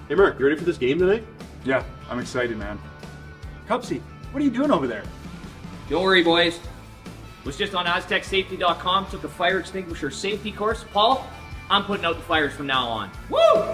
Hey Mark, you ready for this game tonight? Yeah, I'm excited, man. Cupsy, what are you doing over there? Don't worry, boys. Was just on AztecSafety.com, took a fire extinguisher safety course. Paul, I'm putting out the fires from now on. Woo!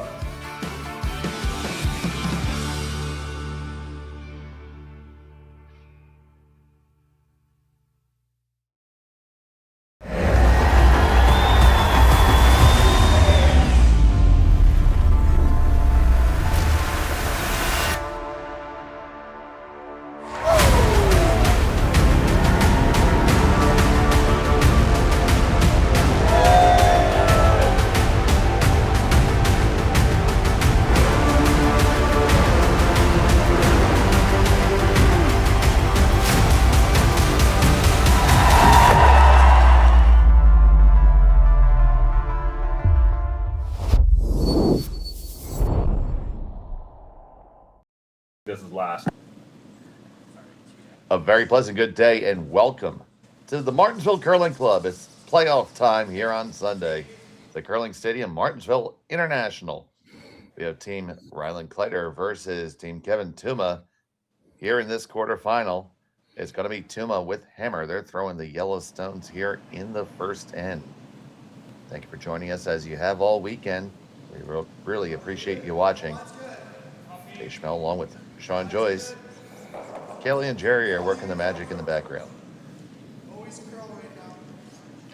This is last. A very pleasant good day and welcome to the Martensville Curling Club. It's playoff time here on Sunday. The Curling Stadium, Martensville International. We have Team Rylan Kleiter versus Team Kevin Tuma here in this quarterfinal. It's going to be Tuma with Hammer. They're throwing the Yellowstones here in the first end. Thank you for joining us as you have all weekend. We really appreciate you watching. Dave Schmel along with Sean Joyce. Kelly and Jerry are working the magic in the background.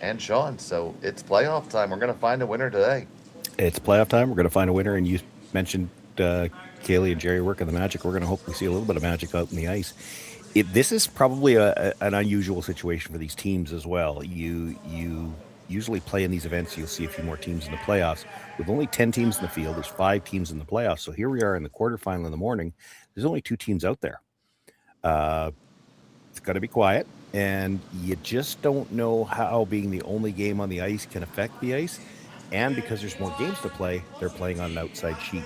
And Sean, so it's playoff time. We're going to find a winner today. It's playoff time. We're going to find a winner. And you mentioned Kaylee and Jerry working the magic. We're going to hope we see a little bit of magic out in the ice. This is probably an unusual situation for these teams as well. You usually play in these events. You'll see a few more teams in the playoffs. With only 10 teams in the field, there's 5 teams in the playoffs. So here we are in the quarterfinal in the morning. There's only 2 teams out there. It's got to be quiet. And you just don't know how being the only game on the ice can affect the ice. And because there's more games to play, they're playing on an outside sheet.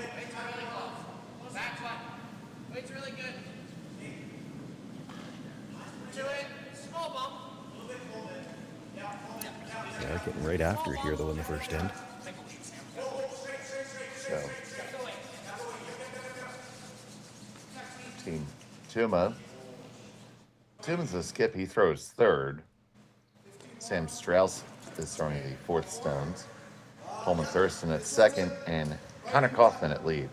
Yeah, getting right after it here, though, in the first end. So, Team Tuma. Tuma's a skip. He throws third. Sam Strauss is throwing the fourth stones. Coleman Thurston at second, and Connor Kaufman at lead.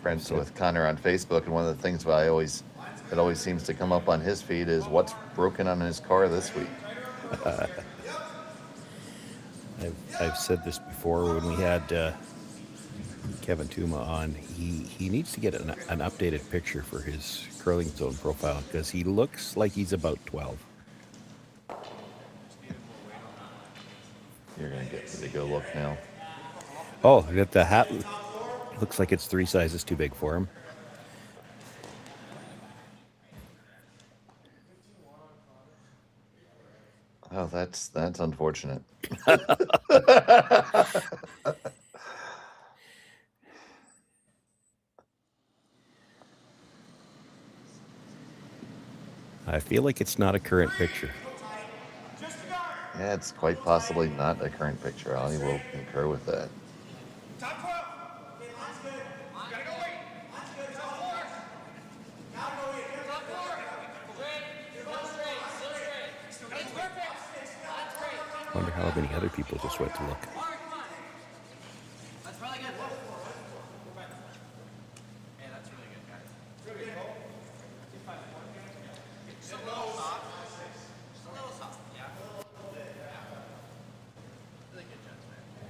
Friends with Connor on Facebook, and one of the things that always seems to come up on his feed is what's broken on his car this week. I've said this before when we had Kevin Tuma on. He needs to get an updated picture for his curling zone profile because he looks like he's about 12. You're going to get me to go look now. Oh, the hat looks like it's 3 sizes too big for him. Oh, that's unfortunate. I feel like it's not a current picture. Yeah, it's quite possibly not a current picture. I will concur with that. Wonder how many other people just went to look.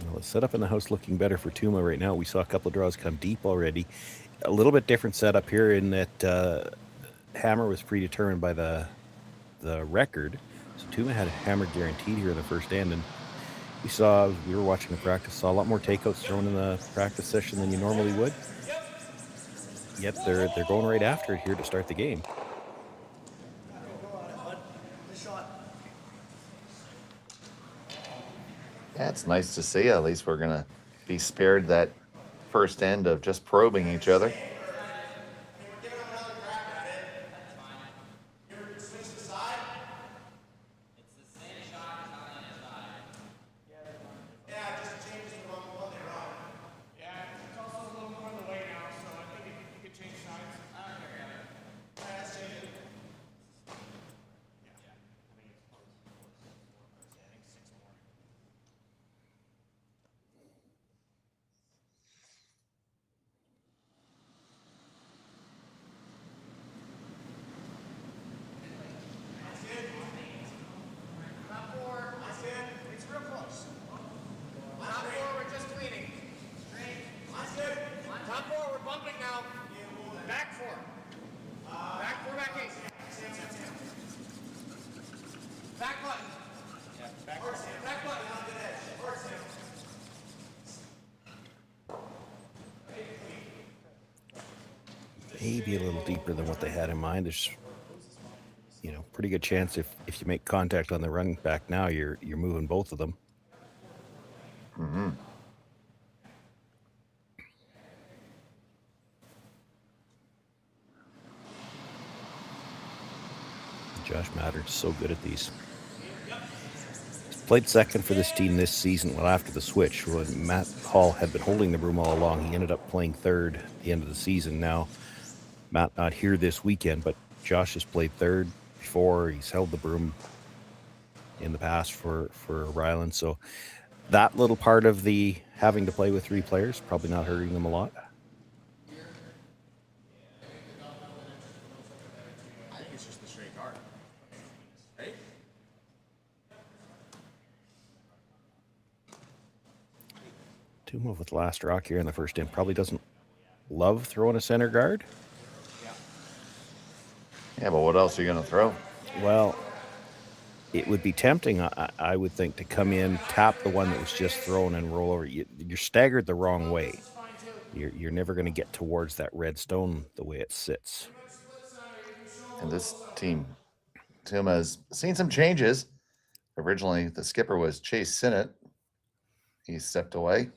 Well, it's set up in the house looking better for Tuma right now. We saw a couple of draws come deep already. A little bit different setup here in that Hammer was predetermined by the record. So Tuma had a Hammer guaranteed here in the first end, and we were watching the practice, saw a lot more takeouts thrown in the practice session than you normally would. Yet they're going right after it here to start the game. Yeah, it's nice to see. At least we're going to be spared that first end of just probing each other. maybe a little deeper than what they had in mind. There's, pretty good chance if you make contact on the run back now, you're moving both of them. Mm-hmm. Josh Matter's so good at these. He's played second for this team this season. Well, after the switch, when Matt Hall had been holding the broom all along, he ended up playing third at the end of the season. Now, Matt not here this weekend, but Josh has played third before. He's held the broom in the past for Rylan. So that little part of the having to play with three players probably not hurting them a lot. Tuma with last rock here in the first inning probably doesn't love throwing a center guard. Yeah, but what else are you going to throw? Well, it would be tempting, I would think, to come in, tap the one that was just thrown and roll over. You're staggered the wrong way. You're never going to get towards that red stone the way it sits. And this team, Tuma, has seen some changes. Originally, the skipper was Chase Sinnott. He stepped away.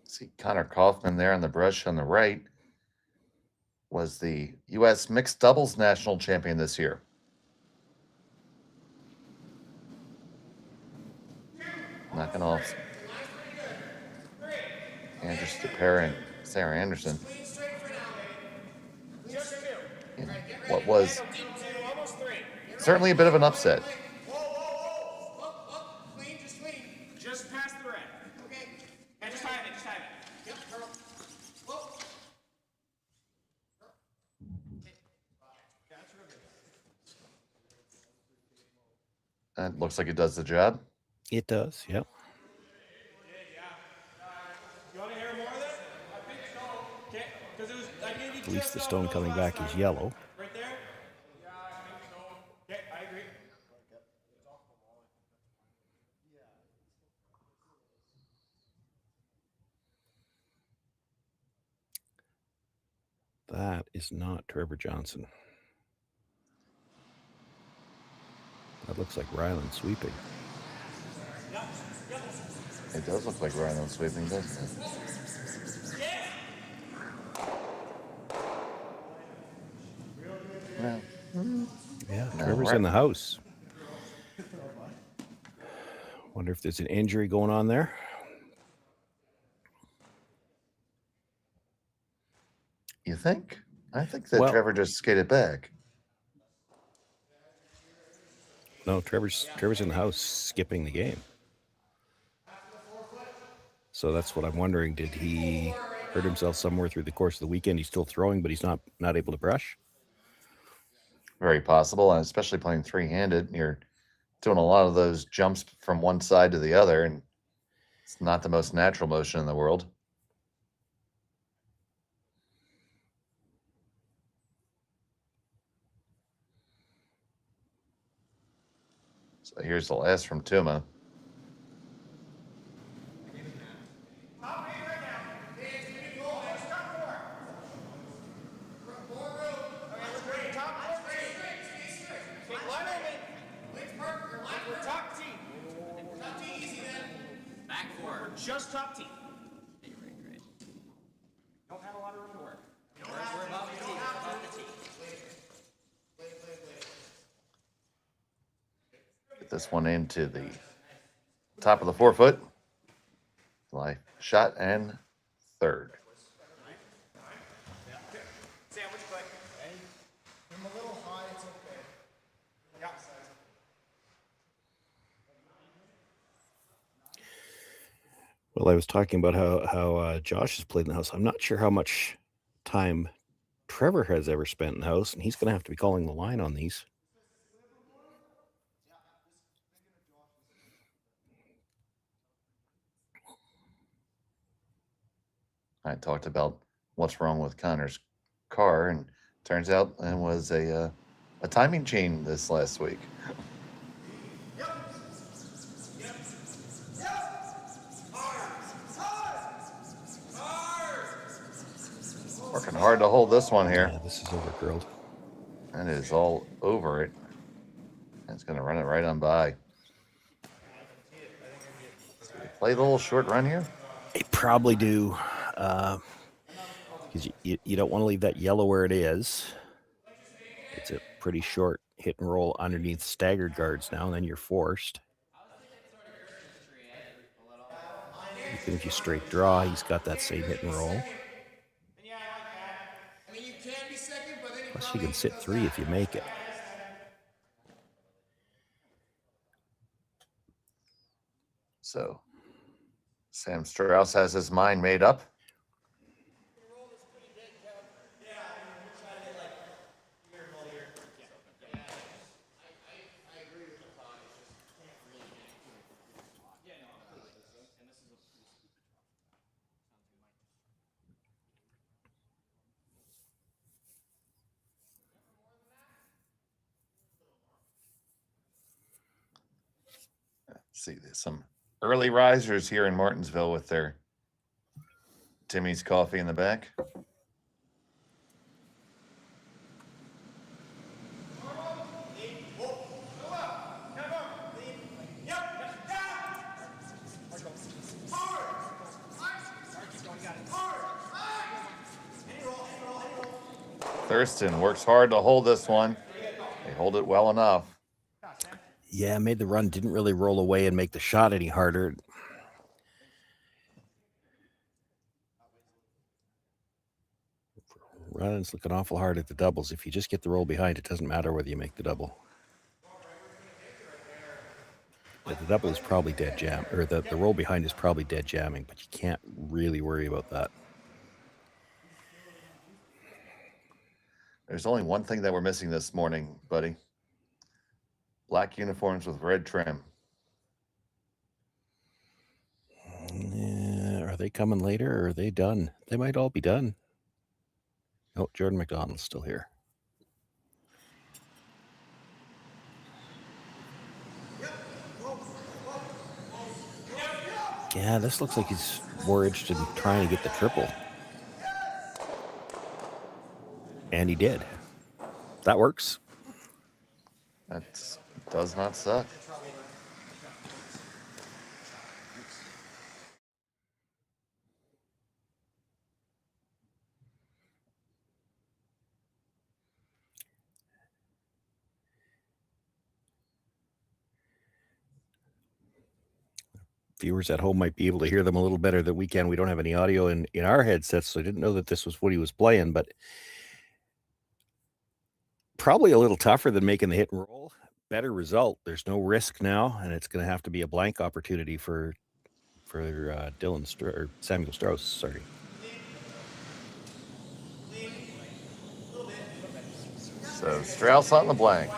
See Connor Kaufman there on the brush on the right. Was the U.S. mixed doubles national champion this year. Knocking off Andrews DePere and Sarah Anderson. In what was certainly a bit of an upset. Just past the red. Okay. Yeah, just time it. Yep, girl. That looks like it does the job. It does, yep. You want to hear more of this? I think so. Okay, because it was. At least the stone coming back is yellow. Right there? Yeah, I think so. Okay, I agree. That is not Trevor Johnson. That looks like Rylan sweeping. It does look like Rylan sweeping, doesn't it? Yeah. Yeah, Trevor's in the house. Wonder if there's an injury going on there. You think? I think that Trevor just skated back. No, Trevor's in the house skipping the game. So that's what I'm wondering. Did he hurt himself somewhere through the course of the weekend? He's still throwing, but he's not able to brush. Very possible, and especially playing three-handed, you're doing a lot of those jumps from one side to the other, and it's not the most natural motion in the world. So here's the last from Tuma. Just top T. Don't have a lot of room to work. We're above the T. Get this one into the top of the 4 foot. Life shot and third. Sandwich click. I'm a little high, it's okay. Yeah. Well, I was talking about how Josh has played in the house. I'm not sure how much time Trevor has ever spent in the house, and he's going to have to be calling the line on these. I talked about what's wrong with Connor's car, and turns out it was a timing chain this last week. Working hard to hold this one here. Yeah, this is overcurled. And it is all over it. It's going to run it right on by. Play the little short run here? They probably do. Because you don't want to leave that yellow where it is. It's a pretty short hit and roll underneath staggered guards now, and then you're forced. Even if you straight draw, he's got that same hit and roll. Plus you can sit 3 if you make it. So Sam Strauss has his mind made up. See, there's some early risers here in Martensville with their Timmy's coffee in the back. Thurston works hard to hold this one. They hold it well enough. Yeah, made the run, didn't really roll away and make the shot any harder. Rylan's looking awful hard at the doubles. If you just get the roll behind, it doesn't matter whether you make the double. But the double is probably dead jam, or the roll behind is probably dead jamming, but you can't really worry about that. There's only one thing that we're missing this morning, buddy. Black uniforms with red trim. Are they coming later or are they done? They might all be done. Oh, Jordan McDonald's still here. Yeah, this looks like he's more interested in trying to get the triple. And he did. That works. That does not suck. Viewers at home might be able to hear them a little better than we can. We don't have any audio in our headsets, so I didn't know that this was what he was playing, but probably a little tougher than making the hit and roll. Better result. There's no risk now, and it's going to have to be a blank opportunity for Samuel Strauss. Sorry. So Strauss on the blank.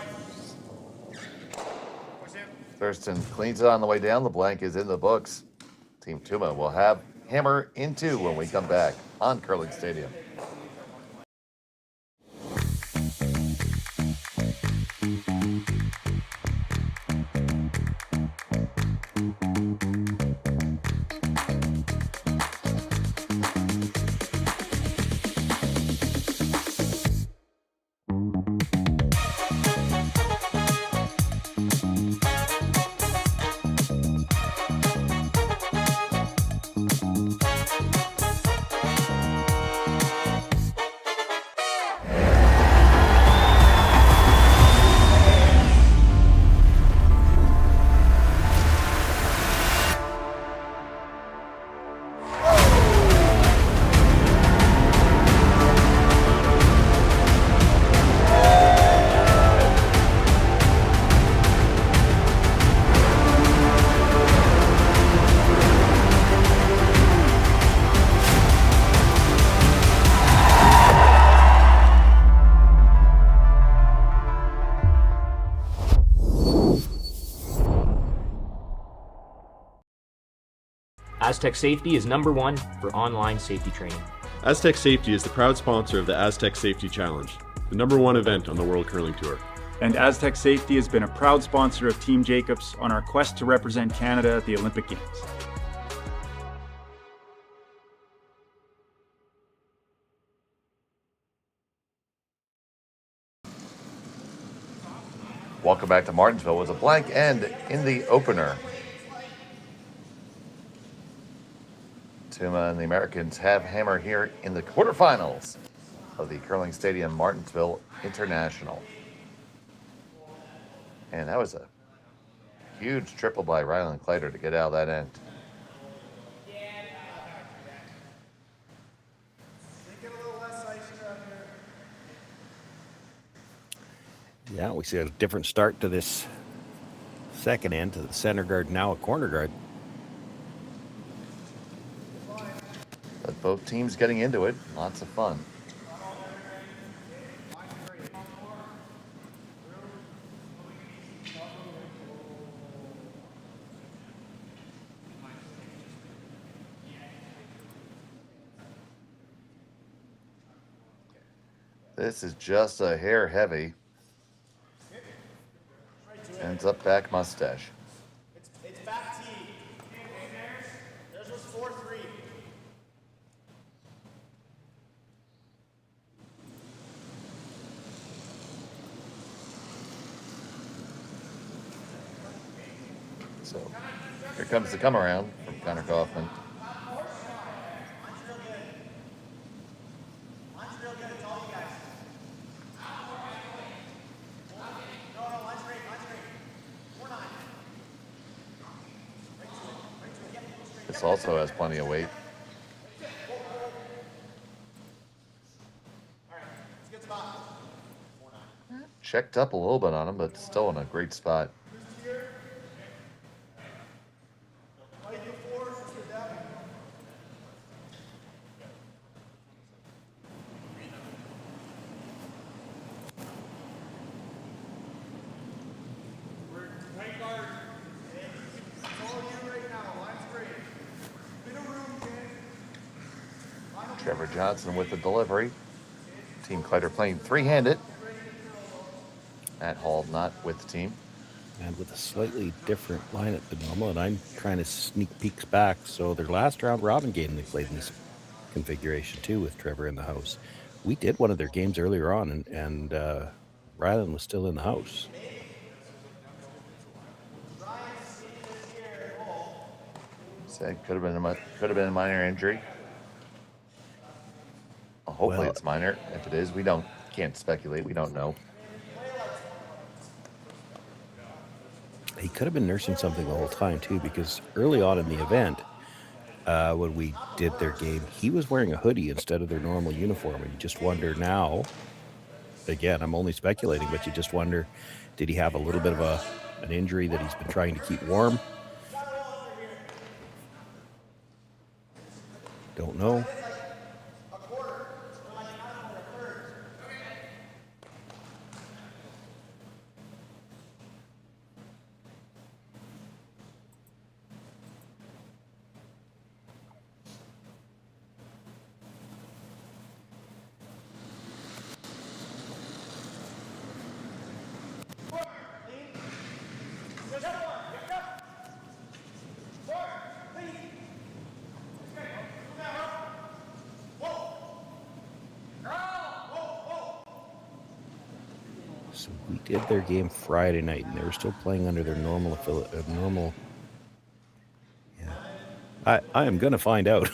Thurston cleans it on the way down. The blank is in the books. Team Tuma will have hammer in 2 when we come back on Curling Stadium. Aztec Safety is #1 for online safety training. Aztec Safety is the proud sponsor of the Aztec Safety Challenge, the #1 event on the World Curling Tour. And Aztec Safety has been a proud sponsor of Team Jacobs on our quest to represent Canada at the Olympic Games. Welcome back to Martensville was a blank end in the opener. Tuma and the Americans have hammer here in the quarterfinals of the Curling Stadium Martensville International. And that was a huge triple by Rylan Kleiter to get out of that end. Yeah, we see a different start to this second end, to the center guard, now a corner guard. But both teams getting into it. Lots of fun. This is just a hair heavy. Ends up back mustache. It's back T. Theirs was 4-3. So here comes the come around from Connor Kaufman. This also has plenty of weight. Checked up a little bit on him, but still in a great spot. Trevor Johnson with the delivery. Team Kleiter playing three-handed. Matt Hall not with the team. And with a slightly different lineup than normal, and I'm trying to sneak peeks back. So their last round robin game they played in this configuration too, with Trevor in the house. We did one of their games earlier on, and Rylan was still in the house. Said could have been a minor injury. Well, hopefully it's minor. If it is, can't speculate. We don't know. He could have been nursing something the whole time too, because early on in the event, when we did their game, he was wearing a hoodie instead of their normal uniform, and you just wonder now. Again, I'm only speculating, but you just wonder, did he have a little bit of an injury that he's been trying to keep warm? Don't know. So we did their game Friday night, and they were still playing under their normal normal. Yeah, I am going to find out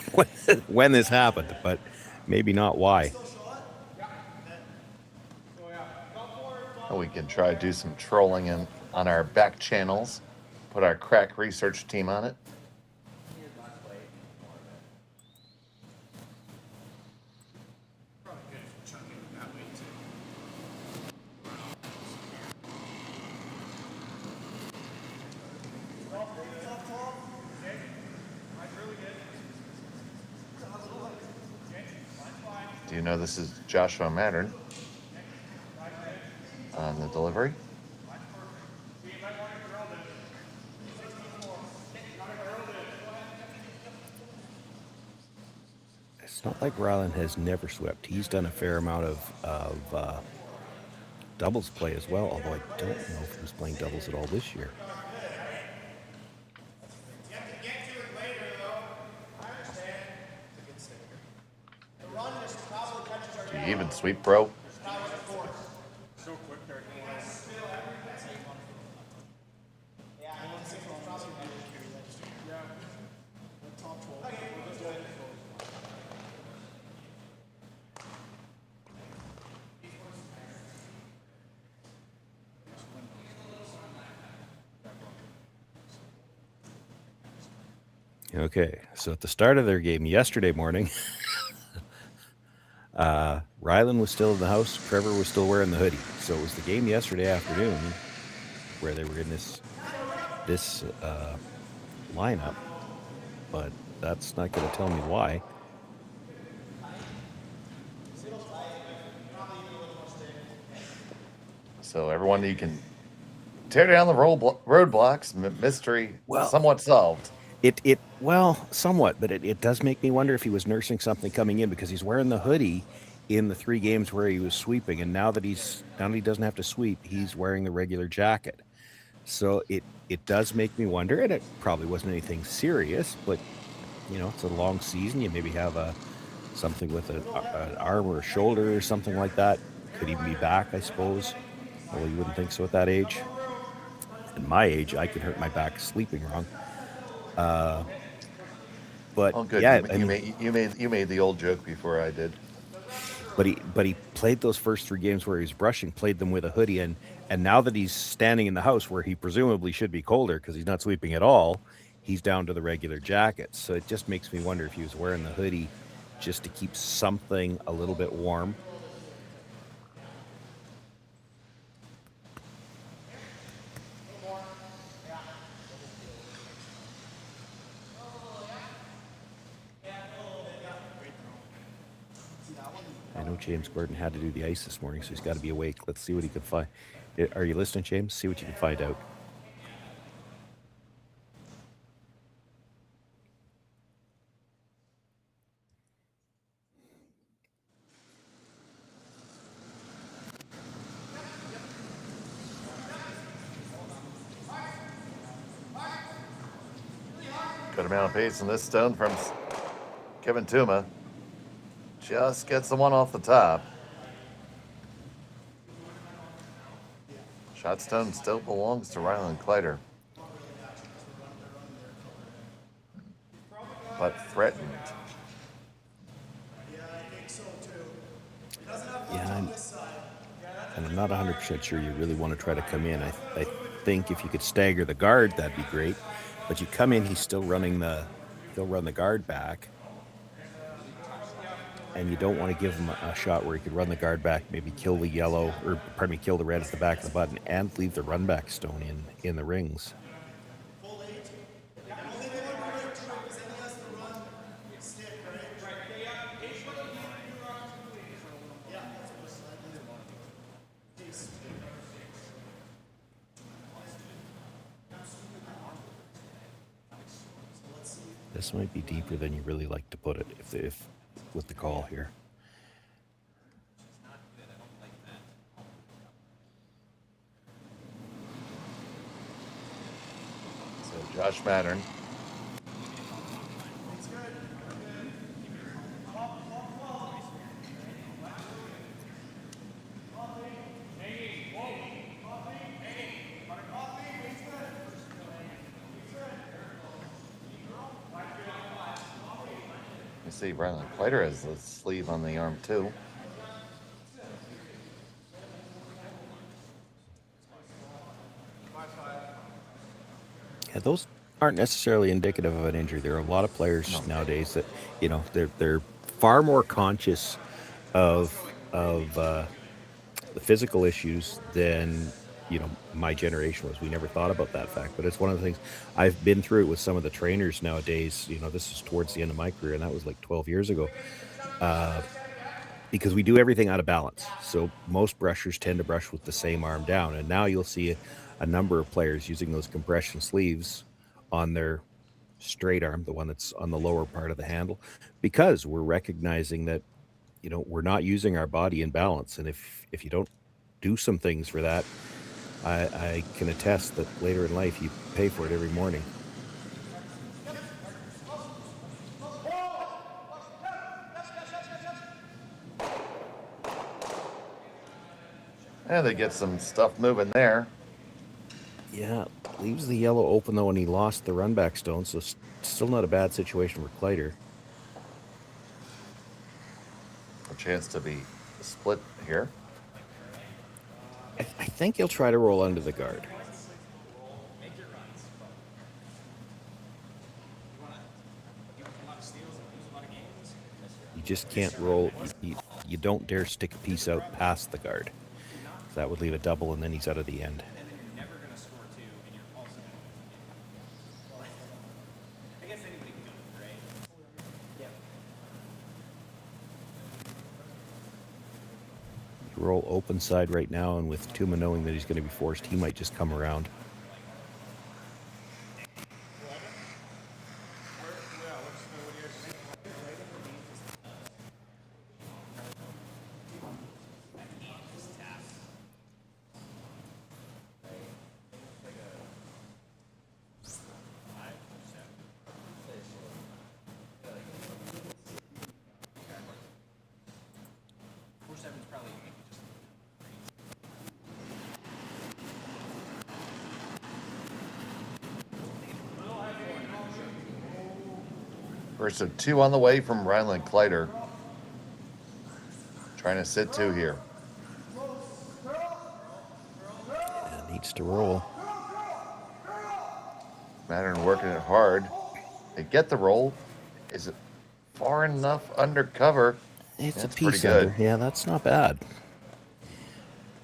when this happened, but maybe not why. We can try to do some trolling on our back channels. Put our crack research team on it. Do you know this is Joshua Mattern on the delivery? It's not like Rylan has never swept. He's done a fair amount of doubles play as well, although I don't know if he was playing doubles at all this year. Do you even sweep, bro? Okay, so at the start of their game yesterday morning, Rylan was still in the house. Trevor was still wearing the hoodie. So it was the game yesterday afternoon where they were in this lineup, but that's not going to tell me why. So everyone, you can tear down the roadblocks. Mystery somewhat solved. Well, somewhat, but it does make me wonder if he was nursing something coming in, because he's wearing the hoodie in the 3 games where he was sweeping, and now that he doesn't have to sweep, he's wearing the regular jacket. So it does make me wonder, and it probably wasn't anything serious, but it's a long season. You maybe have something with an arm or a shoulder or something like that. Could even be back, I suppose. Well, you wouldn't think so at that age. At my age, I could hurt my back sleeping wrong. But Oh, good. yeah, You made the old joke before I did. But he played those first 3 games where he was brushing, played them with a hoodie, and now that he's standing in the house where he presumably should be colder because he's not sweeping at all, he's down to the regular jacket. So it just makes me wonder if he was wearing the hoodie just to keep something a little bit warm. I know James Gordon had to do the ice this morning, so he's got to be awake. Let's see what he can find. Are you listening, James? See what you can find out. Good amount of pace in this stone from Kevin Tuma. Just gets the one off the top. Shot stone still belongs to Rylan Kleiter. But threatened. Yeah, and I'm not 100% sure you really want to try to come in. I think if you could stagger the guard, that'd be great. But you come in, he'll run the guard back. And you don't want to give him a shot where he could run the guard back, maybe kill the yellow, or pardon me, kill the red at the back of the button, and leave the run back stone in the rings. This might be deeper than you really like to put it, if with the call here. So Josh Mattern. You see Rylan Kleiter has the sleeve on the arm too. Yeah, those aren't necessarily indicative of an injury. There are a lot of players nowadays that, they're far more conscious of the physical issues than my generation was. We never thought about that fact, but it's one of the things I've been through it with some of the trainers nowadays. This is towards the end of my career, and that was like 12 years ago. Because we do everything out of balance. So most brushers tend to brush with the same arm down, and now you'll see a number of players using those compression sleeves on their straight arm, the one that's on the lower part of the handle, because we're recognizing that we're not using our body in balance. And if you don't do some things for that, I can attest that later in life you pay for it every morning. And they get some stuff moving there. Yeah, leaves the yellow open though, and he lost the run back stone, so still not a bad situation for Kleiter. A chance to be split here. I think he'll try to roll under the guard. just can't roll. You don't dare stick a piece out past the guard. That would leave a double, and then he's out of the end. You roll open side right now, and with Tuma knowing that he's going to be forced, he might just come around. First of 2 on the way from Rylan Kleiter. Trying to sit 2 here. And needs to roll. Mattern working it hard. They get the roll. Is it far enough under cover? It's That's a piece pretty good. under. Yeah, that's not bad.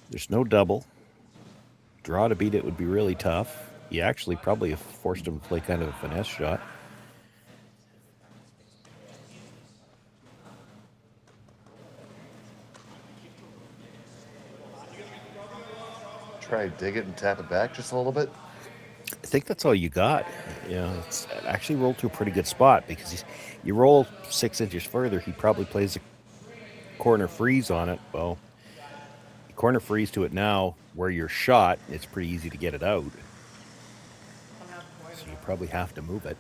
There's no double. Draw to beat it would be really tough. You actually probably have forced him to play kind of a finesse shot. Try to dig it and tap it back just a little bit. I think that's all you got. You know, it's actually rolled to a pretty good spot because you roll 6 inches further, he probably plays a corner freeze on it. Well, you corner freeze to it now where you're shot, it's pretty easy to get it out. So you probably have to move it.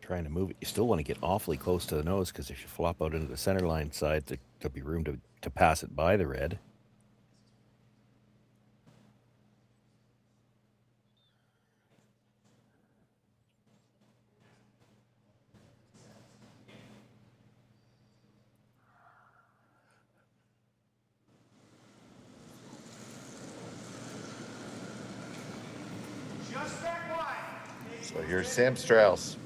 Trying to move it. You still want to get awfully close to the nose because if you flop out into the center line side, there'll be room to pass it by the red. So here's Sam Strauss.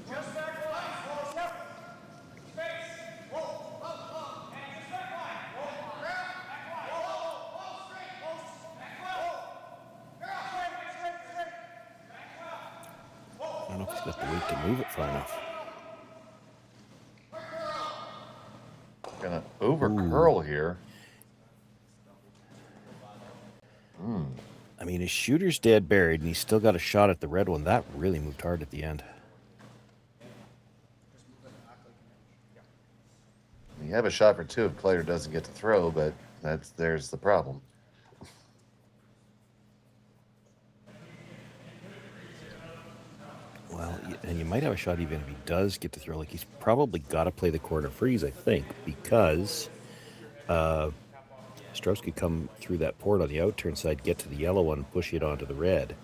I don't know if he's got the weight to move it far enough. Gonna over curl here. I mean, his shooter's dead buried, and he's still got a shot at the red one. That really moved hard at the end. You have a shot for 2 if Kleiter doesn't get to throw, but there's the problem. Well, and you might have a shot even if he does get to throw. Like, he's probably got to play the corner freeze, I think, because Strauss could come through that port on the outturn side, get to the yellow one, and push it onto the red.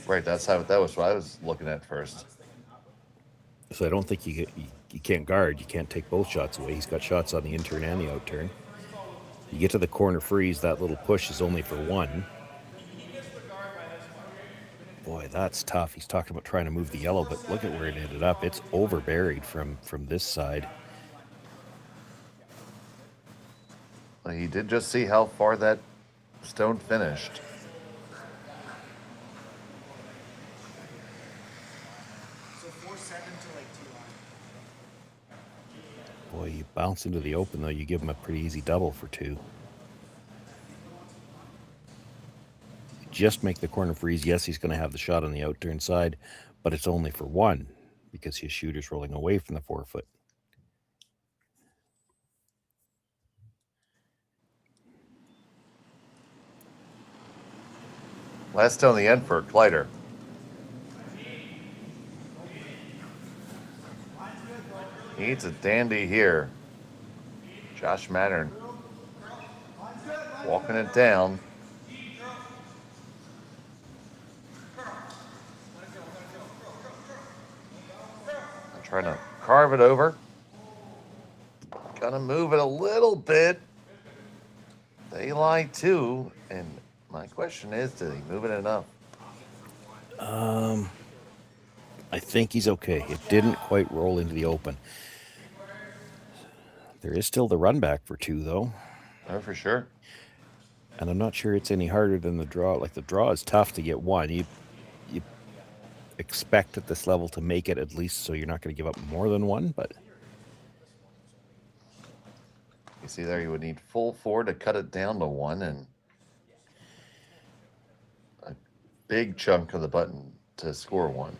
Right, that was what I was looking at first. So I don't think you can't guard. You can't take both shots away. He's got shots on the in-turn and the out-turn. You get to the corner freeze, that little push is only for 1. Boy, that's tough. He's talking about trying to move the yellow, but look at where it ended up. It's over buried from this side. Well, he did just see how far that stone finished. Boy, you bounce into the open, though. You give him a pretty easy double for 2. Just make the corner freeze. Yes, he's going to have the shot on the outturn side, but it's only for 1 because his shooter's rolling away from the 4-foot. Last stone on the end for Kleiter. He needs a dandy here. Josh Mattern walking it down. Trying to carve it over. Gonna move it a little bit. They lie too, and my question is, did he move it enough? I think he's okay. It didn't quite roll into the open. There is still the run back for 2, though. Oh, for sure. And I'm not sure it's any harder than the draw. Like, the draw is tough to get 1. You expect at this level to make it at least, so you're not going to give up more than 1, but... You see there, you would need full 4 to cut it down to 1, and a big chunk of the button to score 1.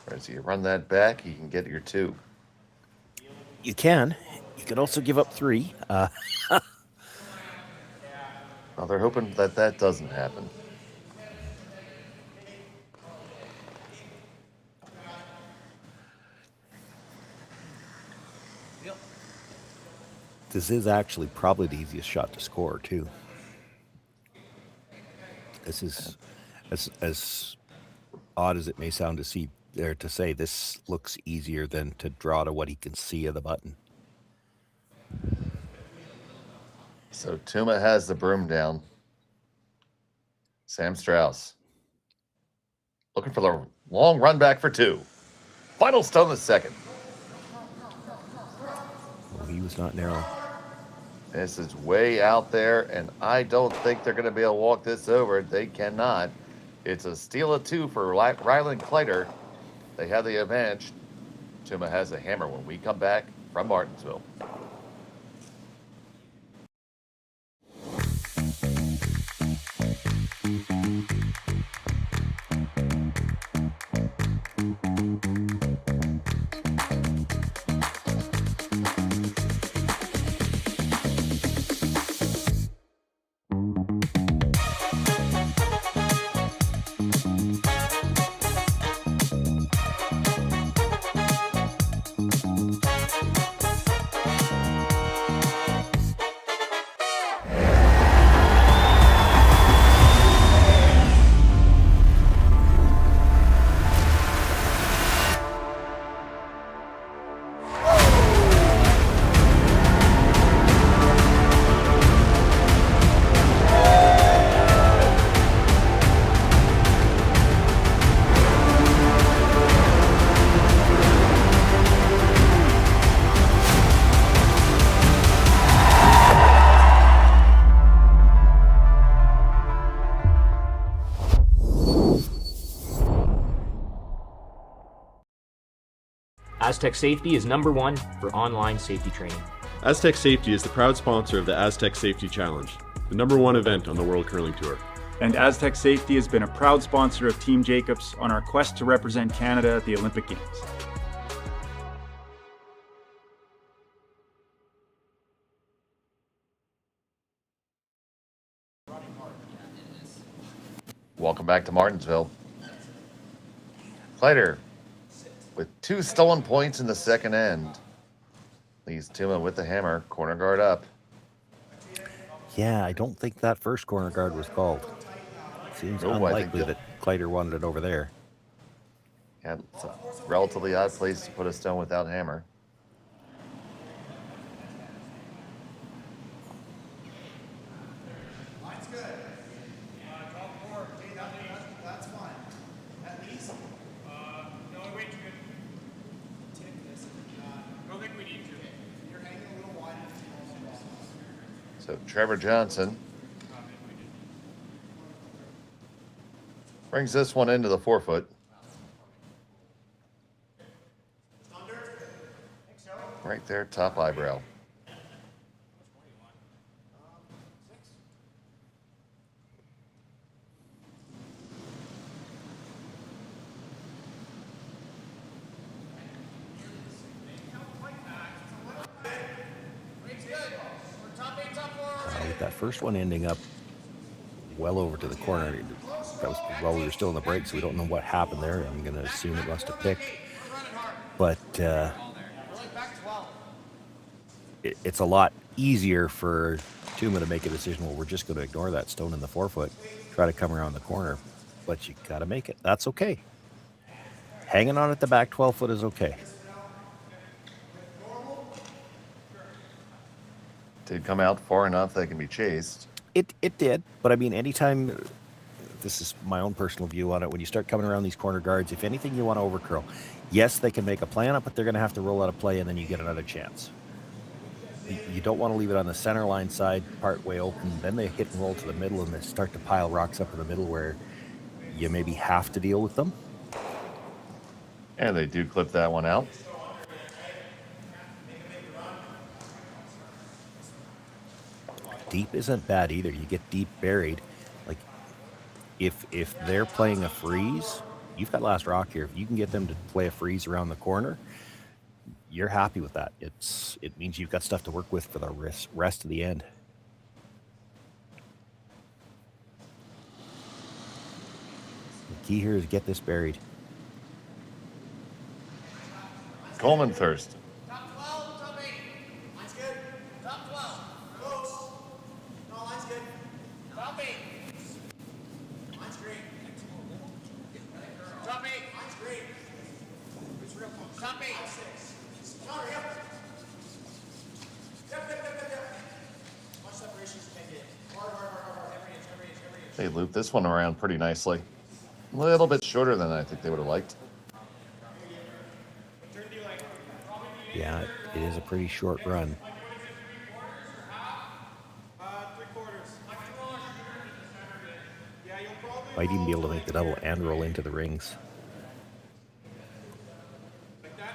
Whereas you run that back, you can get your 2. You can. You could also give up 3. Well, they're hoping that that doesn't happen. This is actually probably the easiest shot to score, too. This is, as odd as it may sound to see there, to say this looks easier than to draw to what he can see of the button. So Tuma has the broom down. Sam Strauss looking for the long run back for 2. Final stone the second. Well, he was not narrow. This is way out there, and I don't think they're going to be able to walk this over. They cannot. It's a steal of 2 for Rylan Kleiter. They have the advantage. Tuma has a hammer when we come back from Martensville. Aztec Safety is #1 for online safety training. Aztec Safety is the proud sponsor of the Aztec Safety Challenge, the #1 event on the World Curling Tour. And Aztec Safety has been a proud sponsor of Team Jacobs on our quest to represent Canada at the Olympic Games. Welcome back to Martensville. Kleiter with 2 stolen points in the second end. Leaves Tuma with the hammer, corner guard up. Yeah, I don't think that first corner guard was called. Seems unlikely that Kleiter wanted it over there. Yeah, it's a relatively odd place to put a stone without hammer. Line's good. Call for, okay, that's fine. At least. No, wait, you could tip this if you're not. I don't think we need to. You're hanging a little wide. So Trevor Johnson brings this one into the 4-foot. Right there, top eyebrow. With that first one ending up well over to the corner. That was while we were still in the break, so we don't know what happened there. I'm going to assume it must have picked. But it's a lot easier for Tuma to make a decision, well, we're just going to ignore that stone in the 4-foot, try to come around the corner. But you got to make it. That's okay. Hanging on at the back 12-foot is okay. Did come out far enough they can be chased. It did, but I mean, anytime, this is my own personal view on it, when you start coming around these corner guards, if anything, you want to overcurl. Yes, they can make a play on it, but they're going to have to roll out a play, and then you get another chance. You don't want to leave it on the center line side, part way open. Then they hit and roll to the middle, and they start to pile rocks up in the middle where you maybe have to deal with them. And they do clip that one out. Deep isn't bad either. You get deep buried. Like, if they're playing a freeze, you've got last rock here. If you can get them to play a freeze around the corner, you're happy with that. It means you've got stuff to work with for the rest of the end. The key here is get this buried. Coleman first. Top 12, top 8. Line's good. Top 12. Close. No, line's good. Top 8. Line's green. Top 8. Line's green. It's real close. Top 8. 6. Counter, yep. Yep. Much separation as you can get. Hard. Every inch. They looped this one around pretty nicely. A little bit shorter than I think they would have liked. Yeah, it is a pretty short run. 3/4. Yeah, you'll probably Might even be able to make the double and roll into the rings. like that.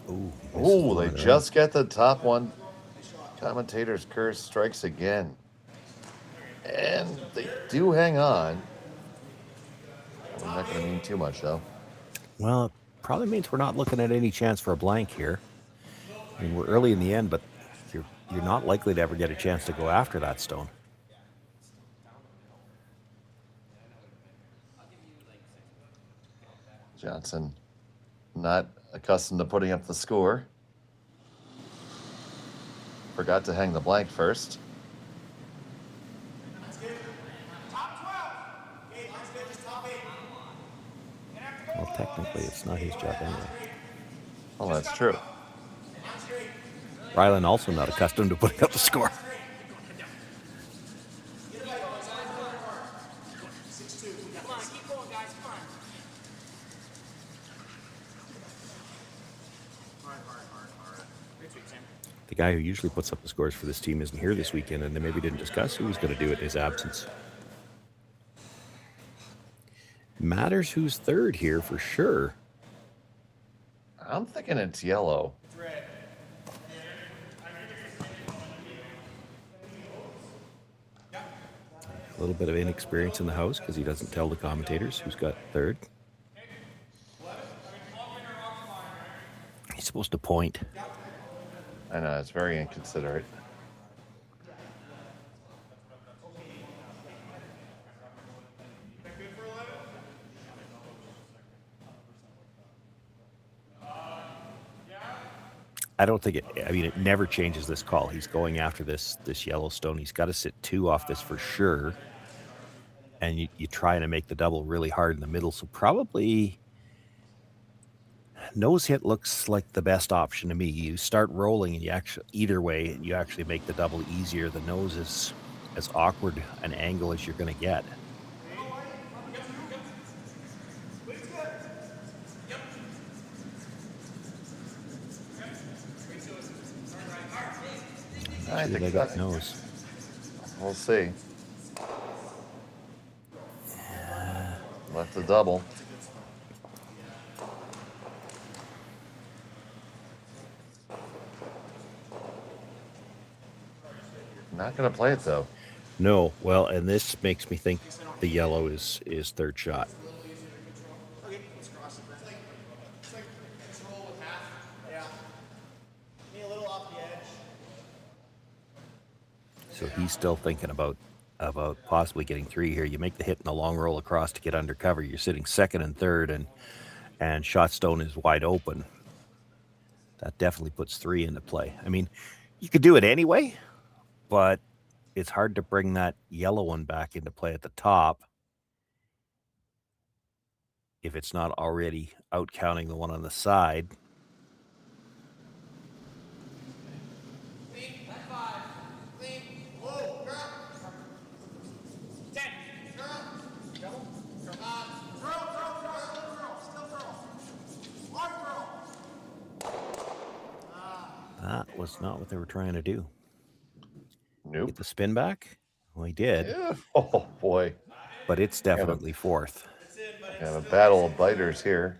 Ooh, Oh, they just get the top one. Commentator's curse strikes again. And they do hang on. I'm not going to mean too much, though. Well, it probably means we're not looking at any chance for a blank here. I mean, we're early in the end, but you're not likely to ever get a chance to go after that stone. Johnson not accustomed to putting up the score. Forgot to hang the blank first. Well, technically, it's not his job anyway. Well, that's true. Rylan also not accustomed to putting up the score. The guy who usually puts up the scores for this team isn't here this weekend, and they maybe didn't discuss who was going to do it in his absence. Matters who's third here for sure. I'm thinking it's yellow. A little bit of inexperience in the house because he doesn't tell the commentators who's got third. He's supposed to point. I know, it's very inconsiderate. I don't think it never changes this call. He's going after this Yellowstone. He's got to sit 2 off this for sure. And you try to make the double really hard in the middle. So probably nose hit looks like the best option to me. You start rolling and either way, you actually make the double easier. The nose is as awkward an angle as you're going to get. I They think got that nose. we'll see. Left the double. Not going to play it though. No, well, and this makes me think the yellow is third shot. Okay, let's cross it then. Let's roll with half. Yeah. Me a little off the edge. So he's still thinking about about possibly getting 3 here. You make the hit in the long roll across to get under cover. You're sitting second and third, and shot stone is wide open. That definitely puts 3 into play. I mean, you could do it anyway, but it's hard to bring that yellow one back into play at the top if it's not already out counting the one on the side. That was not what they were trying to do. Nope. Get the spin back? Well, he did. Yeah. Oh, boy. But it's definitely fourth. We have a battle of biters here.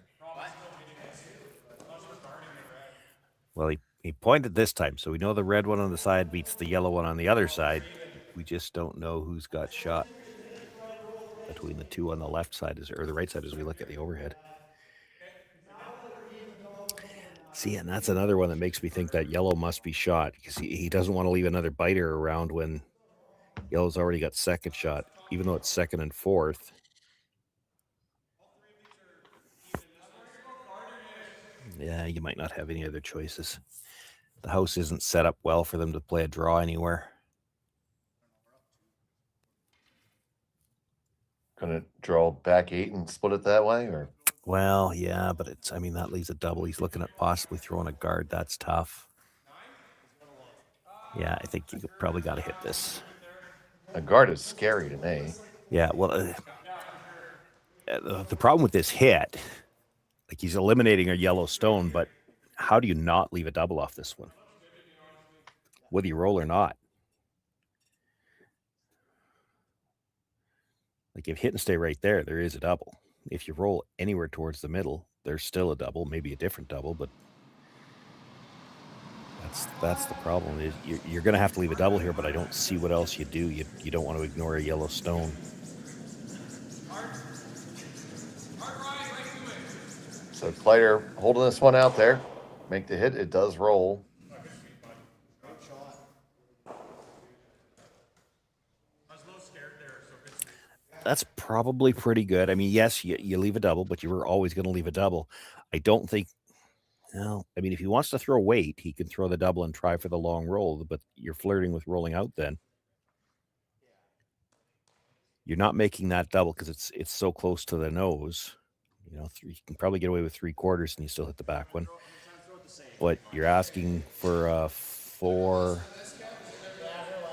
Well, he pointed this time, so we know the red one on the side beats the yellow one on the other side. We just don't know who's got shot between the two on the left side or the right side as we look at the overhead. See, and that's another one that makes me think that yellow must be shot because he doesn't want to leave another biter around when yellow's already got second shot, even though it's second and fourth. Yeah, you might not have any other choices. The house isn't set up well for them to play a draw anywhere. Gonna draw back 8 and split it that way, or? Well, yeah, but that leaves a double. He's looking at possibly throwing a guard. That's tough. Yeah, I think you probably got to hit this. A guard is scary to me. Yeah, well, the problem with this hit, like he's eliminating a yellow stone, but how do you not leave a double off this one? Whether you roll or not. Like if hit and stay right there, there is a double. If you roll anywhere towards the middle, there's still a double, maybe a different double, but that's the problem. Is you're going to have to leave a double here, but I don't see what else you do. You don't want to ignore a yellow stone. So Kleiter holding this one out there. Make the hit. It does roll. That's probably pretty good. I mean, yes, you leave a double, but you were always going to leave a double. I don't think, well, I mean, if he wants to throw weight, he can throw the double and try for the long roll, but you're flirting with rolling out then. You're not making that double because it's so close to the nose. You know, you can probably get away with 3/4 and you still hit the back one. But you're asking for a 4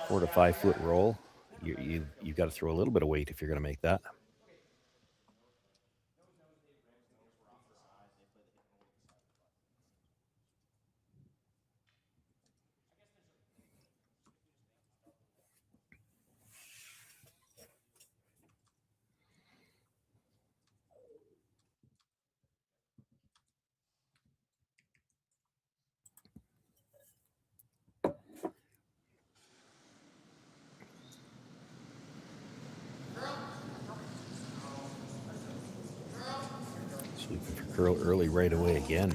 to 5 foot roll. You've got to throw a little bit of weight if you're going to make that. Sweeping for curl early right away again.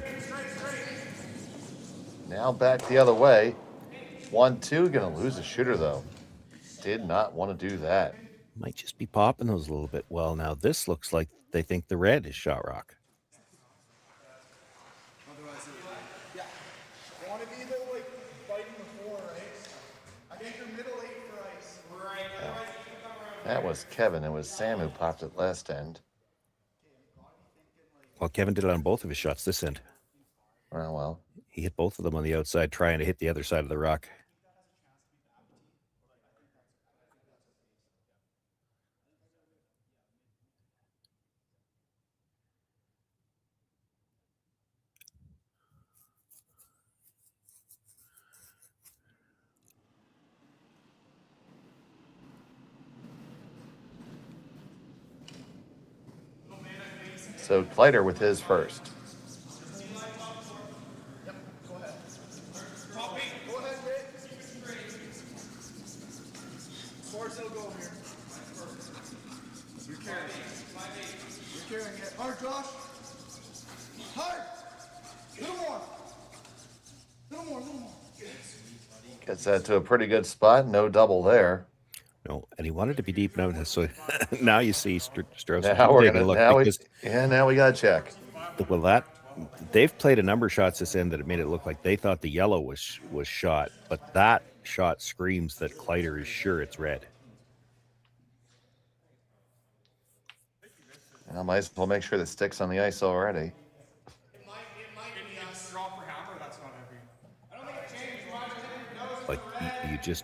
Now back the other way. 1-2. Gonna lose a shooter though. Did not want to do that. Might just be popping those a little bit. Well, now this looks like they think the red is shot rock. Yeah. Want to be though, like fighting before, right? I think you're middle 8 for ice. Right. Yeah. That was Kevin. It was Sam who popped it last end. Well, Kevin did it on both of his shots this end. Well. He hit both of them on the outside, trying to hit the other side of the rock. So Kleiter with his first. Yep, go ahead. Go ahead, Rick. Still go here. You're carrying it. You're carrying it. Hard, Josh. Hard. Little more. Little more. Gets that to a pretty good spot. No double there. No, and he wanted to be deep enough. So now you see Strauss Now we're taking gonna a look now because now we gotta check. well, they've played a number of shots this end that it made it look like they thought the yellow was shot, but that shot screams that Kleiter is sure it's red. I might as well make sure the stick's on the ice already. Like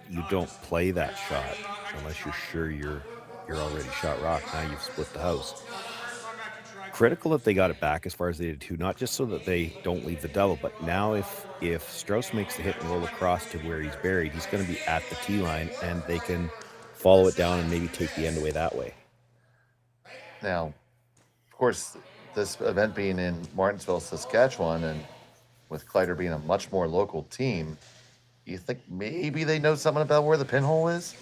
you don't play that shot unless you're sure you're already shot rock. Now you've split the house. Critical that they got it back as far as they did too, not just so that they don't leave the double, but now if Strauss makes the hit and roll across to where he's buried, he's going to be at the tee line, and they can follow it down and maybe take the end away that way. Now, of course, this event being in Martensville, Saskatchewan, and with Kleiter being a much more local team, you think maybe they know something about where the pinhole is?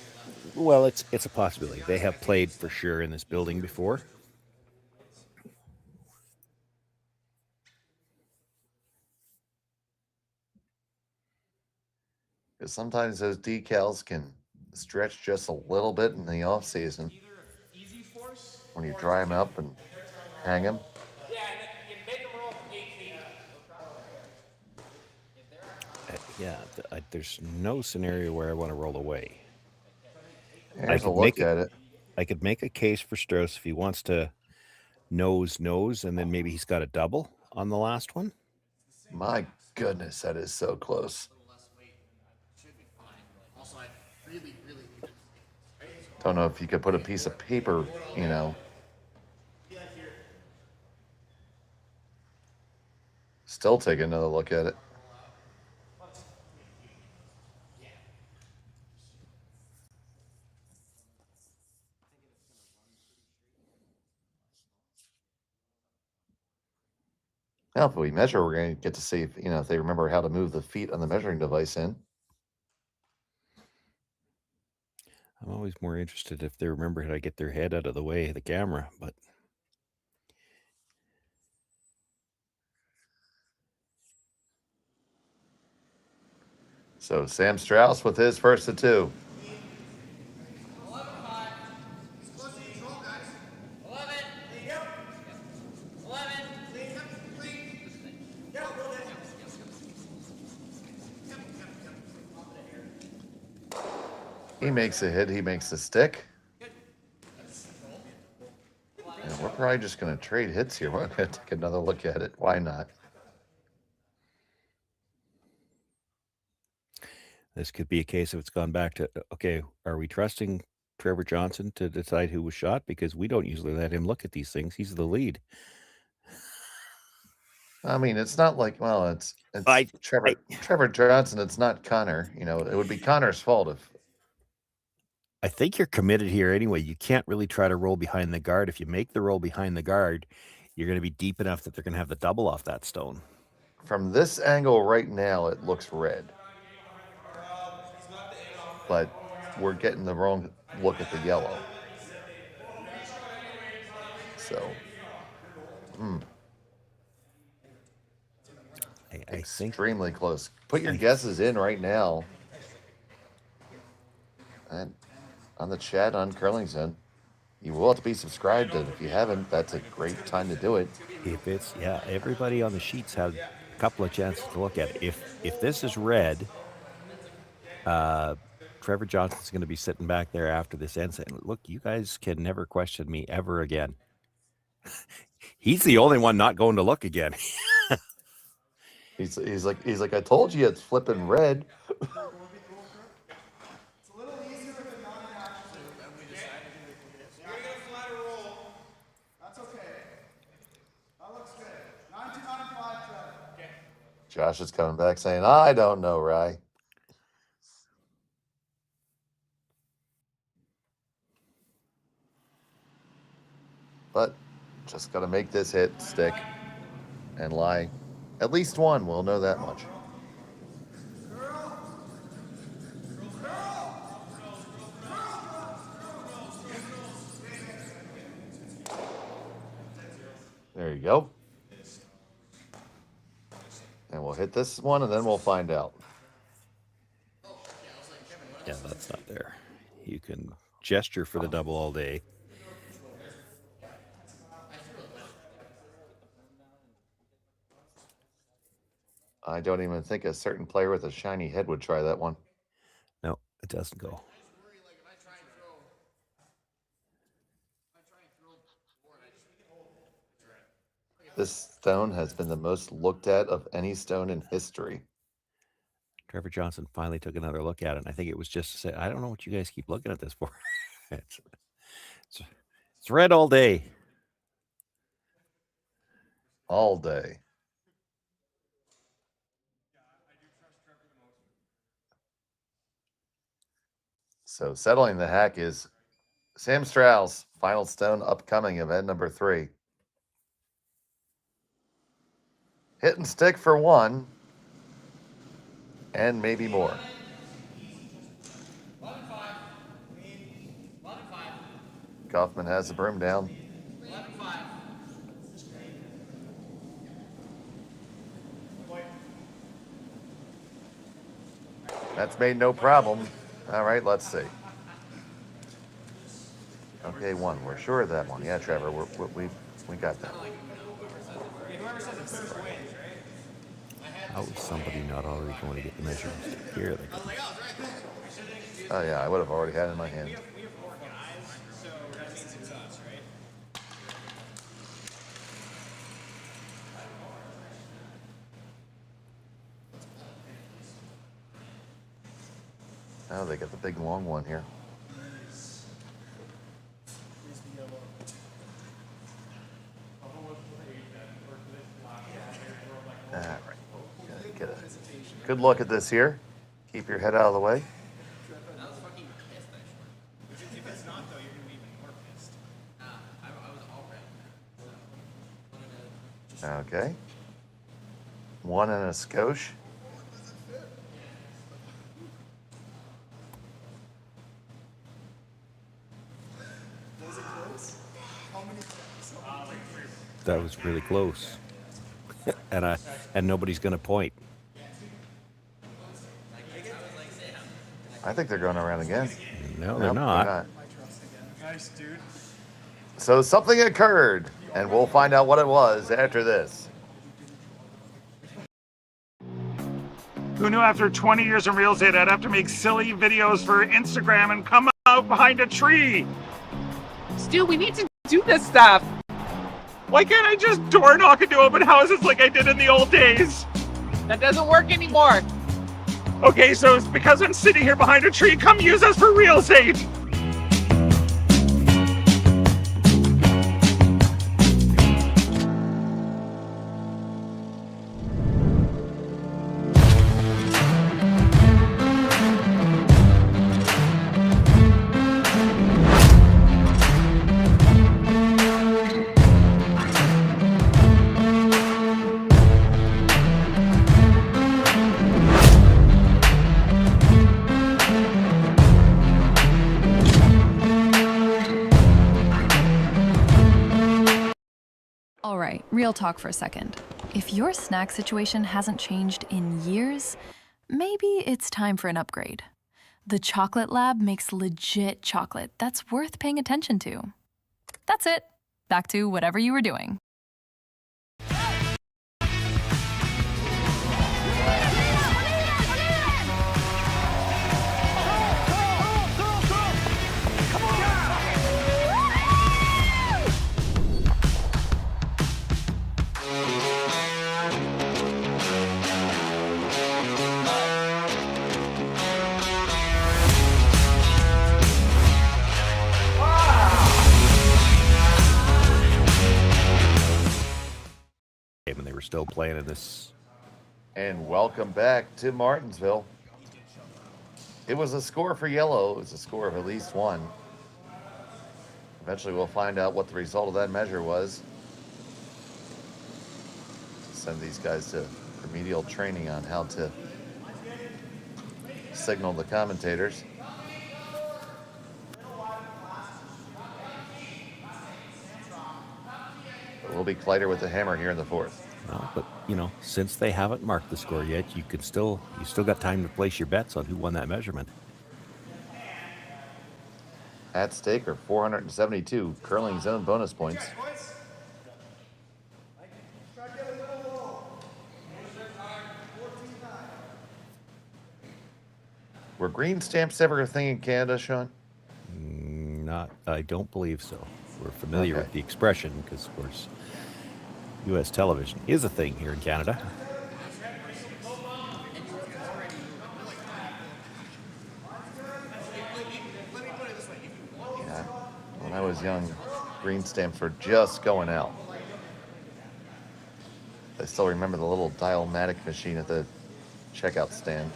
Well, it's a possibility. They have played for sure in this building before. Because sometimes those decals can stretch just a little bit in the off season when you dry them up and hang them. Yeah, there's no scenario where I want to roll away. Here's a look at it. I could make a case for Strauss if he wants to nose, and then maybe he's got a double on the last one. My goodness, that is so close. Don't know if you could put a piece of paper, Still take another look at it. Now, if we measure, we're going to get to see if they remember how to move the feet on the measuring device in. I'm always more interested if they remember how to get their head out of the way of the camera, but So Sam Strauss with his first of two. He makes a hit. He makes a stick. And we're probably just going to trade hits here. We're going to take another look at it. Why not? this could be a case if it's gone back to, okay, are we trusting Trevor Johnson to decide who was shot? Because we don't usually let him look at these things. He's the lead. I mean, it's not like, well, it's Trevor Johnson. It's not Connor. It would be Connor's fault if. I think you're committed here anyway. You can't really try to roll behind the guard. If you make the roll behind the guard, you're going to be deep enough that they're going to have the double off that stone. From this angle right now, it looks red. But we're getting the wrong look at the yellow. So, I think extremely close. Put your guesses in right now. And on the chat on Curlington, you will have to be subscribed. And if you haven't, that's a great time to do it. if it's, everybody on the sheets had a couple of chances to look at it. If this is red, Trevor Johnson's going to be sitting back there after this ends saying, look, you guys can never question me ever again. He's the only one not going to look again. He's like, I told you it's flipping red. It's a little easier if it's not an actual. You're gonna get a flatter roll. That's okay. That looks good. 1995, Trevor. Okay. Josh is coming back saying, I don't know, Rye. But just got to make this hit, stick, and lie. At least one, we'll know that much. There you go. And we'll hit this one, and then we'll find out. Yeah, that's not there. You can gesture for the double all day. I don't even think a certain player with a shiny head would try that one. No, it doesn't go. This stone has been the most looked at of any stone in history. Trevor Johnson finally took another look at it, and I think it was just to say, I don't know what you guys keep looking at this for. it's red all day. All day. So settling the hack is Sam Strauss, final stone upcoming, event number 3. Hit and stick for 1, and maybe more. Kaufman has the broom down. That's made no problem. All right, let's see. Okay, 1. We're sure of that one. Yeah, Trevor, we got that. How is somebody not already going to get the measurements? Here they go. Oh, yeah, I would have already had it in my hand. Oh, they got the big long one here. All right. Get a good look at this here. Keep your head out of the way. If it's not, though, you're going to be even more pissed. I was all right. Okay. 1 and a skosh. That was really close. and nobody's going to point. I think they're going around again. No, they're not. Nice, dude. So something occurred, and we'll find out what it was after this. Who knew after 20 years in real estate I'd have to make silly videos for Instagram and come out behind a tree? Stu, we need to do this stuff. Why can't I just door knock into open houses like I did in the old days? That doesn't work anymore. Okay, so it's because I'm sitting here behind a tree. Come use us for real estate. All right, real talk for a second. If your snack situation hasn't changed in years, maybe it's time for an upgrade. The Chocolate Lab makes legit chocolate that's worth paying attention to. That's it. Back to whatever you were doing. And they were still playing in this. And welcome back to Martensville. It was a score for yellow. It was a score of at least 1. Eventually we'll find out what the result of that measure was. Send these guys to remedial training on how to signal the commentators. It will be Kleiter with the hammer here in the 4th. Well, but since they haven't marked the score yet, you still got time to place your bets on who won that measurement. at stake are 472 curling zone bonus points. Were green stamps ever a thing in Canada, Sean? Not, I don't believe so. We're familiar Okay. with the expression because, of course, U.S. television is a thing here in Canada. Yeah. When I was young, green stamps were just going out. I still remember the little dial-matic machine at the checkout stand.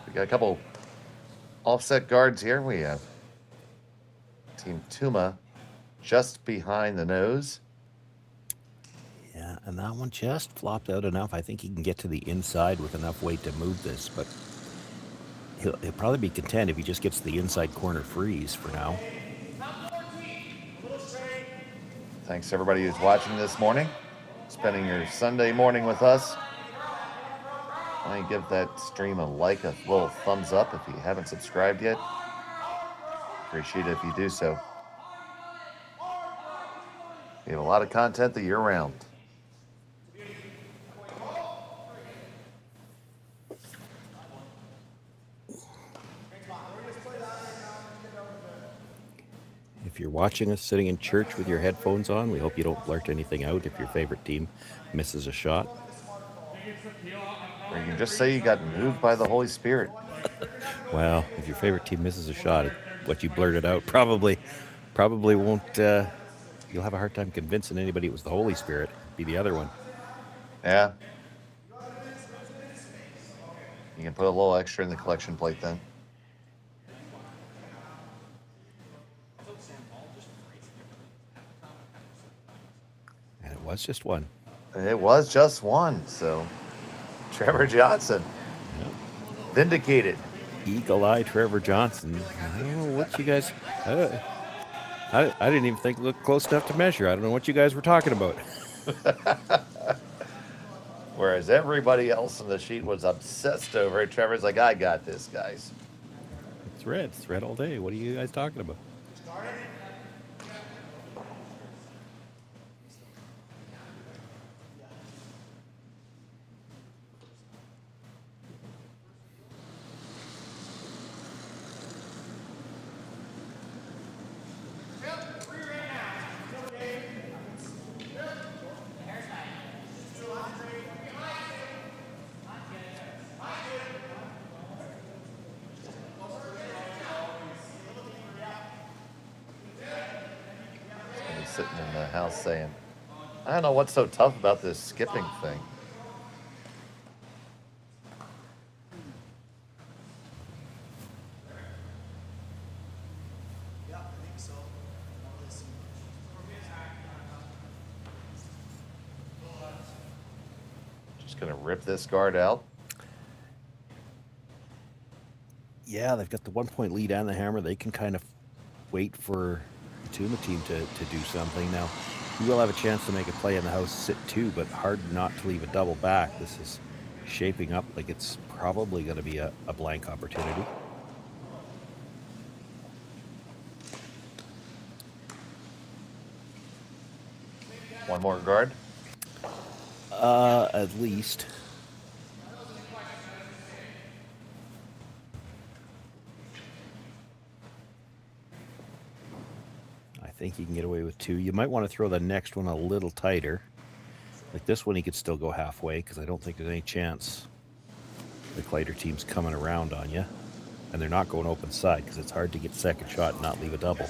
We got a couple offset guards here. We have Team Tuma just behind the nose. Yeah, and that one just flopped out enough. I think he can get to the inside with enough weight to move this, but he'll probably be content if he just gets the inside corner freeze for now. Thanks to everybody who's watching this morning, spending your Sunday morning with us. Why don't you give that stream a like, a little thumbs up if you haven't subscribed yet. Appreciate it if you do so. We have a lot of content the year round. If you're watching us sitting in church with your headphones on, we hope you don't blurt anything out if your favorite team misses a shot. Or you can just say you got moved by the Holy Spirit. Well, if your favorite team misses a shot, what you blurted out probably won't. You'll have a hard time convincing anybody it was the Holy Spirit. It'd be the other one. Yeah. You can put a little extra in the collection plate then. And it was just one. It was just one, so Trevor Johnson vindicated. Eagle Eye Trevor Johnson. I don't know what you guys. I didn't even think it looked close enough to measure. I don't know what you guys were talking about. Whereas everybody else on the sheet was obsessed over it, Trevor's like, I got this, guys. It's red. It's red all day. What are you guys talking about? Sitting in the house saying, I don't know what's so tough about this skipping thing. Just gonna rip this guard out. Yeah, they've got the 1 point lead and the hammer. They can kind of wait for the Tuma team to do something. Now, we will have a chance to make a play in the house sit two, but hard not to leave a double back. This is shaping up like it's probably going to be a blank opportunity. One more guard. At least. I think you can get away with two. You might want to throw the next one a little tighter. Like this one, he could still go halfway because I don't think there's any chance the Kleiter team's coming around on you. And they're not going open side because it's hard to get second shot and not leave a double.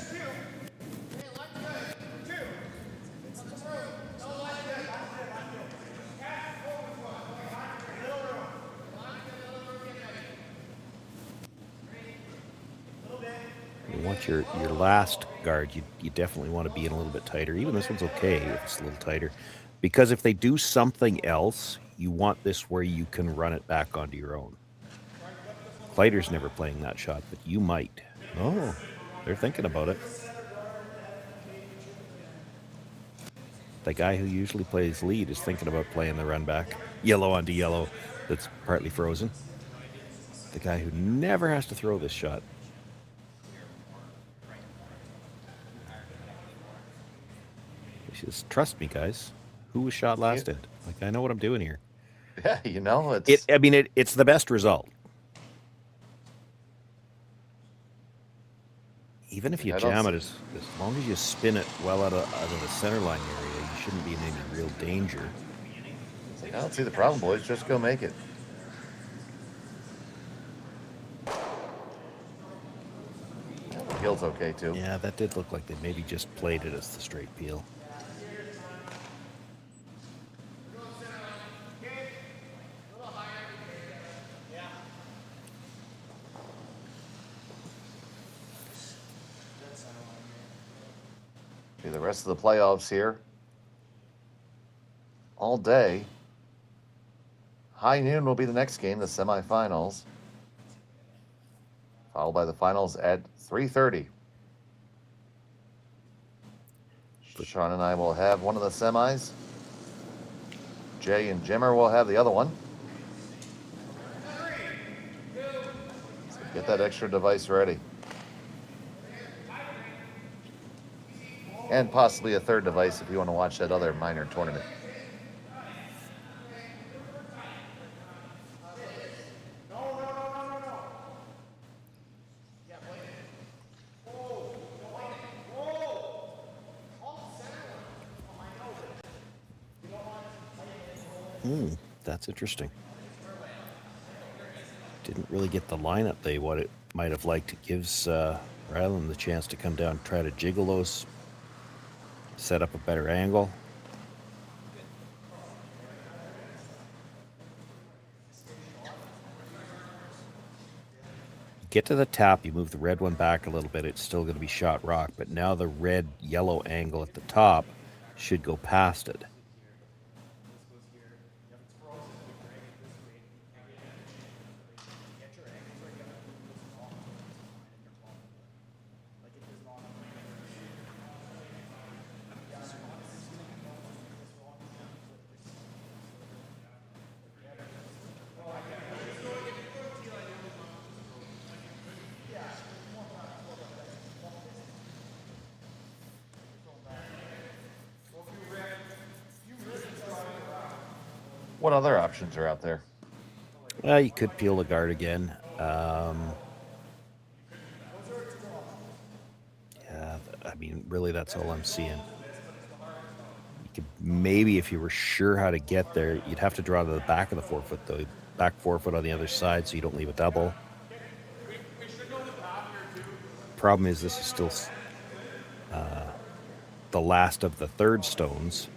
You want your last guard, you definitely want to be in a little bit tighter. Even this one's okay if it's a little tighter. Because if they do something else, you want this where you can run it back onto your own. Kleiter's never playing that shot, but you might. Oh, they're thinking about it. The guy who usually plays lead is thinking about playing the run back. Yellow onto yellow that's partly frozen. The guy who never has to throw this shot. He says, trust me, guys. Who was shot last end? Like, I know what I'm doing here. Yeah, you know, it's... It's the best result. Even if you jam it, as long as you spin it well out of the center line area, you shouldn't be in any real danger. I don't see the problem, boys. Just go make it. The peel's okay, too. Yeah, that did look like they maybe just played it as the straight peel. The rest of the playoffs here all day. High noon will be the next game, the semifinals, followed by the finals at 3:30. Sean and I will have one of the semis. Jay and Jimmer will have the other one. So get that extra device ready. And possibly a third device if you want to watch that other minor tournament. That's interesting. Didn't really get the lineup they what it might have liked. It gives Rylan the chance to come down and try to jiggle those, set up a better angle. Get to the tap, you move the red one back a little bit, it's still going to be shot rock, but now the red-yellow angle at the top should go past it. What other options are out there? You could peel the guard again. Yeah, I mean, really, that's all I'm seeing. You could maybe, if you were sure how to get there, you'd have to draw to the back of the forefoot, the back forefoot on the other side, so you don't leave a double. Problem is, this is still the last of the third stones.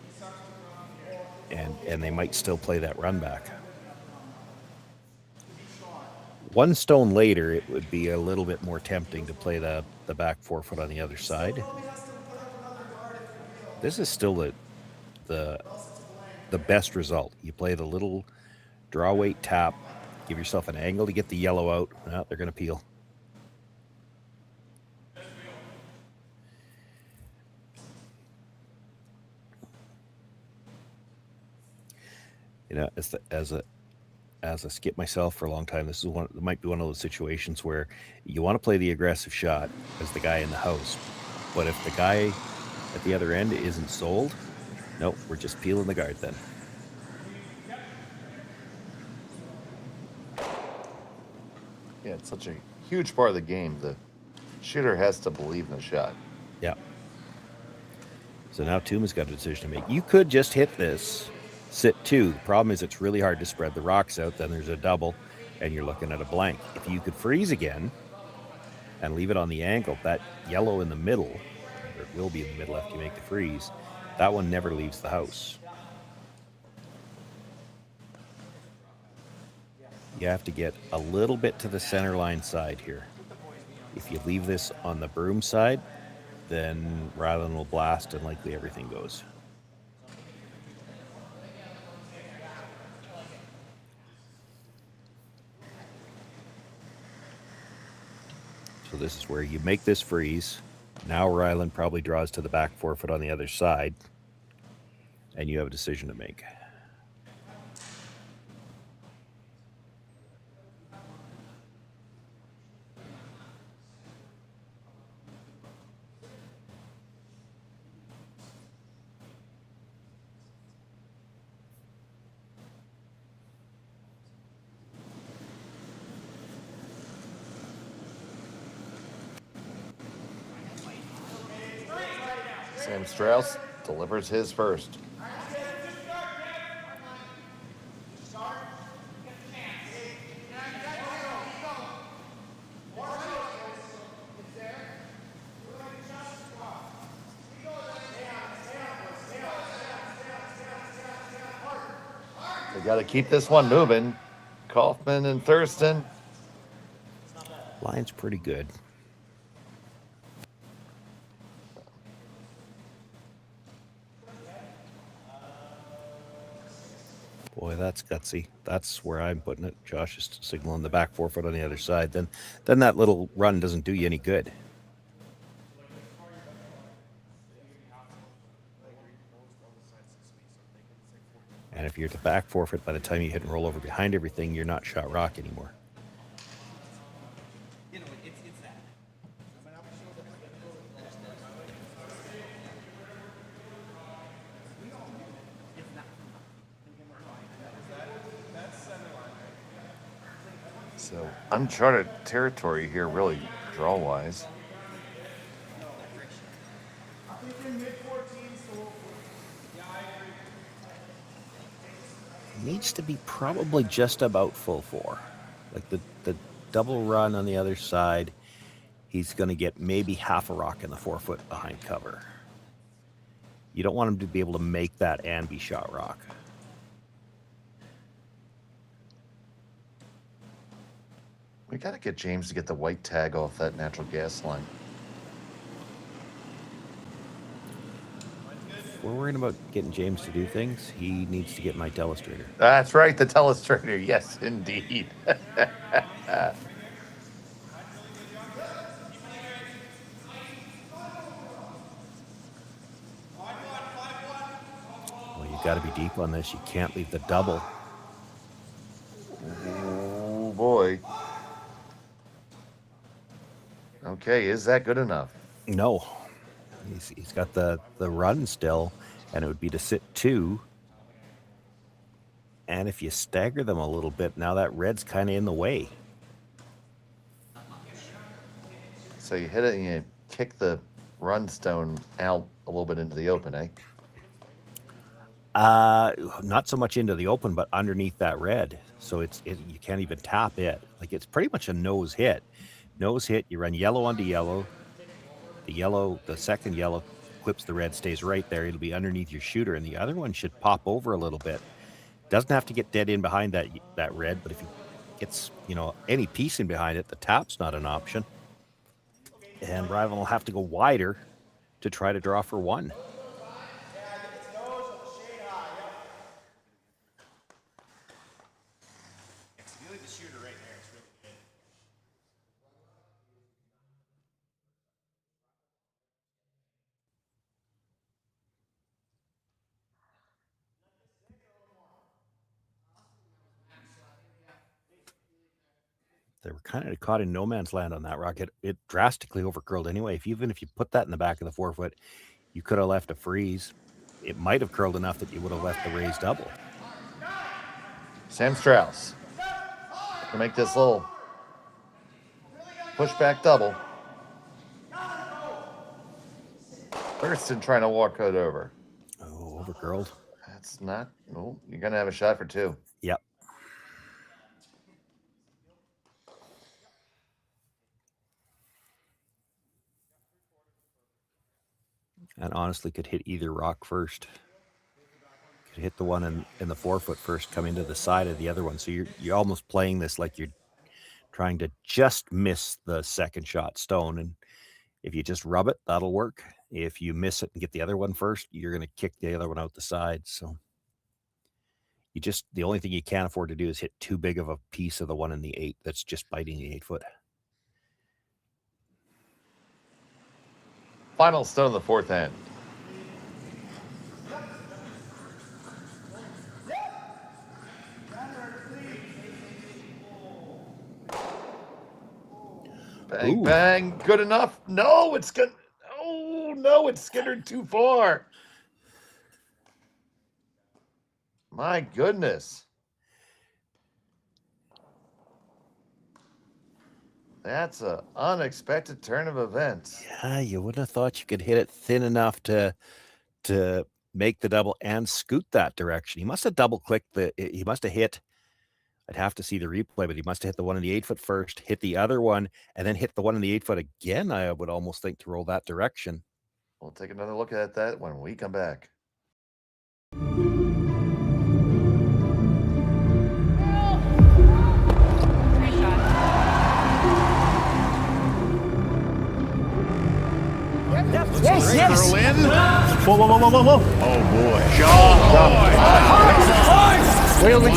And they might still play that run back. One stone later, it would be a little bit more tempting to play the back forefoot on the other side. This is still the best result. You play the little draw weight tap, give yourself an angle to get the yellow out. Well, they're going to peel. You know, as a skip myself for a long time, this is it might be one of those situations where you want to play the aggressive shot as the guy in the house, but if the guy at the other end isn't sold, nope, we're just peeling the guard then. Yeah, it's such a huge part of the game. The shooter has to believe in the shot. Yeah. So now Tuma's got a decision to make. You could just hit this. Sit two. The problem is it's really hard to spread the rocks out. Then there's a double, and you're looking at a blank. If you could freeze again and leave it on the angle, that yellow in the middle, or it will be in the middle after you make the freeze, that one never leaves the house. You have to get a little bit to the center line side here. If you leave this on the broom side, then Rylan will blast and likely everything goes. So this is where you make this freeze. Now Rylan probably draws to the back forefoot on the other side. and you have a decision to make. Sam Strauss delivers his first. They got to keep this one moving. Kaufman and Thurston. Line's pretty good. Boy, that's gutsy. That's where I'm putting it. Josh is signaling the back 4 foot on the other side. Then that little run doesn't do you any good. And if you're at the back 4 foot, by the time you hit and roll over behind everything, you're not shot rock anymore. So uncharted territory here, really, draw-wise. Needs to be probably just about full 4. Like the double run on the other side, he's going to get maybe half a rock in the 4 foot behind cover. You don't want him to be able to make that and be shot rock. We got to get James to get the white tag off that natural gas line. If we're worrying about getting James to do things, he needs to get my telestrator. That's right, the telestrator. Yes, indeed. Well, you got to be deep on this. You can't leave the double. Oh, boy. Okay, is that good enough? No. He's got the run still, and it would be to sit 2. And if you stagger them a little bit, now that red's kind of in the way. So you hit it and you kick the run stone out a little bit into the open, eh? Not so much into the open, but underneath that red. So you can't even tap it. Like, it's pretty much a nose hit. Nose hit, you run yellow onto yellow. The second yellow clips the red, stays right there. It'll be underneath your shooter, and the other one should pop over a little bit. Doesn't have to get dead in behind that red, but if he gets, any piece in behind it, the tap's not an option. And Rylan will have to go wider to try to draw for 1. They were kind of caught in no man's land on that rock. It drastically overcurled anyway. Even if you put that in the back of the 4 foot, you could have left a freeze. It might have curled enough that you would have left the raised double. Sam Strauss to make this little pushback double. Thurston trying to walk it over. Oh, overcurled. That's not. Oh, you're gonna have a shot for 2. Yep. And honestly could hit either rock first. Could hit the one in the 4 foot first, come into the side of the other one. So you're almost playing this like you're trying to just miss the second shot stone. And if you just rub it, that'll work. If you miss it and get the other one first, you're going to kick the other one out the side. So the only thing you can't afford to do is hit too big of a piece of the one in the 8 that's just biting the 8 foot. Final stone of the 4th end. Bang, Ooh. bang. Good enough. No, it's good. Oh, no, it's skittered too far. My goodness. That's an unexpected turn of events. Yeah, you wouldn't have thought you could hit it thin enough to make the double and scoot that direction. He must have double clicked he must have hit. I'd have to see the replay, but he must have hit the one in the 8-foot first, hit the other one, and then hit the one in the 8-foot again. I would almost think to roll that direction. We'll take another look at that when we come back. Yes, yes. Curl in. Whoa, whoa, whoa, whoa, whoa, whoa. Oh boy. Really?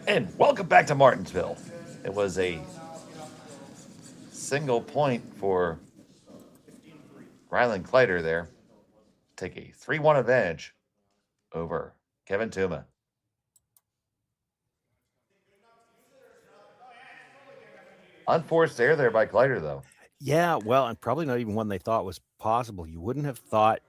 And welcome back to Martensville. It was a single point for Rylan Kleiter there. Take a 3-1 advantage over Kevin Tuma. Unforced error there by Kleiter, though. Yeah, well, and probably not even one they thought was possible. You wouldn't have thought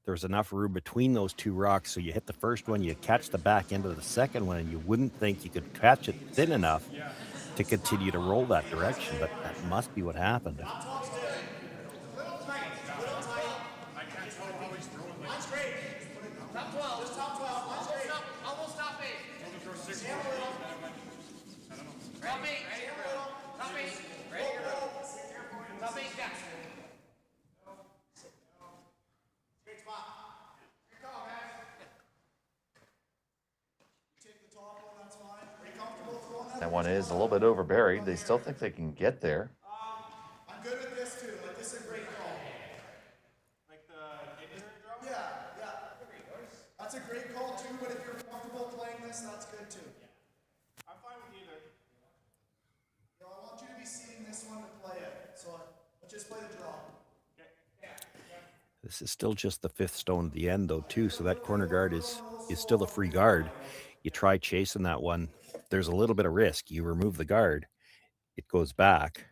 there was enough room between those two rocks, so you hit the first one, you catch the back end of the second one, and you wouldn't think you could catch it thin enough to continue to roll that direction, but that must be what happened. That one is a little bit overburied. They still think they can get there. I'm good with this too. Like, this is a great call. Like yeah. That's a great call too, but if you're comfortable playing this, that's good too. I'm fine with either. You know, I want you to be seeing this one to play it. So let's just play the draw. This is still just the fifth stone at the end, though, too, so that corner guard is still a free guard. You try chasing that one, there's a little bit of risk. You remove the guard, it goes back.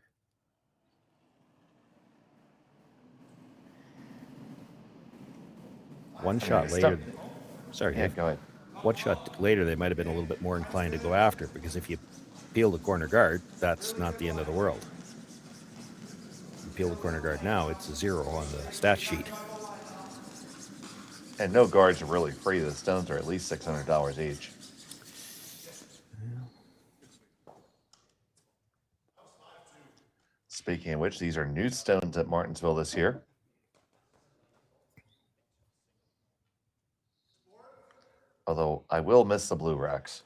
One shot later. Sorry, Yeah, Dave. go ahead. One shot later, they might have been a little bit more inclined to go after it, because if you peel the corner guard, that's not the end of the world. You peel the corner guard now, it's a 0 on the stat sheet. And no guards are really free. The stones are at least $600 each. Speaking of which, these are new stones at Martensville this year. Although I will miss the blue racks.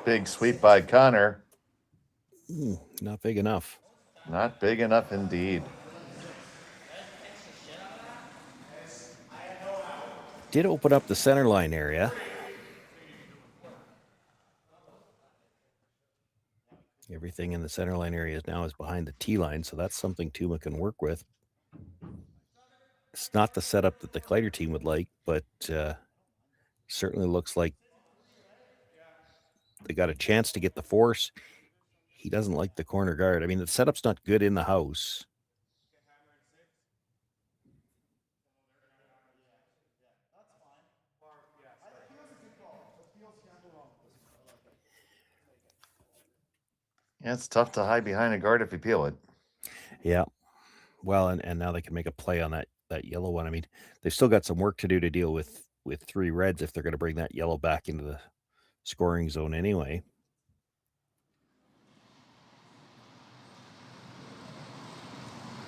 Big sweep by Connor. Not big enough. Not big enough indeed. Did open up the center line area. Everything in the center line area now is behind the T line, so that's something Tuma can work with. It's not the setup that the Kleiter team would like, but certainly looks like they got a chance to get the force. He doesn't like the corner guard. I mean, the setup's not good in the house. Yeah, it's tough to hide behind a guard if you peel it. Yeah. Well, and now they can make a play on that yellow one. I mean, they've still got some work to do to deal with 3 reds if they're going to bring that yellow back into the scoring zone anyway.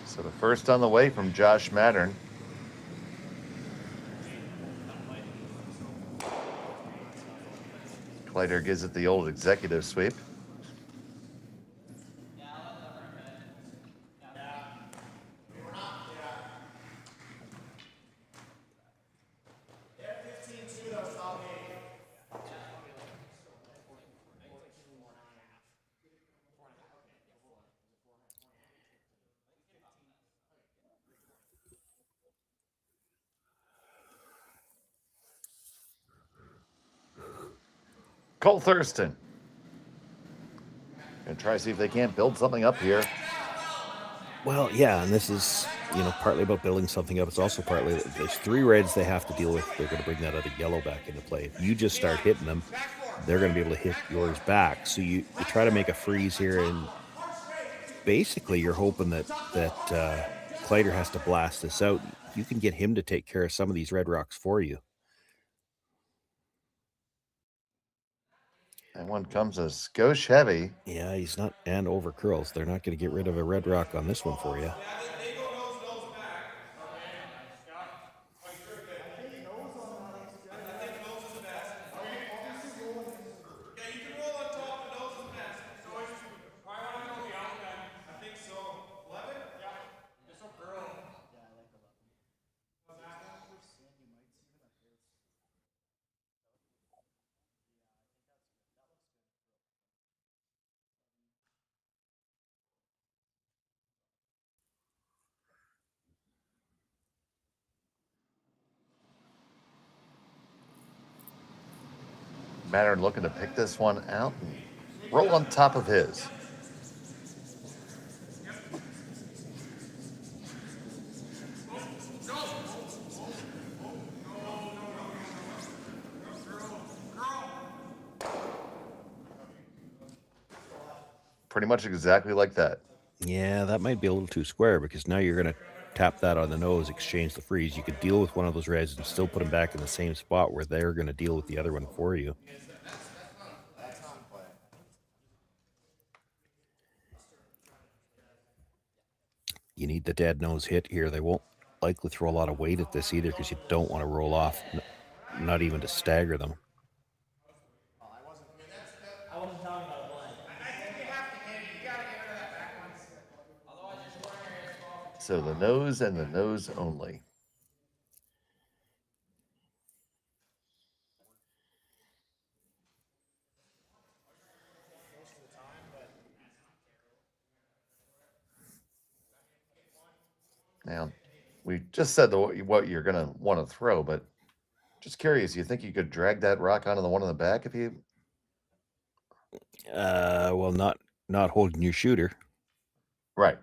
So the first on the way from Josh Mattern. Kleiter gives it the old executive sweep. Cole Thurston. Gonna try to see if they can't build something up here. Well, yeah, and this is, partly about building something up. It's also partly that there's 3 reds they have to deal with. They're going to bring that other yellow back into play. If you just start hitting them, they're going to be able to hit yours back. So you try to make a freeze here, and basically you're hoping that Kleiter has to blast this out. You can get him to take care of some of these red rocks for you. That one comes a skosh heavy. Yeah, he's not, and over curls. They're not going to get rid of a red rock on this one for you. Mattern looking to pick this one out and roll on top of his. Pretty much exactly like that. Yeah, that might be a little too square because now you're going to tap that on the nose, exchange the freeze. You could deal with one of those reds and still put them back in the same spot where they're going to deal with the other one for you. You need the dead nose hit here. They won't likely throw a lot of weight at this either because you don't want to roll off, not even to stagger them. So the nose and the nose only. Now, we just said what you're going to want to throw, but just curious, you think you could drag that rock onto the one in the back if you... Well, not holding your shooter. Right.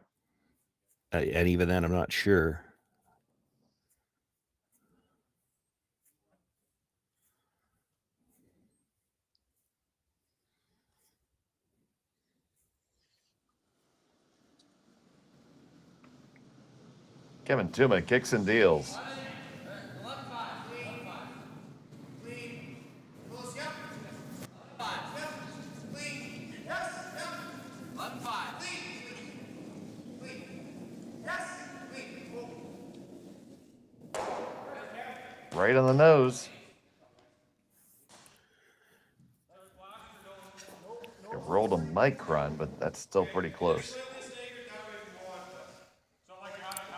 And even then, I'm not sure. Kevin Tuma kicks and deals. Right on the nose. It rolled a micron, but that's still pretty close.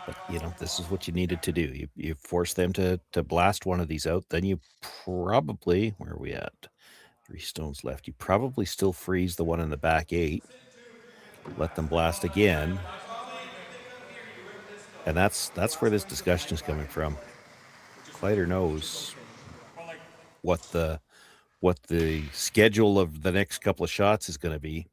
But, you know, this is what you needed to do. You force them to blast one of these out. Then you probably, where are we at? 3 stones left. You probably still freeze the one in the back 8. Let them blast again. And that's where this discussion is coming from. Kleiter knows what the schedule of the next couple of shots is going to be.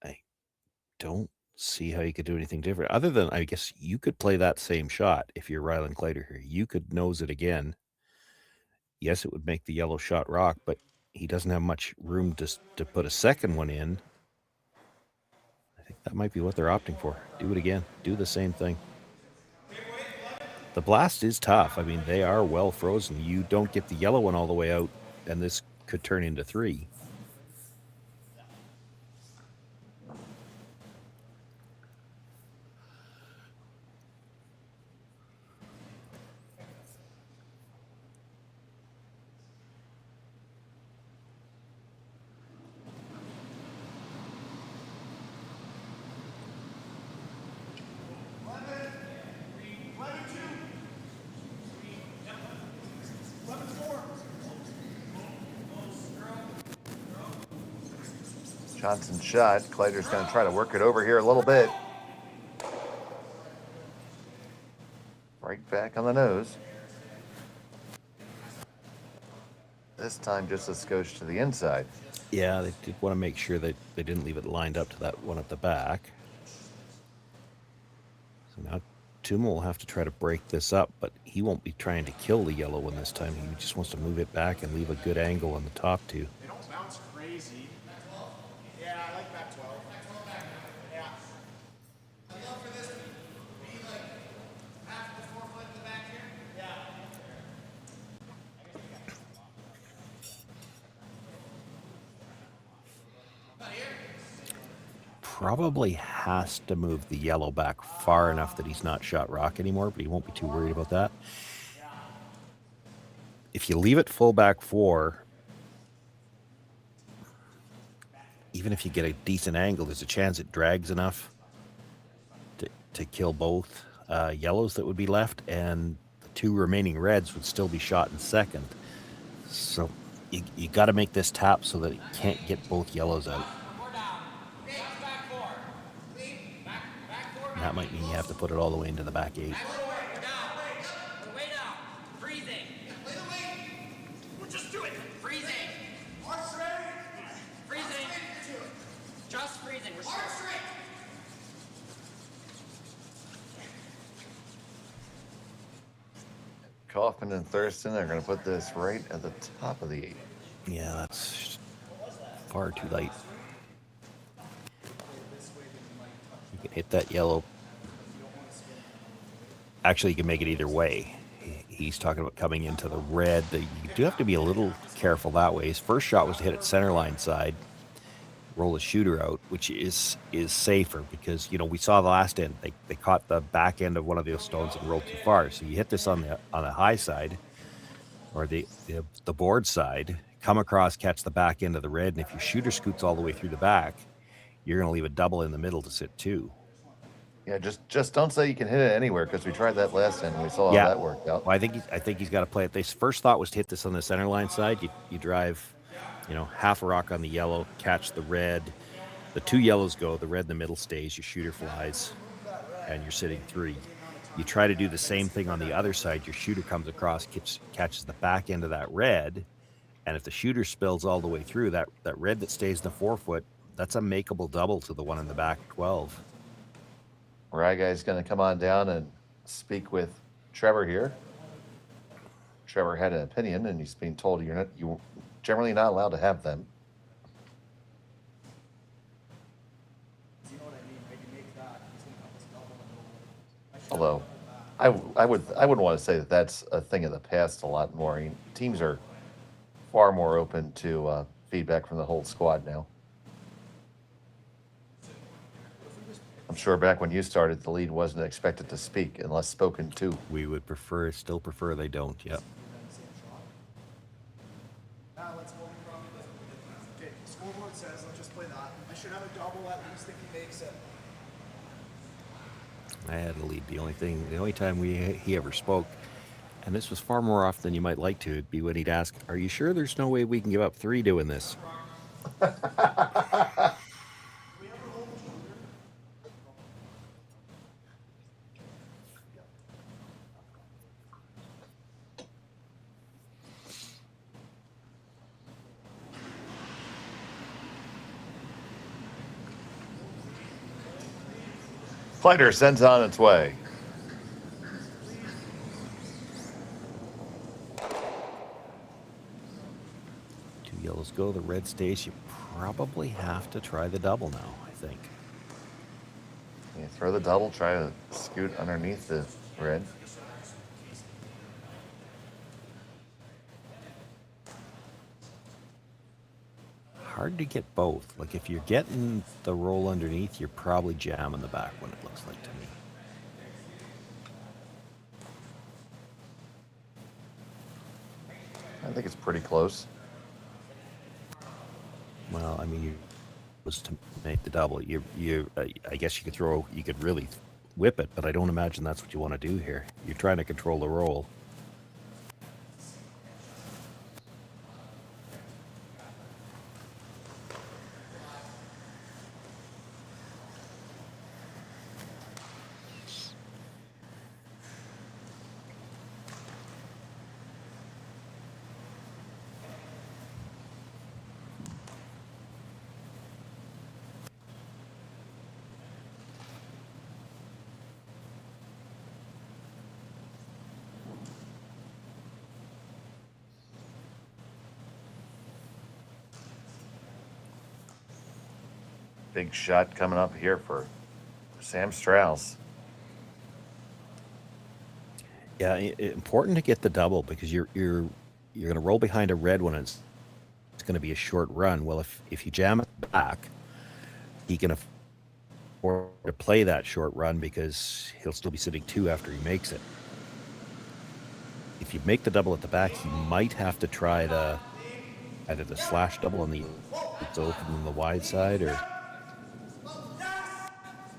I don't see how you could do anything different other than, I guess you could play that same shot if you're Rylan Kleiter here. You could nose it again. Yes, it would make the yellow shot rock, but he doesn't have much room to put a second one in. I think that might be what they're opting for. Do it again. Do the same thing. The blast is tough. I mean, they are well frozen. You don't get the yellow one all the way out, and this could turn into 3. Johnson shot. Kleiter's going to try to work it over here a little bit. Right back on the nose. This time just a skosh to the inside. Yeah, they did want to make sure that they didn't leave it lined up to that one at the back. So now Tuma will have to try to break this up, but he won't be trying to kill the yellow one this time. He just wants to move it back and leave a good angle on the top 2. They don't bounce crazy. Yeah, I like back 12. Back 12 back. Yeah. I'd love for this to be like half the 4 foot in the back here. Yeah. Probably has to move the yellow back far enough that he's not shot rock anymore, but he won't be too worried about that. If you leave it full back 4, even if you get a decent angle, there's a chance it drags enough to kill both yellows that would be left, and the 2 remaining reds would still be shot in second. So you got to make this tap so that it can't get both yellows out. And that might mean you have to put it all the way into the back 8. Kaufman and Thurston are going to put this right at the top of the 8. Yeah, that's far too light. You can hit that yellow. Actually, you can make it either way. He's talking about coming into the red. You do have to be a little careful that way. His first shot was to hit it center line side, roll the shooter out, which is safer because, you know, we saw the last end. They caught the back end of one of those stones and rolled too far. So you hit this on the high side or the board side, come across, catch the back end of the red, and if your shooter scoots all the way through the back, you're going to leave a double in the middle to sit 2. Yeah, just don't say you can hit it anywhere because we tried that last end and we saw how that worked out. Well, I think he's got to play it. His first thought was to hit this on the center line side. You drive, you know, half a rock on the yellow, catch the red. The 2 yellows go, the red in the middle stays, your shooter flies, and you're sitting 3. You try to do the same thing on the other side. Your shooter comes across, catches the back end of that red, and if the shooter spills all the way through, that red that stays in the 4 foot, that's a makeable double to the one in the back 12. Rye guy's going to come on down and speak with Trevor here. Trevor had an opinion, and he's being told you're generally not allowed to have them. Although, I wouldn't want to say that that's a thing of the past a lot more. I mean, teams are far more open to feedback from the whole squad now. I'm sure back when you started, the lead wasn't expected to speak unless spoken to. We would still prefer they don't. Yep. Let's go from. Okay, scoreboard says let's just play that. I should have a double at least if he makes it. I had a lead. The only time he ever spoke, and this was far more often than you might like to, it'd be when he'd ask, "Are you sure there's no way we can give up 3 doing this?" Kleiter sends on its way. Two yellows go. The red stays. You probably have to try the double now, I think. You throw the double, try to scoot underneath the red. Hard to get both. Like, if you're getting the roll underneath, you're probably jamming the back one, it looks like to me. I think it's pretty close. Well, I mean, was to make the double. I guess you could really whip it, but I don't imagine that's what you want to do here. You're trying to control the roll. Big shot coming up here for Sam Strauss. Yeah, important to get the double because you're going to roll behind a red one. It's going to be a short run. Well, if you jam it back, he can afford to play that short run because he'll still be sitting 2 after he makes it. If you make the double at the back, he might have to try either the slash double on the it's open on the wide side or.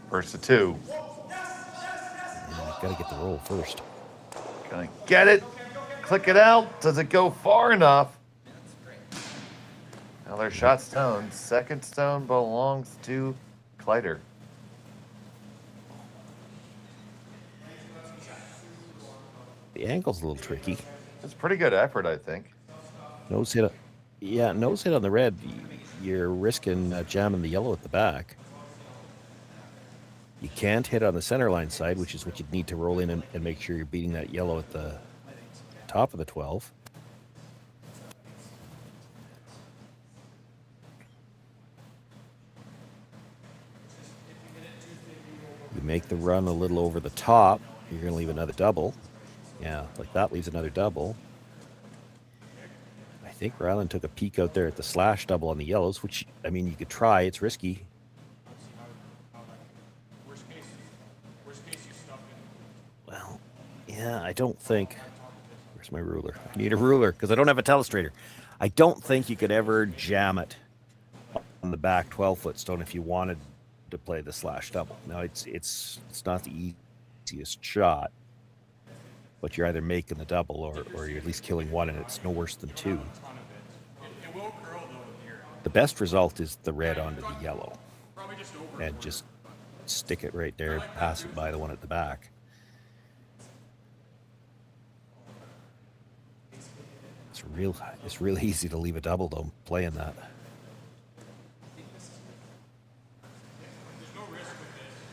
First to 2. Got to get the roll first. Gonna get it. Click it out. Does it go far enough? Another shot stone. Second stone belongs to Kleiter. The angle's a little tricky. It's pretty good effort, I think. Nose hit. Nose hit on the red. You're risking jamming the yellow at the back. You can't hit on the center line side, which is what you'd need to roll in and make sure you're beating that yellow at the top of the 12. You make the run a little over the top, you're going to leave another double. Yeah, like that leaves another double. I think Rylan took a peek out there at the slash double on the yellows, which, I mean, you could try. It's risky. Well, yeah, I don't think... Where's my ruler? I need a ruler because I don't have a telestrator. I don't think you could ever jam it on the back 12-foot stone if you wanted to play the slash double. Now, it's not the easiest shot, but you're either making the double or you're at least killing one, and it's no worse than 2. The best result is the red onto the yellow, and just stick it right there, pass it by the one at the back. It's real easy to leave a double though, playing that.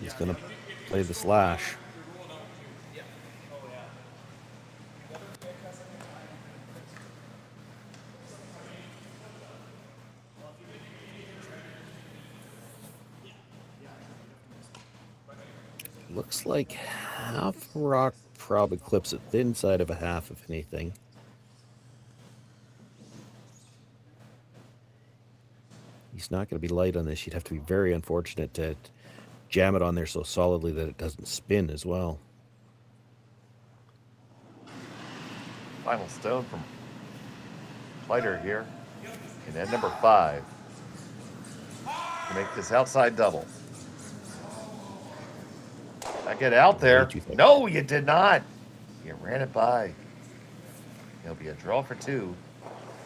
He's gonna play the slash. Looks like half a rock probably clips it thin side of a half, if anything. He's not going to be light on this. You'd have to be very unfortunate to jam it on there so solidly that it doesn't spin as well. Final stone from Kleiter here in end number 5 to make this outside double. I get out there. What did you think? No, you did not. You ran it by. It'll be a draw for 2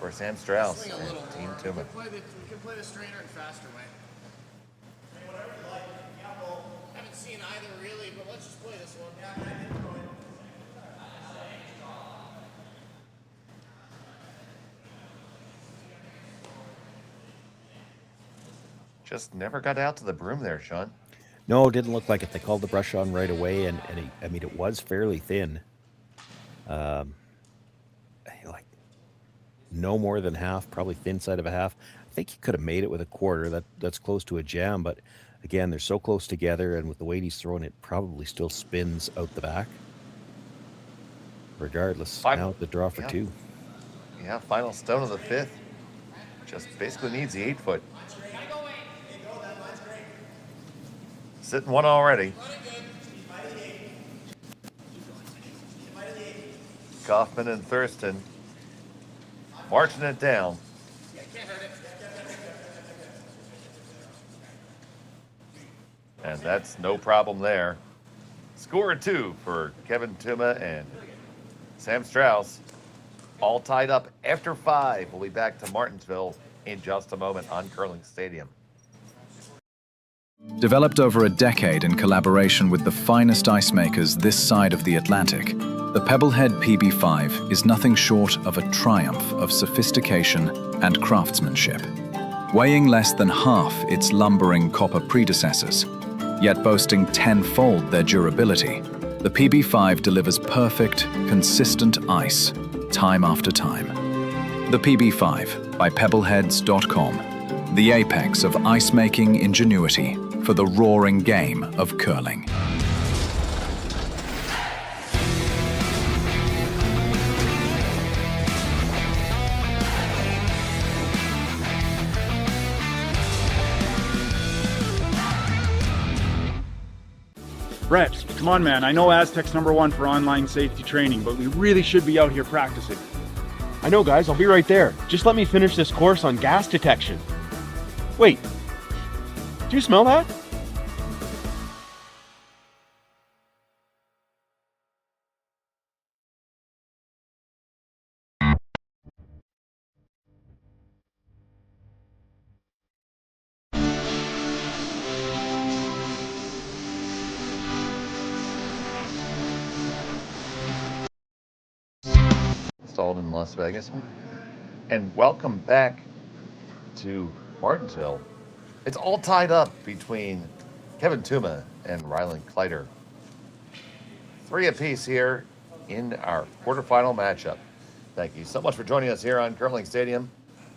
for Sam Strauss and Team Tuma. We can play the straighter and faster way. Haven't seen either really, but let's just play this one. Just never got out to the broom there, Sean. No, it didn't look like it. They called the brush on right away, and I mean, it was fairly thin. Like no more than half, probably thin side of a half. I think he could have made it with a quarter. That's close to a jam, but again, they're so close together, and with the weight he's throwing, it probably still spins out the back. Regardless, now the draw for 2. Yeah, final stone of the 5th. Just basically needs the 8-foot. Sitting one already. Kaufman and Thurston marching it down. And that's no problem there. Score 2 for Kevin Tuma and Sam Strauss. All tied up after 5. We'll be back to Martensville in just a moment on Curling Stadium. Developed over a decade in collaboration with the finest ice makers this side of the Atlantic, the Pebblehead PB5 is nothing short of a triumph of sophistication and craftsmanship. Weighing less than half its lumbering copper predecessors, yet boasting tenfold their durability, the PB5 delivers perfect, consistent ice, time after time. The PB5 by Pebbleheads.com, the apex of ice-making ingenuity for the roaring game of curling. Brett, come on, man. I know Aztec's #1 for online safety training, but we really should be out here practicing. I know, guys. I'll be right there. Just let me finish this course on gas detection. Wait. Do you smell that? Installed in Las Vegas. And welcome back to Martensville. It's all tied up between Kevin Tuma and Rylan Kleiter. 3 apiece here in our quarterfinal matchup. Thank you so much for joining us here on Curling Stadium.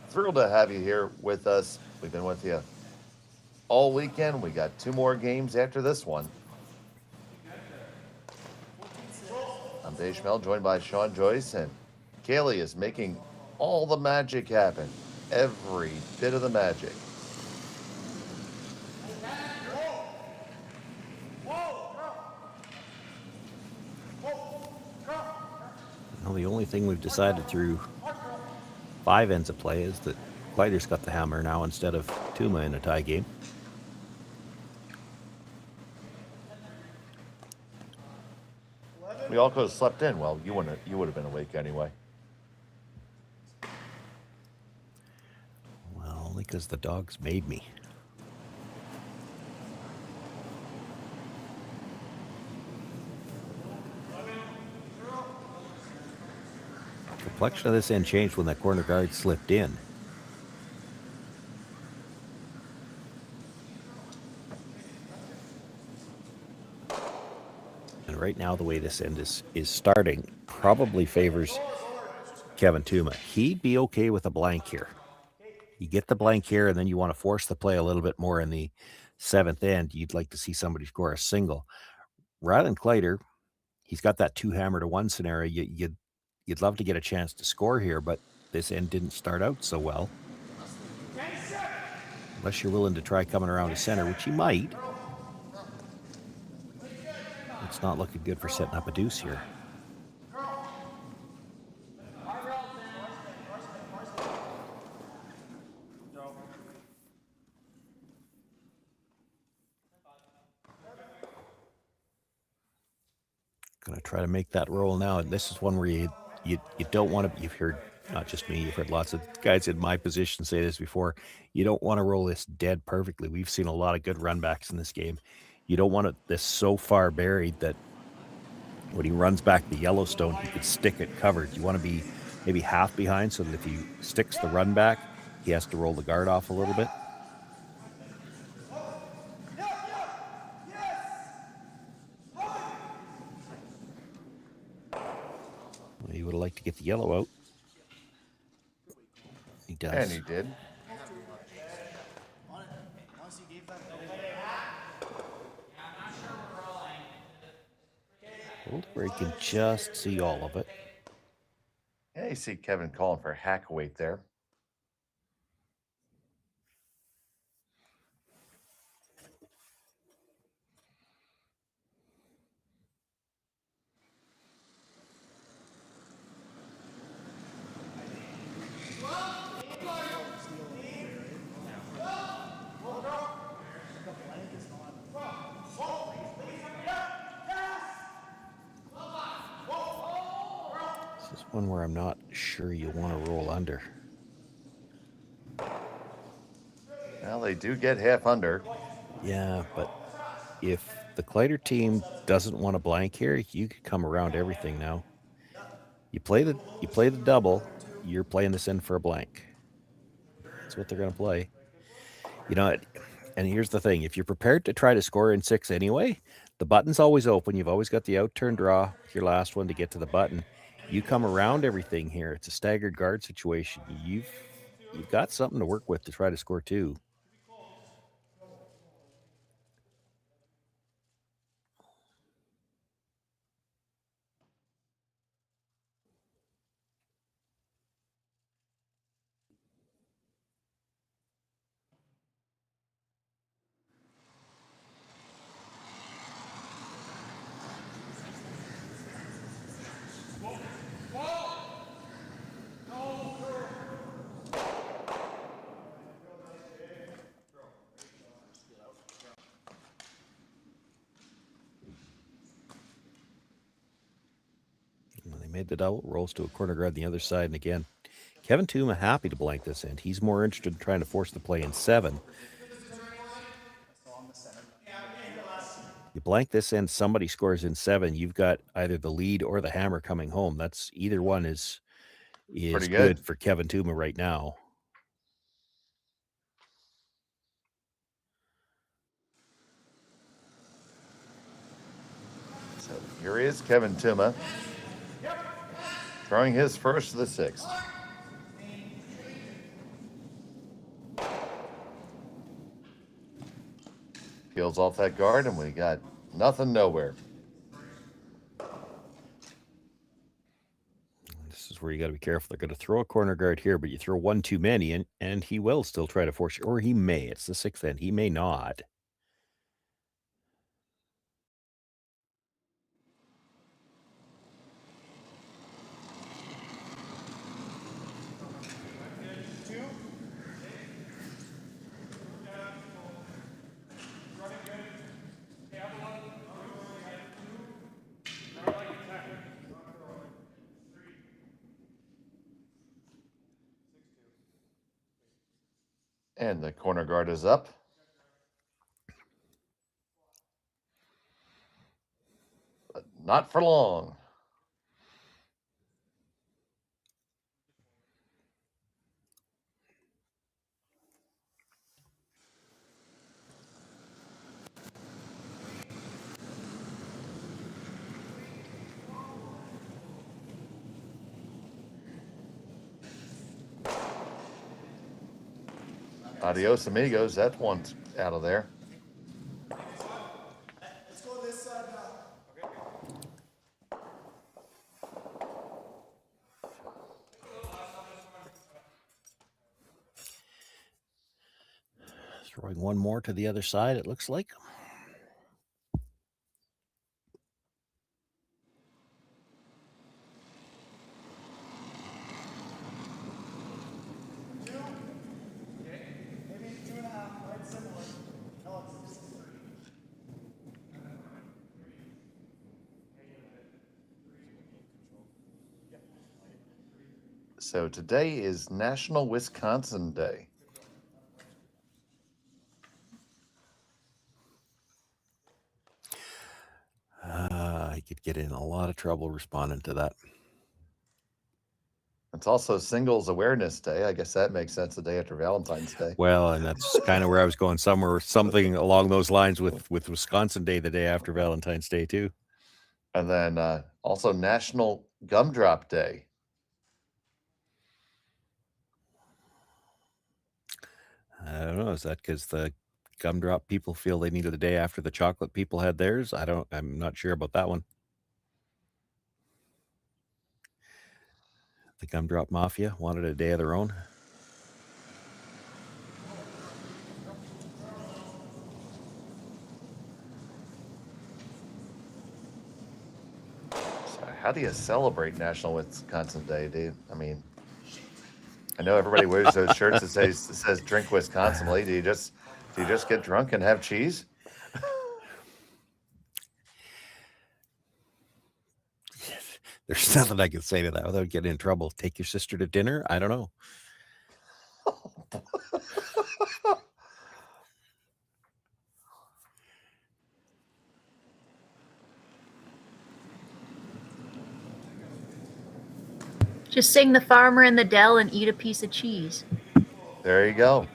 Thrilled to have you here with us. We've been with you all weekend. We got 2 more games after this one. I'm Dave Schmel, joined by Sean Joyce, and Kaylee is making all the magic happen. Every bit of the magic. Well, the only thing we've decided through 5 ends of play is that Kleiter's got the hammer now instead of Tuma in a tie game. We all could have slept in. Well, you would have been awake anyway. Well, only because the dogs made me. The complexion of this end changed when that corner guard slipped in. And right now, the way this end is starting probably favors Kevin Tuma. He'd be okay with a blank here. You get the blank here, and then you want to force the play a little bit more in the 7th end. You'd like to see somebody score a single. Rylan Kleiter, he's got that 2 hammer to 1 scenario. You'd love to get a chance to score here, but this end didn't start out so well. Unless you're willing to try coming around the center, which you might. It's not looking good for setting up a deuce here. Going to try to make that roll now. And this is one where you don't want to, you've heard, not just me, you've heard lots of guys in my position say this before. You don't want to roll this dead perfectly. We've seen a lot of good run backs in this game. You don't want this so far buried that when he runs back the Yellowstone, he could stick it covered. You want to be maybe half behind so that if he sticks the run back, he has to roll the guard off a little bit. He would have liked to get the yellow out. He does. And he did. Where he can just see all of it. Yeah, you see Kevin calling for hack weight there. This is one where I'm not sure you want to roll under. Well, they do get half under. Yeah, but if the Kleiter team doesn't want to blank here, you could come around everything now. You play the double, you're playing this in for a blank. That's what they're going to play. You know, and here's the thing. If you're prepared to try to score in 6 anyway, the button's always open. You've always got the out-turn draw with your last one to get to the button. You come around everything here. It's a staggered guard situation. You've got something to work with to try to score 2. Made the double, rolls to a corner guard on the other side, and again, Kevin Tuma happy to blank this end. He's more interested in trying to force the play in 7. You blank this end, somebody scores in 7. You've got either the lead or the hammer coming home. That's either one is Pretty good for Kevin Tuma right now. So here is Kevin Tuma. Throwing his first of the 6th. Peels off that guard, and we got nothing nowhere. This is where you got to be careful. They're going to throw a corner guard here, but you throw one too many, and he will still try to force you, or he may. It's the 6th end. He may not. And the corner guard is up. But not for long. Adios, amigos. That one's out of there. Let's go this side now. Throwing one more to the other side, it looks like. Maybe 2.5, right? Similar. No, this is 3. So today is National Wisconsin Day. I could get in a lot of trouble responding to that. It's also Singles Awareness Day. I guess that makes sense the day after Valentine's Day. Well, and that's kind of where I was going, something along those lines with Wisconsin Day the day after Valentine's Day too. And then also National Gumdrop Day. I don't know. Is that because the gumdrop people feel they needed the day after the chocolate people had theirs? I'm not sure about that one. The gumdrop mafia wanted a day of their own. So how do you celebrate National Wisconsin Day, dude? I mean, I know everybody wears those shirts that says "Drink Wisconsin." Do you just get drunk and have cheese? There's nothing I can say to that without getting in trouble. Take your sister to dinner? I don't know. Just sing The Farmer in the Dell and eat a piece of cheese. There you go.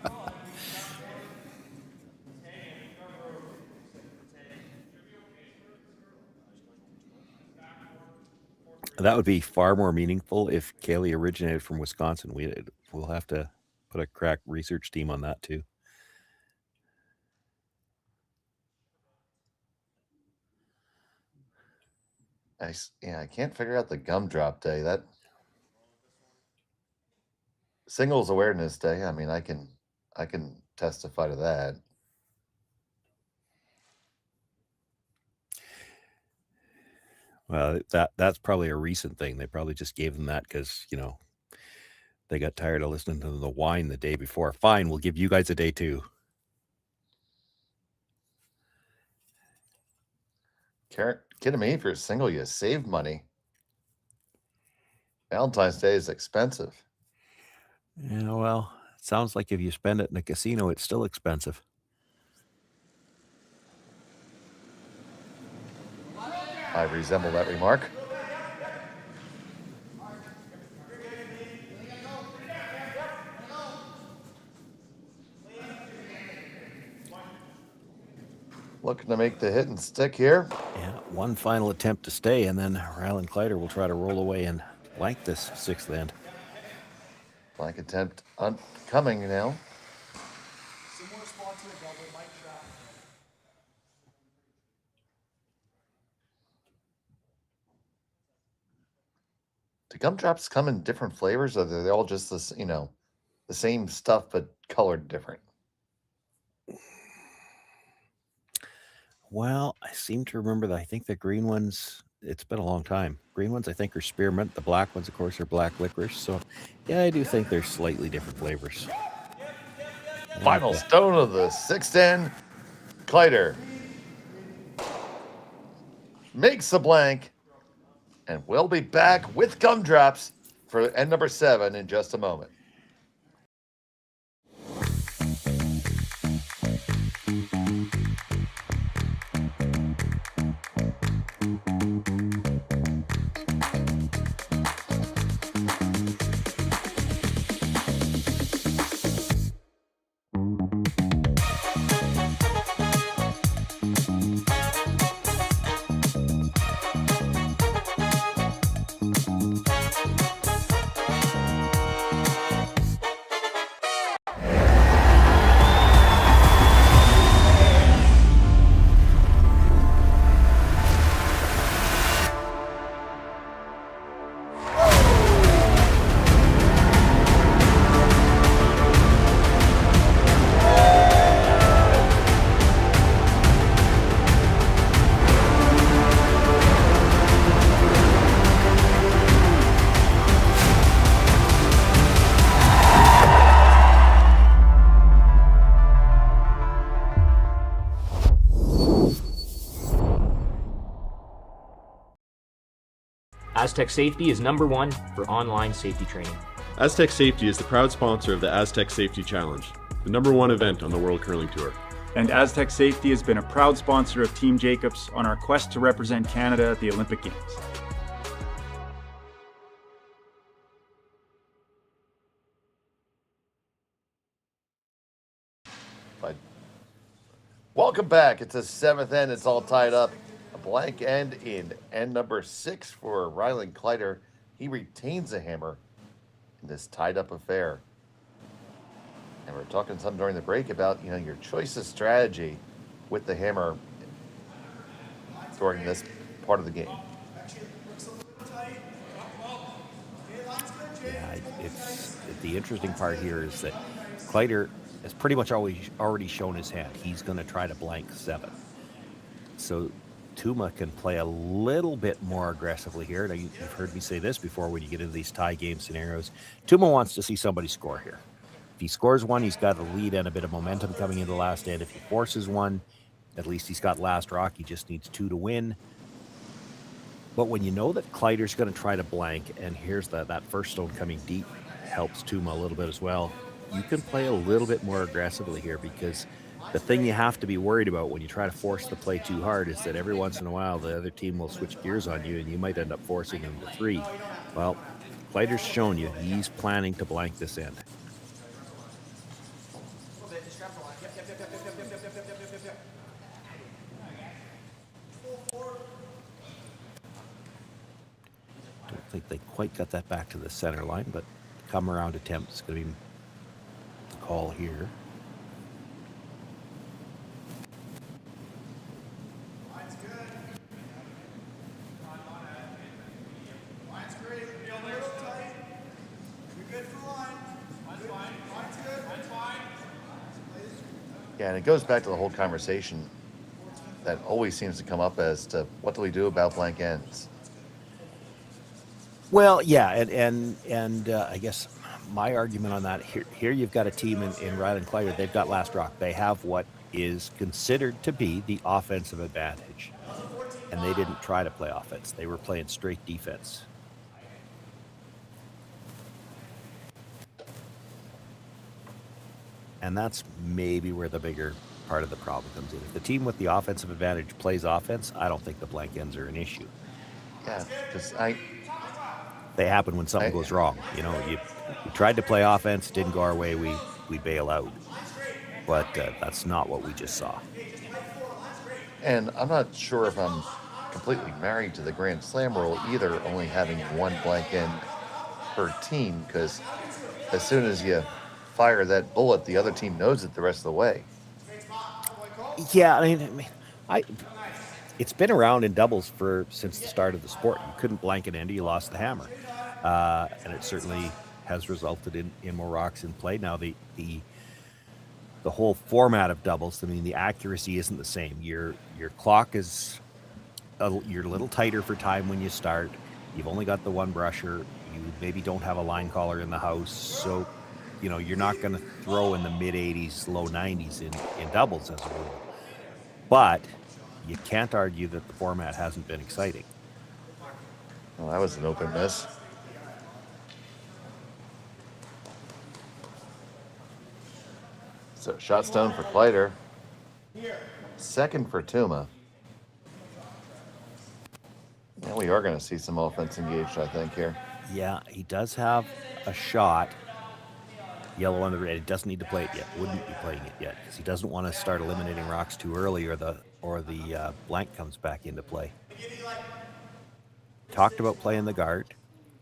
That would be far more meaningful if Kaylee originated from Wisconsin. We'll have to put a crack research team on that too. I can't figure out the Gumdrop Day. That Singles Awareness Day. I mean, I can testify to that. Well, that's probably a recent thing. They probably just gave them that because, they got tired of listening to the whine the day before. Fine, we'll give you guys a day too. Kidding me? If you're single, you save money. Valentine's Day is expensive. Yeah, well, it sounds like if you spend it in a casino, it's still expensive. I resemble that remark. Looking to make the hit and stick here. Yeah, one final attempt to stay, and then Rylan Kleiter will try to roll away and blank this sixth end. Blank attempt coming now. Similar spot to a double, Mike shot. Do gumdrops come in different flavors, or are they all just this, the same stuff but colored different? Well, I seem to remember that I think the green ones, it's been a long time. Green ones, I think, are spearmint. The black ones, of course, are black licorice. So, yeah, I do think they're slightly different flavors. Final stone of the sixth end. Kleiter makes the blank. And we'll be back with gumdrops for end number 7 in just a moment. Aztec Safety is #1 for online safety training. Aztec Safety is the proud sponsor of the Aztec Safety Challenge, the #1 event on the World Curling Tour. And Aztec Safety has been a proud sponsor of Team Jacobs on our quest to represent Canada at the Olympic Games. Welcome back. It's a 7th end. It's all tied up. A blank end in end number 6 for Rylan Kleiter. He retains a hammer in this tied up affair. And we're talking some during the break about, your choice of strategy with the hammer during this part of the game. Yeah, it's the interesting part here is that Kleiter has pretty much already shown his hand. He's going to try to blank 7. So Tuma can play a little bit more aggressively here. Now, you've heard me say this before when you get into these tie game scenarios. Tuma wants to see somebody score here. If he scores one, he's got a lead and a bit of momentum coming into the last end. If he forces one, at least he's got last rock. He just needs 2 to win. But when you know that Kleiter's going to try to blank, and here's that first stone coming deep, helps Tuma a little bit as well. You can play a little bit more aggressively here, because the thing you have to be worried about when you try to force the play too hard is that every once in a while the other team will switch gears on you and you might end up forcing them to 3. Well, Kleiter's shown you he's planning to blank this end. Don't think they quite got that back to the center line, but come around attempt is going to be the call here. Yeah, and it goes back to the whole conversation that always seems to come up as to what do we do about blank ends? Well, yeah, and I guess my argument on that, here you've got a team in Rylan Kleiter. They've got last rock. They have what is considered to be the offensive advantage, and they didn't try to play offense. They were playing straight defense. And that's maybe where the bigger part of the problem comes in. If the team with the offensive advantage plays offense, I don't think the blank ends are an issue. Yeah, because they happen when something goes wrong. We tried to play offense, didn't go our way, we bail out. But that's not what we just saw. And I'm not sure if I'm completely married to the Grand Slam rule either, only having one blank end per team, because as soon as you fire that bullet, the other team knows it the rest of the way. Yeah, I mean, it's been around in doubles since the start of the sport. You couldn't blank an end, you lost the hammer. And it certainly has resulted in more rocks in play. Now, the whole format of doubles, I mean, the accuracy isn't the same. Your clock is you're a little tighter for time when you start. You've only got the one brusher. You maybe don't have a line caller in the house. So, you're not going to throw in the mid-80s, low 90s in doubles as a rule. But you can't argue that the format hasn't been exciting. Well, that was an open miss. So shot stone for Kleiter. Second for Tuma. And we are going to see some offense engaged, I think, here. Yeah, he does have a shot. Yellow on the red. He doesn't need to play it yet. Wouldn't be playing it yet because he doesn't want to start eliminating rocks too early, or the blank comes back into play. Talked about playing the guard,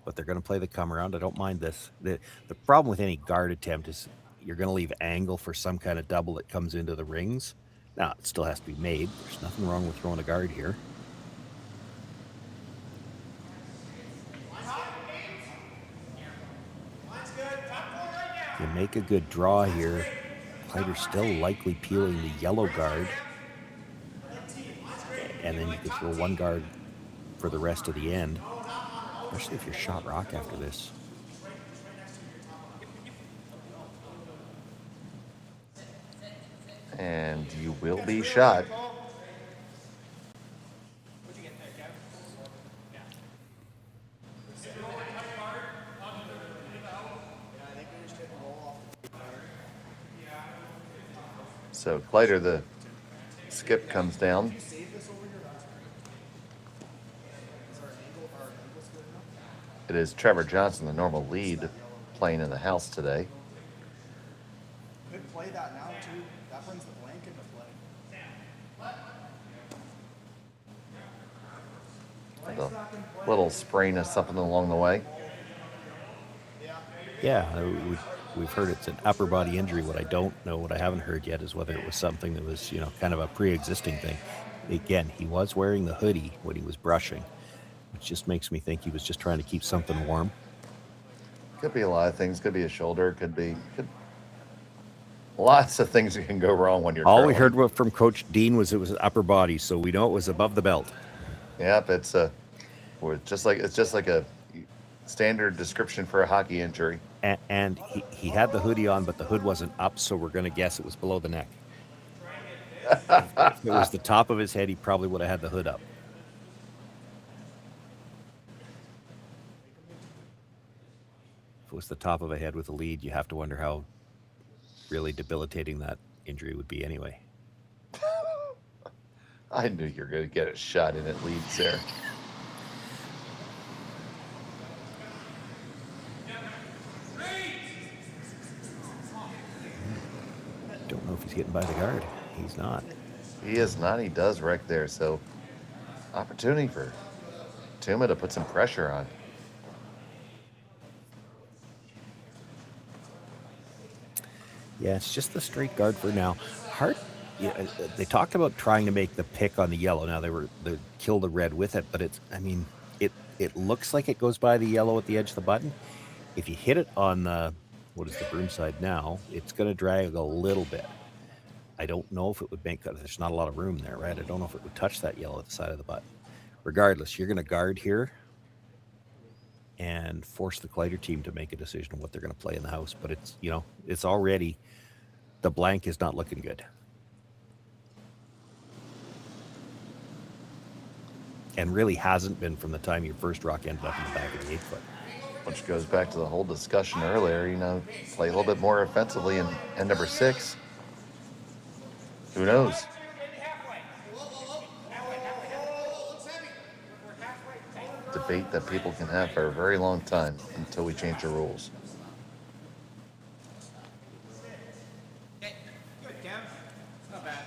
but they're going to play the come around. I don't mind this. The problem with any guard attempt is you're going to leave angle for some kind of double that comes into the rings. Now, it still has to be made. There's nothing wrong with throwing a guard here. You make a good draw here. Kleiter's still likely peeling the yellow guard. And then you could throw one guard for the rest of the end, especially if you're shot rock after this. And you will be shot. So Kleiter, the skip, comes down. It is Trevor Johnson, the normal lead, playing in the house today. Could play that now too. That brings the blank into play. With a little sprain of something along the way. Yeah, we've heard it's an upper body injury. What I haven't heard yet is whether it was something that was, kind of a pre-existing thing. Again, he was wearing the hoodie when he was brushing, which just makes me think he was just trying to keep something warm. Could be a lot of things. Could be a shoulder. Lots of things can go wrong when you're All curling. we heard from Coach Dean was it was upper body, so we know it was above the belt. Yep, it's just like a standard description for a hockey injury. And he had the hoodie on, but the hood wasn't up, so we're going to guess it was below the neck. If it was the top of his head, he probably would have had the hood up. If it was the top of a head with a lead, you have to wonder how really debilitating that injury would be anyway. I knew you were going to get a shot in at leads there. Don't know if he's getting by the guard. He's not. He is not. He does wreck there. So opportunity for Tuma to put some pressure on. Yeah, it's just the straight guard for now. Hart, they talked about trying to make the pick on the yellow. Now they kill the red with it, but it looks like it goes by the yellow at the edge of the button. If you hit it on the broom side now, it's going to drag a little bit. I don't know if it would make, there's not a lot of room there, right? I don't know if it would touch that yellow at the side of the button. Regardless, you're going to guard here and force the Kleiter team to make a decision on what they're going to play in the house. But it's already, the blank is not looking good. And really hasn't been from the time your first rock ended up in the back of the 8-foot. Which goes back to the whole discussion earlier, play a little bit more offensively in number 6. Who knows? Debate that people can have for a very long time until we change the rules. Good, Kev. Not bad.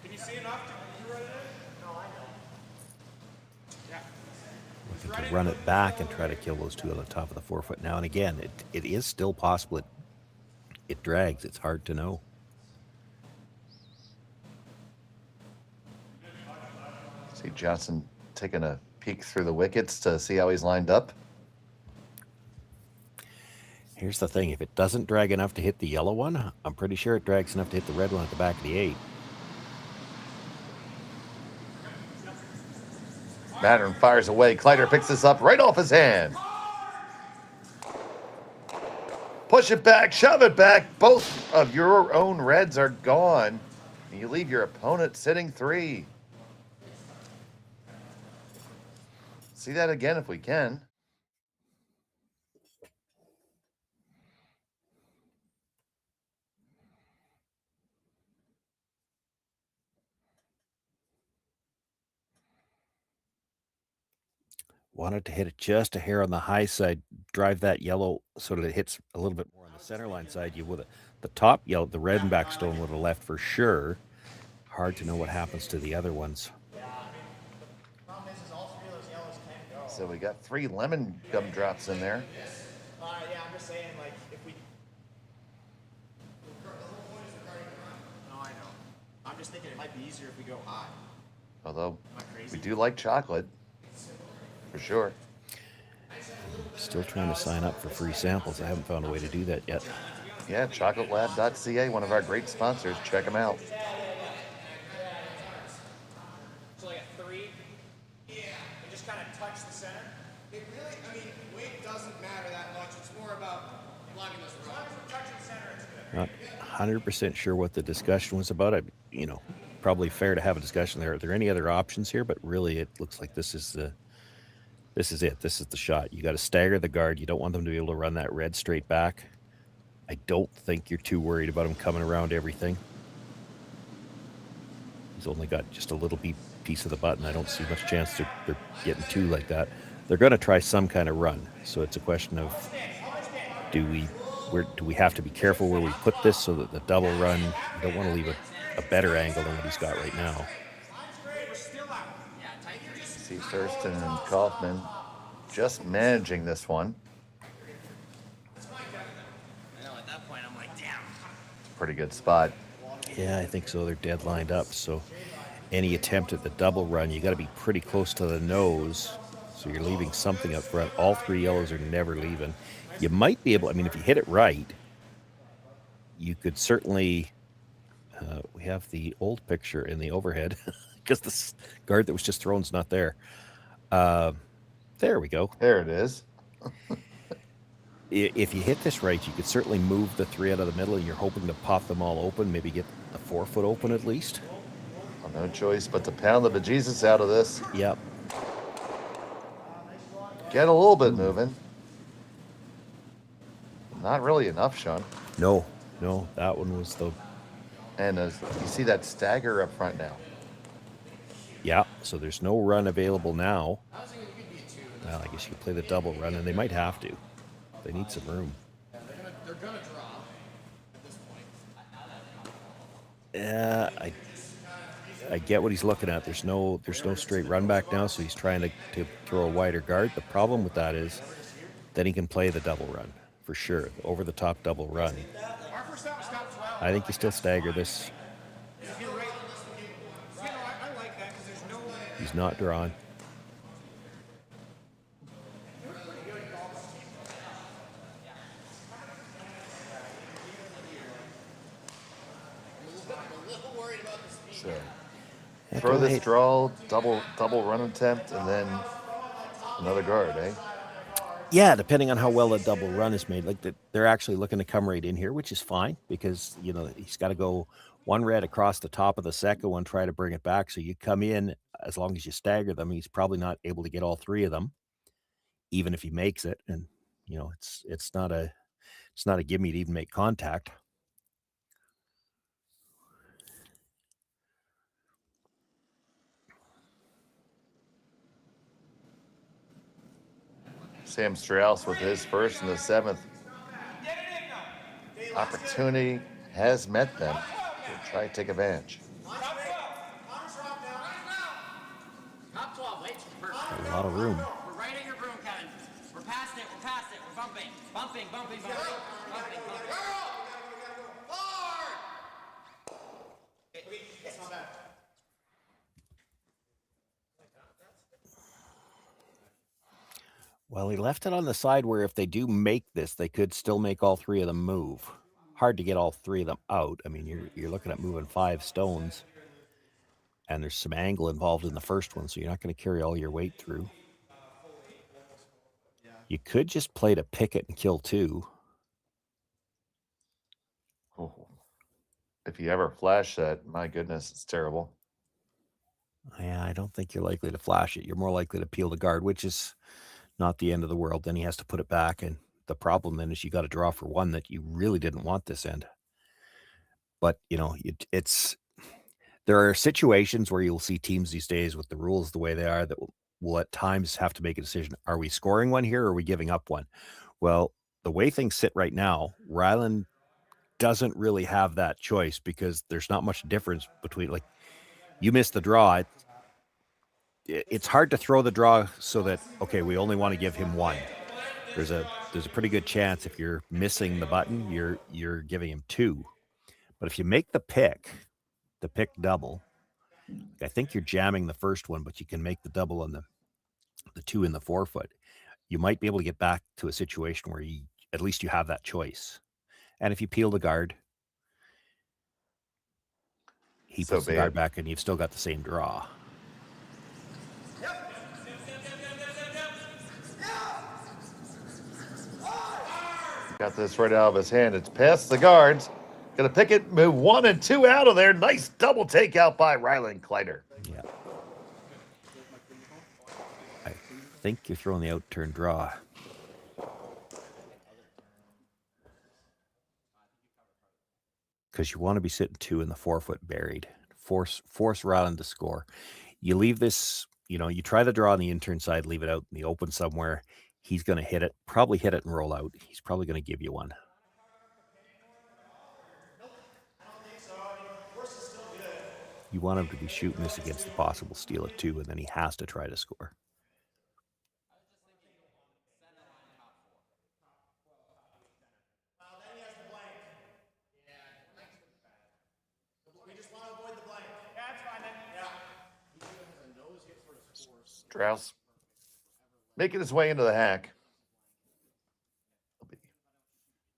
Can you see enough to run it in? No, I know. Yeah. I think to run it back and try to kill those two on the top of the 4-foot. Now and again, it is still possible. It drags. It's hard to know. See Johnson taking a peek through the wickets to see how he's lined up. Here's the thing. If it doesn't drag enough to hit the yellow one, I'm pretty sure it drags enough to hit the red one at the back of the 8. Mattern fires away. Kleiter picks this up right off his hand. Push it back, shove it back. Both of your own reds are gone. And you leave your opponent sitting 3. See that again if we can. Wanted to hit it just a hair on the high side, drive that yellow so that it hits a little bit more on the center line side. You would the top yellow, the red and back stone would have left for sure. Hard to know what happens to the other ones. So we got 3 lemon gumdrops in there. Yeah, I'm just saying, like, if we... No, I know. I'm just thinking it might be easier if we go high. Although we do like chocolate, for sure. Still trying to sign up for free samples. I haven't found a way to do that yet. Yeah, chocolatelab.ca, one of our great sponsors. Check them out. So like a 3? Yeah. And just kind of touch the center? It really, weight doesn't matter that much. It's more about lining this run. As long as we're touching the center, it's good. Not 100% sure what the discussion was about. Probably fair to have a discussion there. Are there any other options here? But really, it looks like this is This is it. This is the shot. You got to stagger the guard. You don't want them to be able to run that red straight back. I don't think you're too worried about him coming around everything. He's only got just a little piece of the button. I don't see much chance they're getting two like that. They're going to try some kind of run. So it's a question of do we have to be careful where we put this so that the double run, you don't want to leave a better angle than what he's got right now. See Thurston and Kaufman just managing this one. At that point, I'm like, damn. Pretty good spot. Yeah, I think so. They're dead lined up. So any attempt at the double run, you got to be pretty close to the nose. So you're leaving something up front. All three yellows are never leaving. You might be able, I mean, if you hit it right, you could certainly, we have the old picture in the overhead because the guard that was just thrown's not there. There we go. There it is. If you hit this right, you could certainly move the three out of the middle, and you're hoping to pop them all open, maybe get the 4 foot open at least. Well, no choice but to pound the bejesus out of this. Yep. Get a little bit moving. Not really enough, Sean. No, that one was the... And you see that stagger up front now. Yeah, so there's no run available now. Well, I guess you could play the double run, and they might have to. They need some room. They're gonna draw at this point. Yeah, I get what he's looking at. There's no straight run back now, so he's trying to throw a wider guard. The problem with that is then he can play the double run for sure, over the top double run. I think you still stagger this. He's not drawn. So throw this draw, double run attempt, and then another guard, eh? Yeah, depending on how well the double run is made. Like they're actually looking to come right in here, which is fine because, you know, he's got to go one red across the top of the second one, try to bring it back. So you come in, as long as you stagger them, he's probably not able to get all three of them, even if he makes it. And, you know, it's not a gimme to even make contact. Sam Strauss with his first in the 7th. Opportunity has met them. We'll try to take advantage. A lot of room. We're right at your broom, Kevin. We're past it. We're bumping. It's not bad. Well, he left it on the side where if they do make this, they could still make all three of them move. Hard to get all three of them out. I mean, you're looking at moving 5 stones, and there's some angle involved in the first one, so you're not going to carry all your weight through. You could just play to pick it and kill 2. Oh. If you ever flash that, my goodness, it's terrible. Yeah, I don't think you're likely to flash it. You're more likely to peel the guard, which is not the end of the world. Then he has to put it back, and the problem then is you got to draw for one that you really didn't want this end. But, you know, there are situations where you'll see teams these days with the rules the way they are that will at times have to make a decision. Are we scoring one here or are we giving up one? Well, the way things sit right now, Rylan doesn't really have that choice because there's not much difference between, like, you miss the draw. It's hard to throw the draw so that, okay, we only want to give him 1. There's a pretty good chance if you're missing the button, you're giving him 2. But if you make the pick double, I think you're jamming the first one, but you can make the double on the 2 in the 4 foot. You might be able to get back to a situation where at least you have that choice. And if you peel the guard, he puts the guard back and you've still got the same draw. Got this right out of his hand. It's past the guards. Gonna pick it, move 1 and 2 out of there. Nice double takeout by Rylan Kleiter. Yeah. think you're throwing the out-turn draw. Because you want to be sitting 2 in the 4-foot buried. Force Rylan to score. You leave this, you try the draw on the in-turn side, leave it out in the open somewhere. He's going to hit it, probably hit it and roll out. He's probably going to give you one. You want him to be shooting this against the possible steal at 2, and then he has to try to score. Strauss making his way into the hack.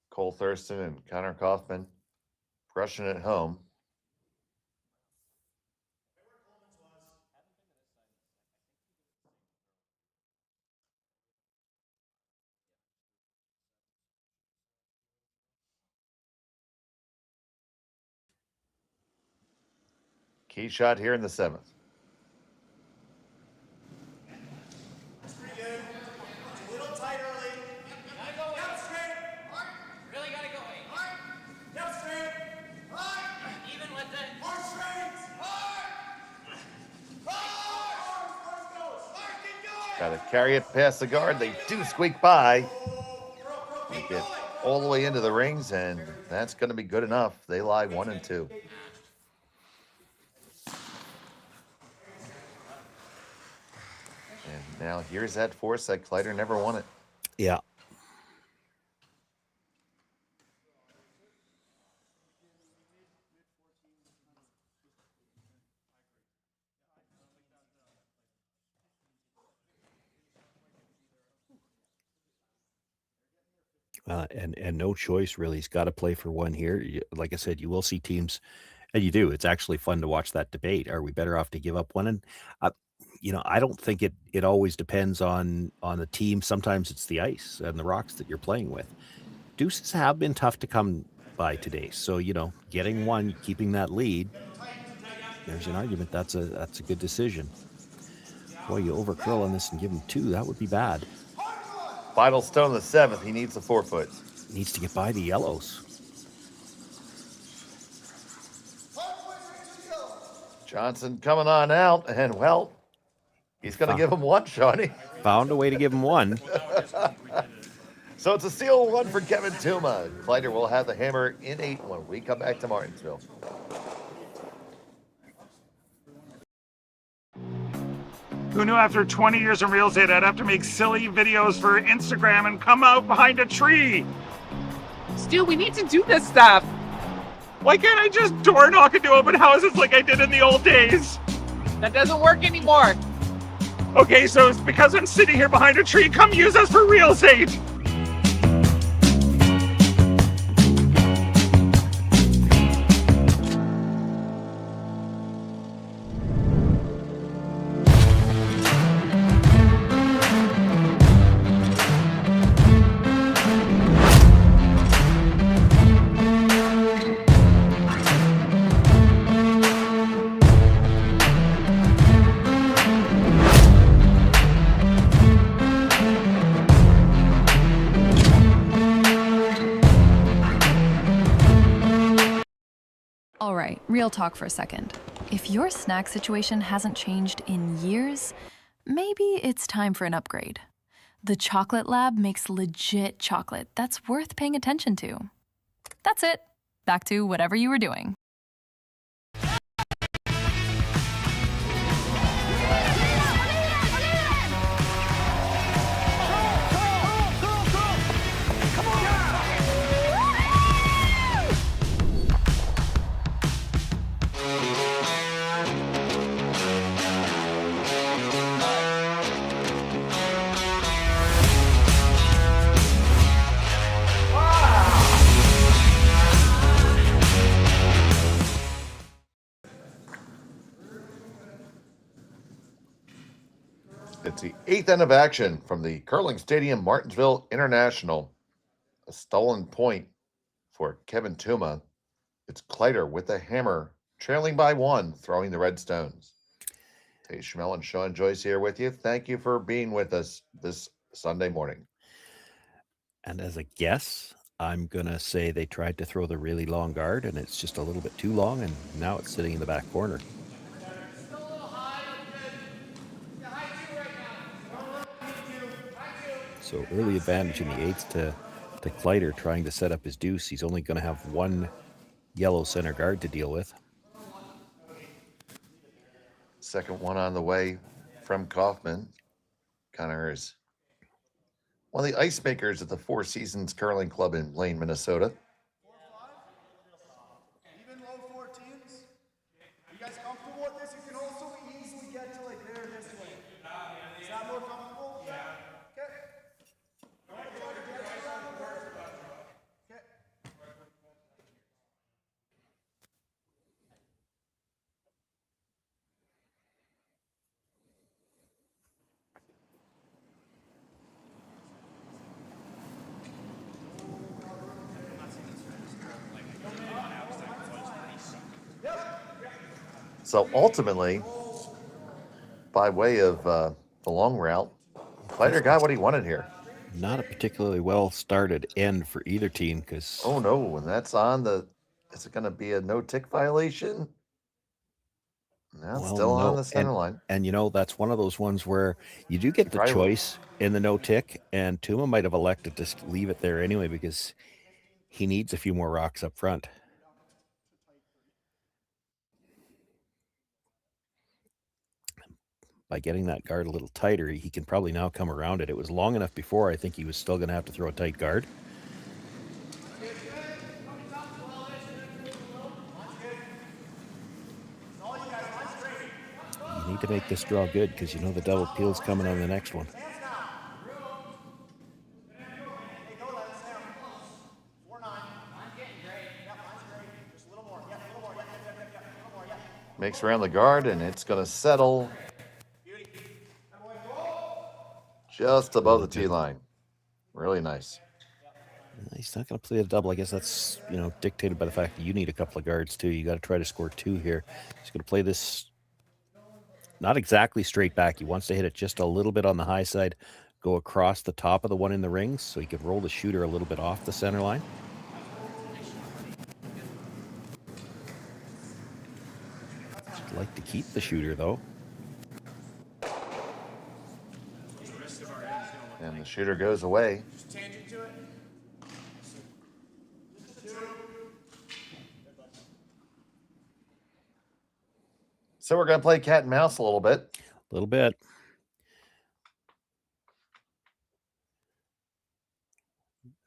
Cole Thurston and Connor Kaufman brushing it home. Key shot here in the 7th. That's pretty good. It's a little tight early. Gotta go. Yep, straight. Mark. Really gotta go. Mark. Yep, straight. Mark. Even with it. Mark straight. Mark. Got to carry it past the guard. They do squeak by. They get all the way into the rings, and that's going to be good enough. They lie 1 and 2. And now here's that force that Kleiter never won it. Yeah. And no choice, really. He's got to play for one here. Like I said, you will see teams, and you do. It's actually fun to watch that debate. Are we better off to give up one? And, I don't think it always depends on the team. Sometimes it's the ice and the rocks that you're playing with. Deuces have been tough to come by today. So, getting one, keeping that lead, there's an argument that's a good decision. Boy, you overcurl on this and give him 2. That would be bad. Final stone in the 7th. He needs the 4-foot. Needs to get by the yellows. Johnson coming on out, and well, he's going to give him 1, Shawnee. Found a way to give him 1. So it's a steal 1 for Kevin Tuma. Kleiter will have the hammer in 8 when we come back to Martensville. Who knew after 20 years in real estate I'd have to make silly videos for Instagram and come out behind a tree? Stu, we need to do this stuff. Why can't I just door knock into open houses like I did in the old days? That doesn't work anymore. Okay, so it's because I'm sitting here behind a tree. Come use us for real estate. All right, real talk for a second. If your snack situation hasn't changed in years, maybe it's time for an upgrade. The Chocolate Lab makes legit chocolate that's worth paying attention to. That's it. Back to whatever you were doing. It's the 8th end of action from the Curling Stadium Martensville International. A stolen point for Kevin Tuma. It's Kleiter with the hammer, trailing by 1, throwing the red stones. Tate Schmel and Sean Joyce here with you. Thank you for being with us this Sunday morning. And as a guess, I'm going to say they tried to throw the really long guard, and it's just a little bit too long, and now it's sitting in the back corner. So early advantage in the 8th to Kleiter trying to set up his deuce. He's only going to have one yellow center guard to deal with. Second one on the way from Kaufman. Connor is one of the ice makers at the Four Seasons Curling Club in Blaine, Minnesota. Even low 14s. You guys comfortable with this? You can also easily get to like there this way. Is that more comfortable? Yeah. Okay. Okay. So ultimately, by way of the long route, Kleiter got what he wanted here. Not a particularly well started end for either team because. Oh no, and that's on the. Is it going to be a no tick violation? No, it's still on the center line. And you know, that's one of those ones where you do get the choice in the no tick, and Tuma might have elected to leave it there anyway because he needs a few more rocks up front. By getting that guard a little tighter, he can probably now come around it. It was long enough before, I think he was still going to have to throw a tight guard. You need to make this draw good because you know the double peel's coming on the next one. Makes around the guard, and it's going to settle just above the tee line. Really nice. He's not going to play a double. I guess that's, you know, dictated by the fact that you need a couple of guards too. You got to try to score 2 here. He's going to play this not exactly straight back. He wants to hit it just a little bit on the high side, go across the top of the one in the rings so he could roll the shooter a little bit off the center line. I'd like to keep the shooter though. And the shooter goes away. So we're going to play cat and mouse a little bit. A little bit.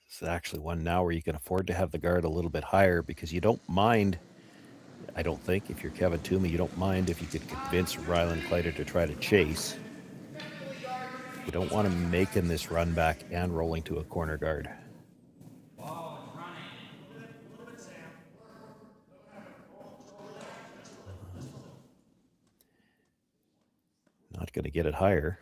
This is actually one now where you can afford to have the guard a little bit higher because you don't mind, I don't think, if you're Kevin Tuma, you don't mind if you could convince Rylan Kleiter to try to chase. You don't want him making this run back and rolling to a corner guard. Not going to get it higher.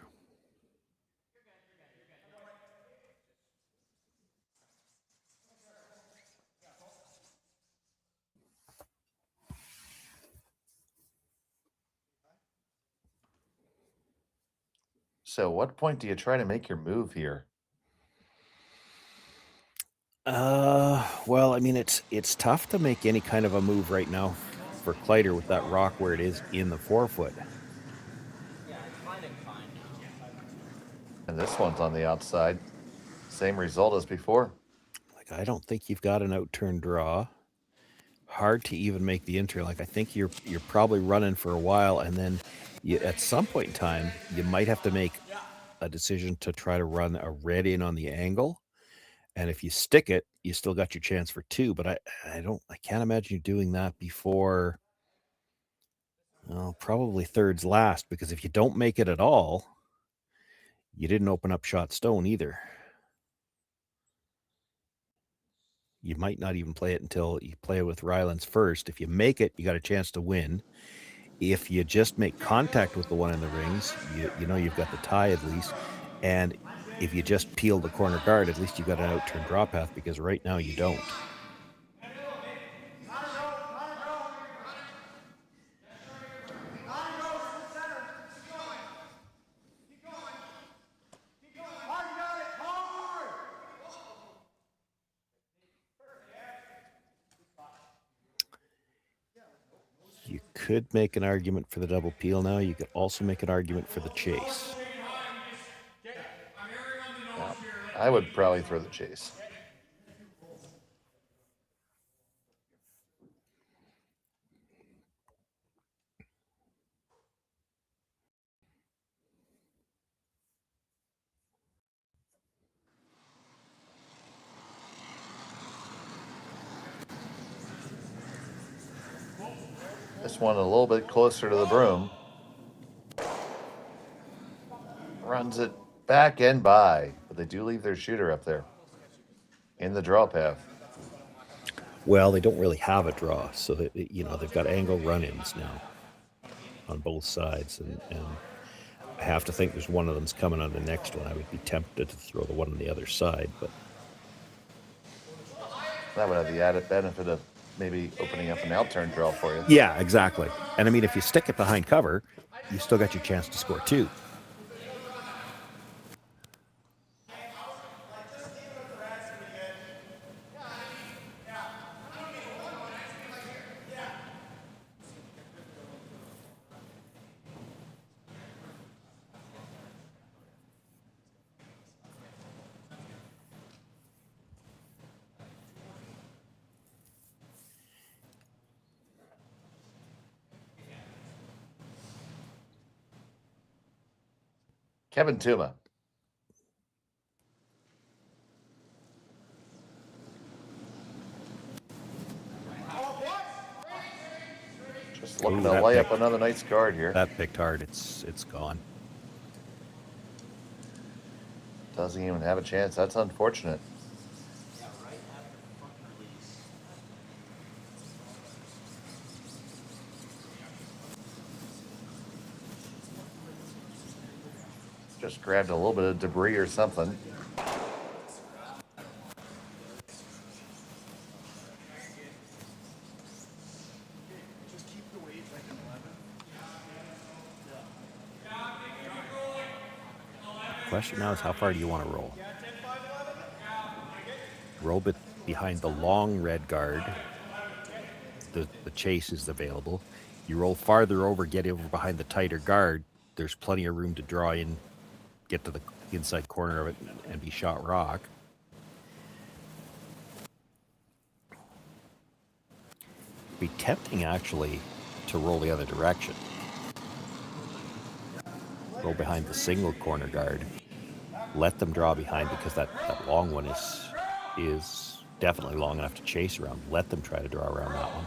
So what point do you try to make your move here? Well, I mean, it's tough to make any kind of a move right now for Kleiter with that rock where it is in the 4-foot. And this one's on the outside. Same result as before. Like, I don't think you've got an out-turn draw. Hard to even make the inter. Like, I think you're probably running for a while, and then at some point in time, you might have to make a decision to try to run a red in on the angle. And if you stick it, you still got your chance for 2. But I can't imagine you doing that before, well, probably thirds last, because if you don't make it at all, you didn't open up shot stone either. You might not even play it until you play it with Rylan's first. If you make it, you got a chance to win. If you just make contact with the one in the rings, you know you've got the tie at least. And if you just peel the corner guard, at least you've got an out-turn draw path, because right now you don't. could make an argument for the double peel now. You could also make an argument for the chase. Yeah, I would probably throw the chase. This one a little bit closer to the broom. Runs it back and by, but they do leave their shooter up there in the draw path. Well, they don't really have a draw, so that, you know, they've got angle run-ins now on both sides, and I have to think there's one of them's coming on the next one. I would be tempted to throw the one on the other side, but that would have the added benefit of maybe opening up an out-turn draw for you. yeah, exactly. And I mean, if you stick it behind cover, you still got your chance to score 2. Kevin Tuma. Just looking to lay up another nice card here. That picked hard. It's gone. Doesn't even have a chance. That's unfortunate. Just grabbed a little bit of debris or something. Question now is, how far do you want to roll? Roll it behind the long red guard. The chase is available. You roll farther over, get over behind the tighter guard. There's plenty of room to draw in, get to the inside corner of it, and be shot rock. It'd be tempting, actually, to roll the other direction. Roll behind the single corner guard. Let them draw behind, because that long one is definitely long enough to chase around. Let them try to draw around that one.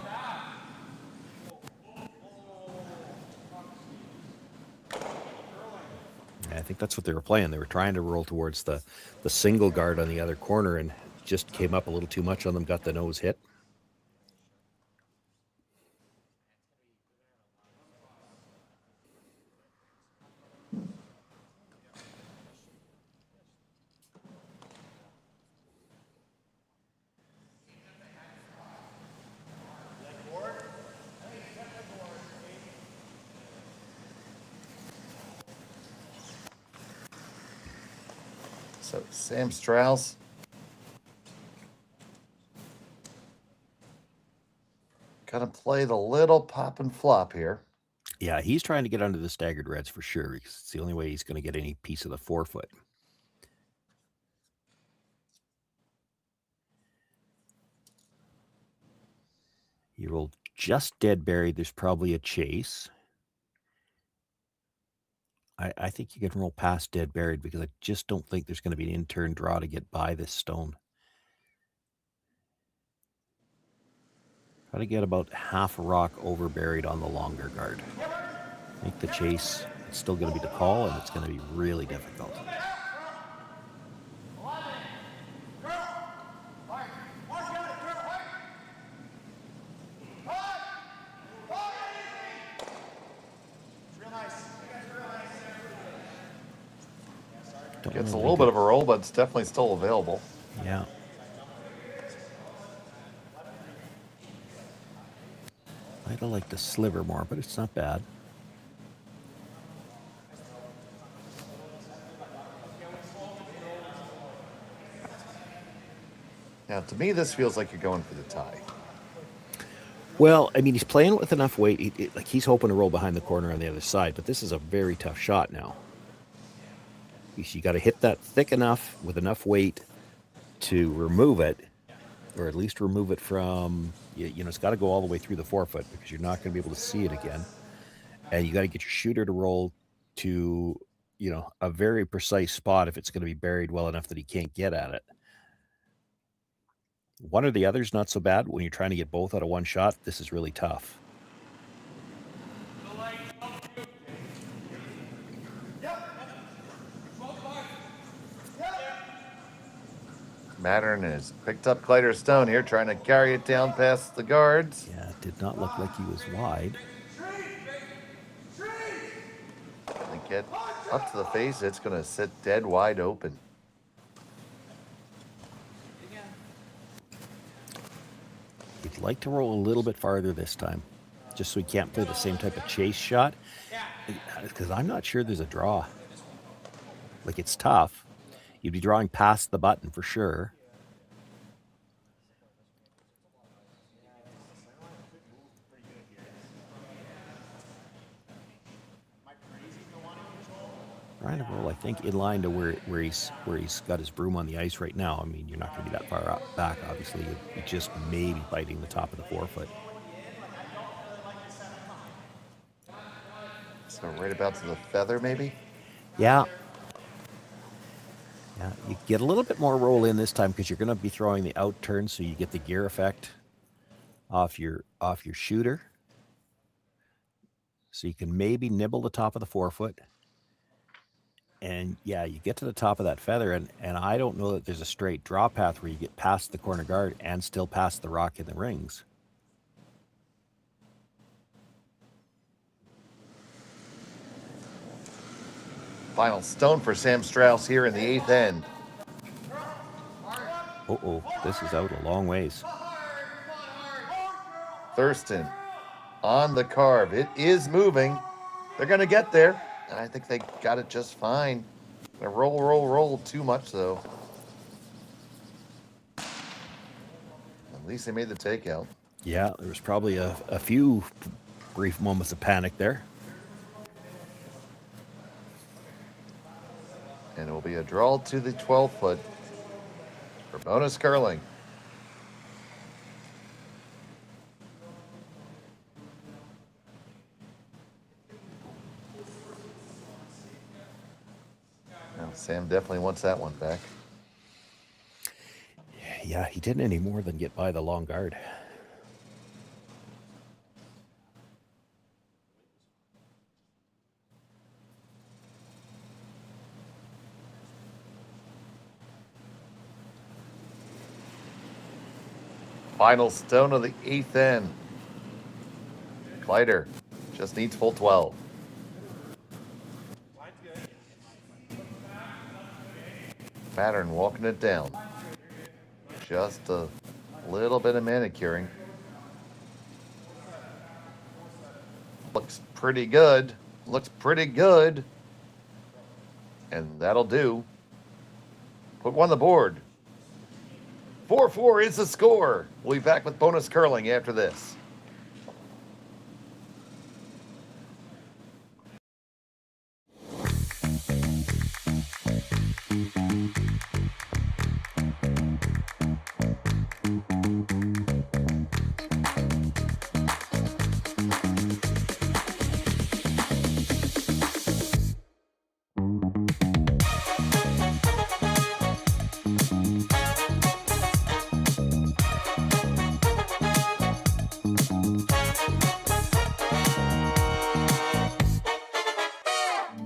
I think that's what they were playing. They were trying to roll towards the single guard on the other corner, and just came up a little too much on them, got the nose hit. So Sam Strauss. Gonna play the little pop and flop here. Yeah, he's trying to get under the staggered reds for sure, because it's the only way he's going to get any piece of the forefoot. He rolled just dead buried. There's probably a chase. I think you can roll past dead buried, because I just don't think there's going to be an in-turn draw to get by this stone. Try to get about half a rock over buried on the longer guard. Make the chase. It's still going to be the call, and it's going to be really difficult. Gets a little bit of a roll, but it's definitely still available. Yeah. I'd have liked to sliver more, but it's not bad. Now, to me, this feels like you're going for the tie. Well, I mean, he's playing with enough weight. Like he's hoping to roll behind the corner on the other side, but this is a very tough shot now. You got to hit that thick enough with enough weight to remove it, or at least remove it from, you know, it's got to go all the way through the forefoot because you're not going to be able to see it again. And you got to get your shooter to roll to, you know, a very precise spot if it's going to be buried well enough that he can't get at it. One or the other's not so bad. When you're trying to get both out of one shot, this is really tough. Mattern has picked up Kleiter's stone here, trying to carry it down past the guards. Yeah, it did not look like he was wide. And get up to the face, it's going to sit dead wide open. He'd like to roll a little bit farther this time, just so he can't play the same type of chase shot, because I'm not sure there's a draw. Like, it's tough. You'd be drawing past the button for sure. Trying to roll, I think, in line to where he's got his broom on the ice right now. I mean, you're not going to be that far up back, obviously. You just may be biting the top of the forefoot. So right about to the feather, maybe? Yeah. Yeah, you get a little bit more roll in this time because you're going to be throwing the out turn, so you get the gear effect off your shooter. So you can maybe nibble the top of the forefoot. And yeah, you get to the top of that feather, and I don't know that there's a straight draw path where you get past the corner guard and still past the rock in the rings. Final stone for Sam Strauss here in the 8th end. Uh-oh, this is out a long ways. Thurston on the carve. It is moving. They're going to get there. And I think they got it just fine. Gonna roll too much, though. At least they made the takeout. Yeah, there was probably a few brief moments of panic there. And it will be a draw to the 12-foot for bonus curling. Now, Sam definitely wants that one back. Yeah, he didn't any more than get by the long guard. Final stone of the 8th end. Kleiter just needs full 12. Pattern walking it down. Just a little bit of manicuring. Looks pretty good. Looks pretty good. And that'll do. Put one on the board. 4-4 is the score. We'll be back with bonus curling after this.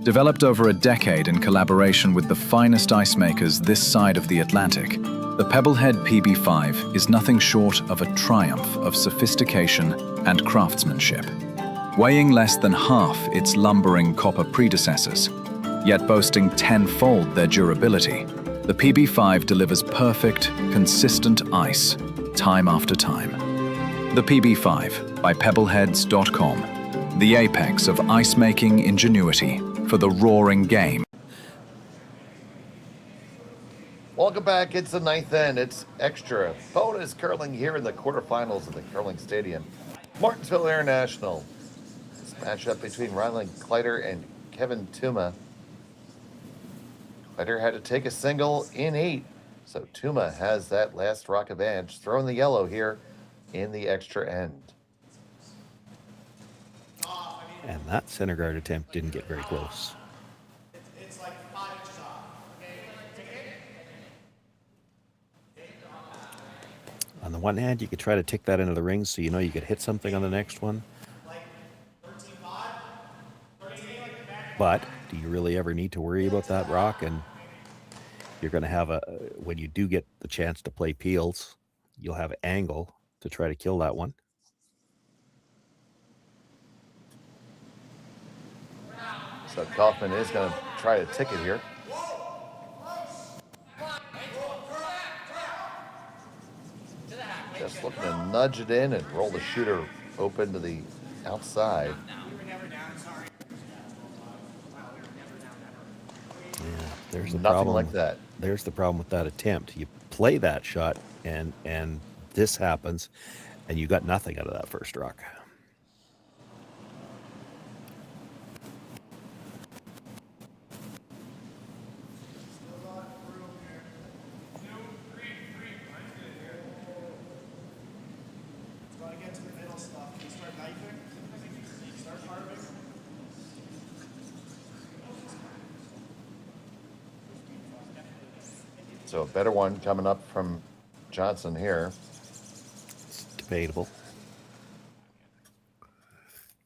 Developed over a decade in collaboration with the finest ice makers this side of the Atlantic, the Pebblehead PB5 is nothing short of a triumph of sophistication and craftsmanship. Weighing less than half its lumbering copper predecessors, yet boasting tenfold their durability, the PB5 delivers perfect, consistent ice time after time. The PB5 by Pebbleheads.com, the apex of ice-making ingenuity for the roaring game. Welcome back. It's the 9th end. It's extra bonus curling here in the quarterfinals of the Curling Stadium. Martensville International. This matchup between Rylan Kleiter and Kevin Tuma. Kleiter had to take a single in 8, so Tuma has that last rock advantage. Throwing the yellow here in the extra end. And that center guard attempt didn't get very close. It's like 5 inches off. On the one hand, you could try to tick that into the ring so you know you could hit something on the next one. But do you really ever need to worry about that rock? And you're going to have when you do get the chance to play peels, you'll have angle to try to kill that one. So Kaufman is going to try to tick it here. Just looking to nudge it in and roll the shooter open to the outside. Yeah, there's the Nothing problem. like that. There's the problem with that attempt. You play that shot, and this happens, and you got nothing out of that first rock. So a better one coming up from Johnson here. It's debatable.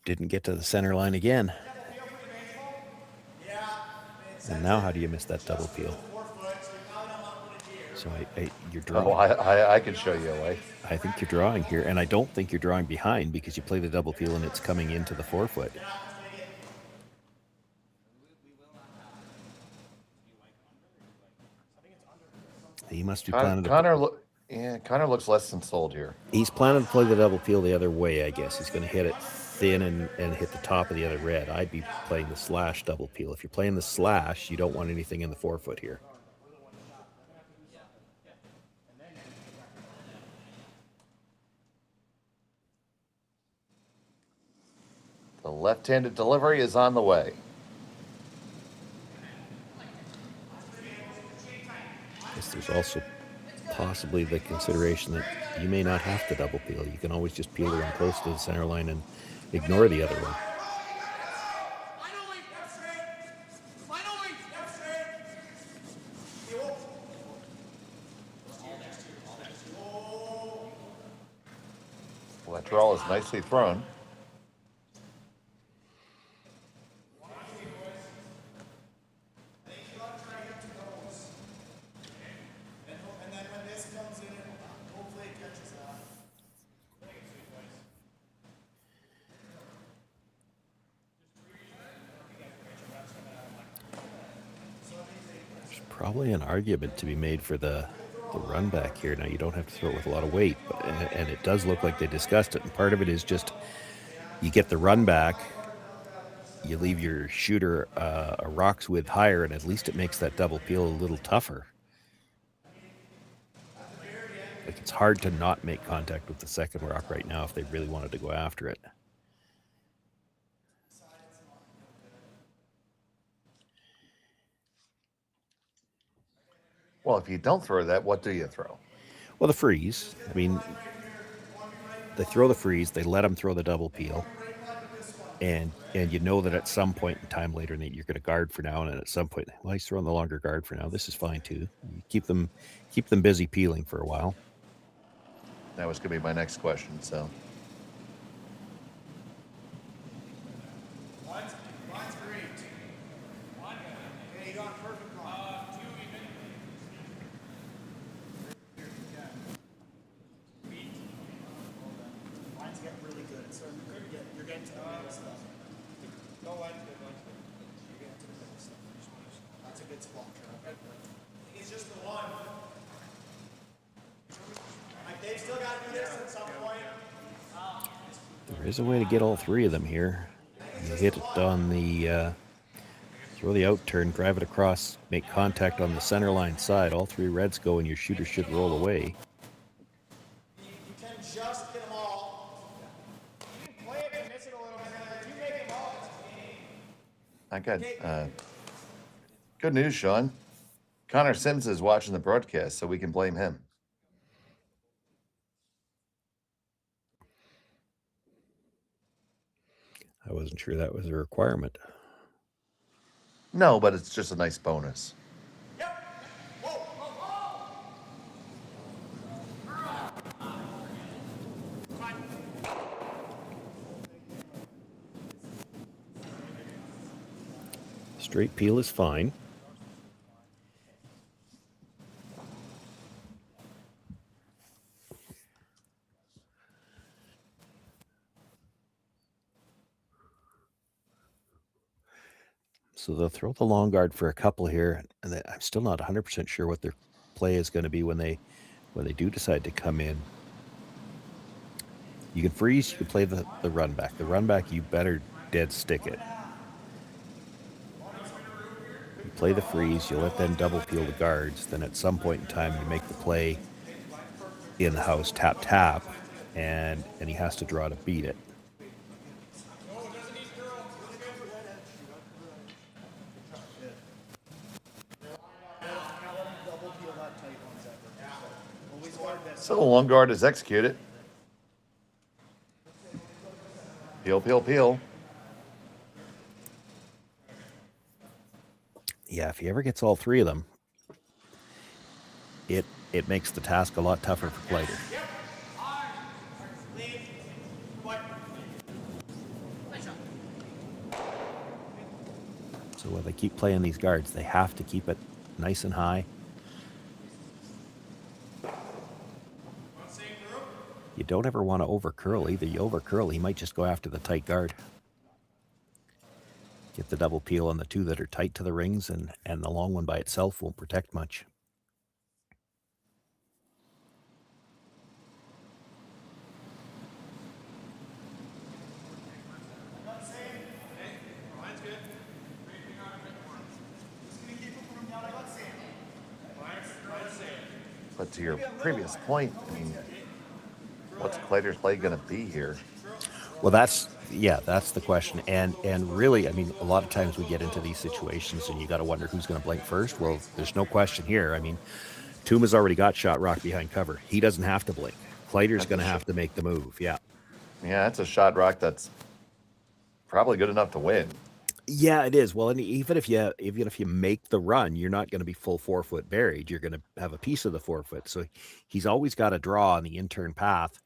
Didn't get to the center line again. And now how do you miss that double peel? So you're drawing. Oh, I can show you a way. I think you're drawing here, and I don't think you're drawing behind because you play the double peel and it's coming into the forefoot. He must be planning to... Connor looks less than sold here. He's planning to play the double peel the other way, I guess. He's going to hit it thin and hit the top of the other red. I'd be playing the slash double peel. If you're playing the slash, you don't want anything in the forefoot here. The left-handed delivery is on the way. Yes, there's also possibly the consideration that you may not have to double peel. You can always just peel the one close to the center line and ignore the other one. Well, that draw is nicely thrown. Probably an argument to be made for the run back here. Now, you don't have to throw it with a lot of weight, but, and it does look like they discussed it. And part of it is just you get the run back, you leave your shooter a rock's width higher, and at least it makes that double peel a little tougher. Like, it's hard to not make contact with the second rock right now if they really wanted to go after it. Well, if you don't throw that, what do you throw? Well, the freeze. I mean, they throw the freeze, they let them throw the double peel, and you know that at some point in time later, you're going to guard for now, and at some point, well, he's throwing the longer guard for now. This is fine too. You keep them busy peeling for a while. That was going to be my next question. So. There's a way to get all three of them here. You hit it on the, throw the out turn, drive it across, make contact on the center line side. All three reds go and your shooter should roll away. You can just get them all. I got good news, Sean. Connor Sims is watching the broadcast, so we can blame him. I wasn't sure that was a requirement. No, but it's just a nice bonus. Straight peel is fine. So they'll throw the long guard for a couple here, and I'm still not 100% sure what their play is going to be when they do decide to come in. You can freeze, you can play the run back. The run back, you better dead stick it. You play the freeze, you let them double peel the guards, then at some point in time you make the play in the house, tap, tap, and he has to draw to beat it. So the long guard is executed. Peel, peel, peel. Yeah, if he ever gets all three of them, it makes the task a lot tougher for Kleiter. So when they keep playing these guards, they have to keep it nice and high. You don't ever want to over curl either. You over curl, he might just go after the tight guard. Get the double peel on the two that are tight to the rings, and the long one by itself won't protect much. But to your previous point, I mean, what's Kleiter's play going to be here? Well, that's the question. And really, I mean, a lot of times we get into these situations and you got to wonder who's going to blink first. Well, there's no question here. I mean, Tuma's already got shot rock behind cover. He doesn't have to blink. Kleiter's going to have to make the move. Yeah. Yeah, that's a shot rock that's probably good enough to win. Yeah, it is. Well, and even if you make the run, you're not going to be full 4 foot buried. You're going to have a piece of the 4 foot. So he's always got to draw on the intern path.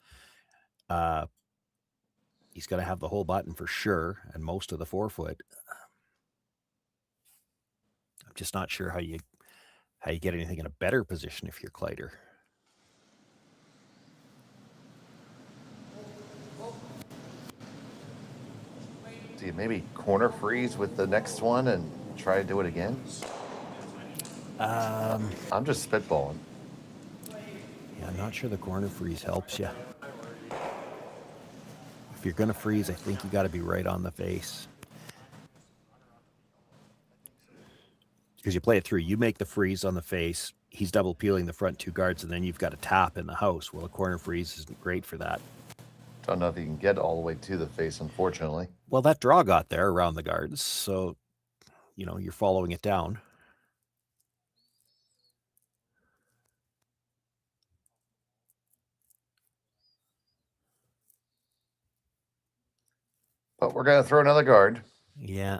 He's got to have the whole button for sure, and most of the 4 foot. I'm just not sure how you get anything in a better position if you're Kleiter. Do you maybe corner freeze with the next one and try to do it again? I'm just spitballing. Yeah, I'm not sure the corner freeze helps you. If you're going to freeze, I think you got to be right on the face. Because you play it through. You make the freeze on the face. He's double peeling the front two guards, and then you've got a tap in the house. Well, a corner freeze isn't great for that. Don't know if you can get all the way to the face, unfortunately. Well, that draw got there around the guards, so, you're following it down. But we're going to throw another guard. Yeah.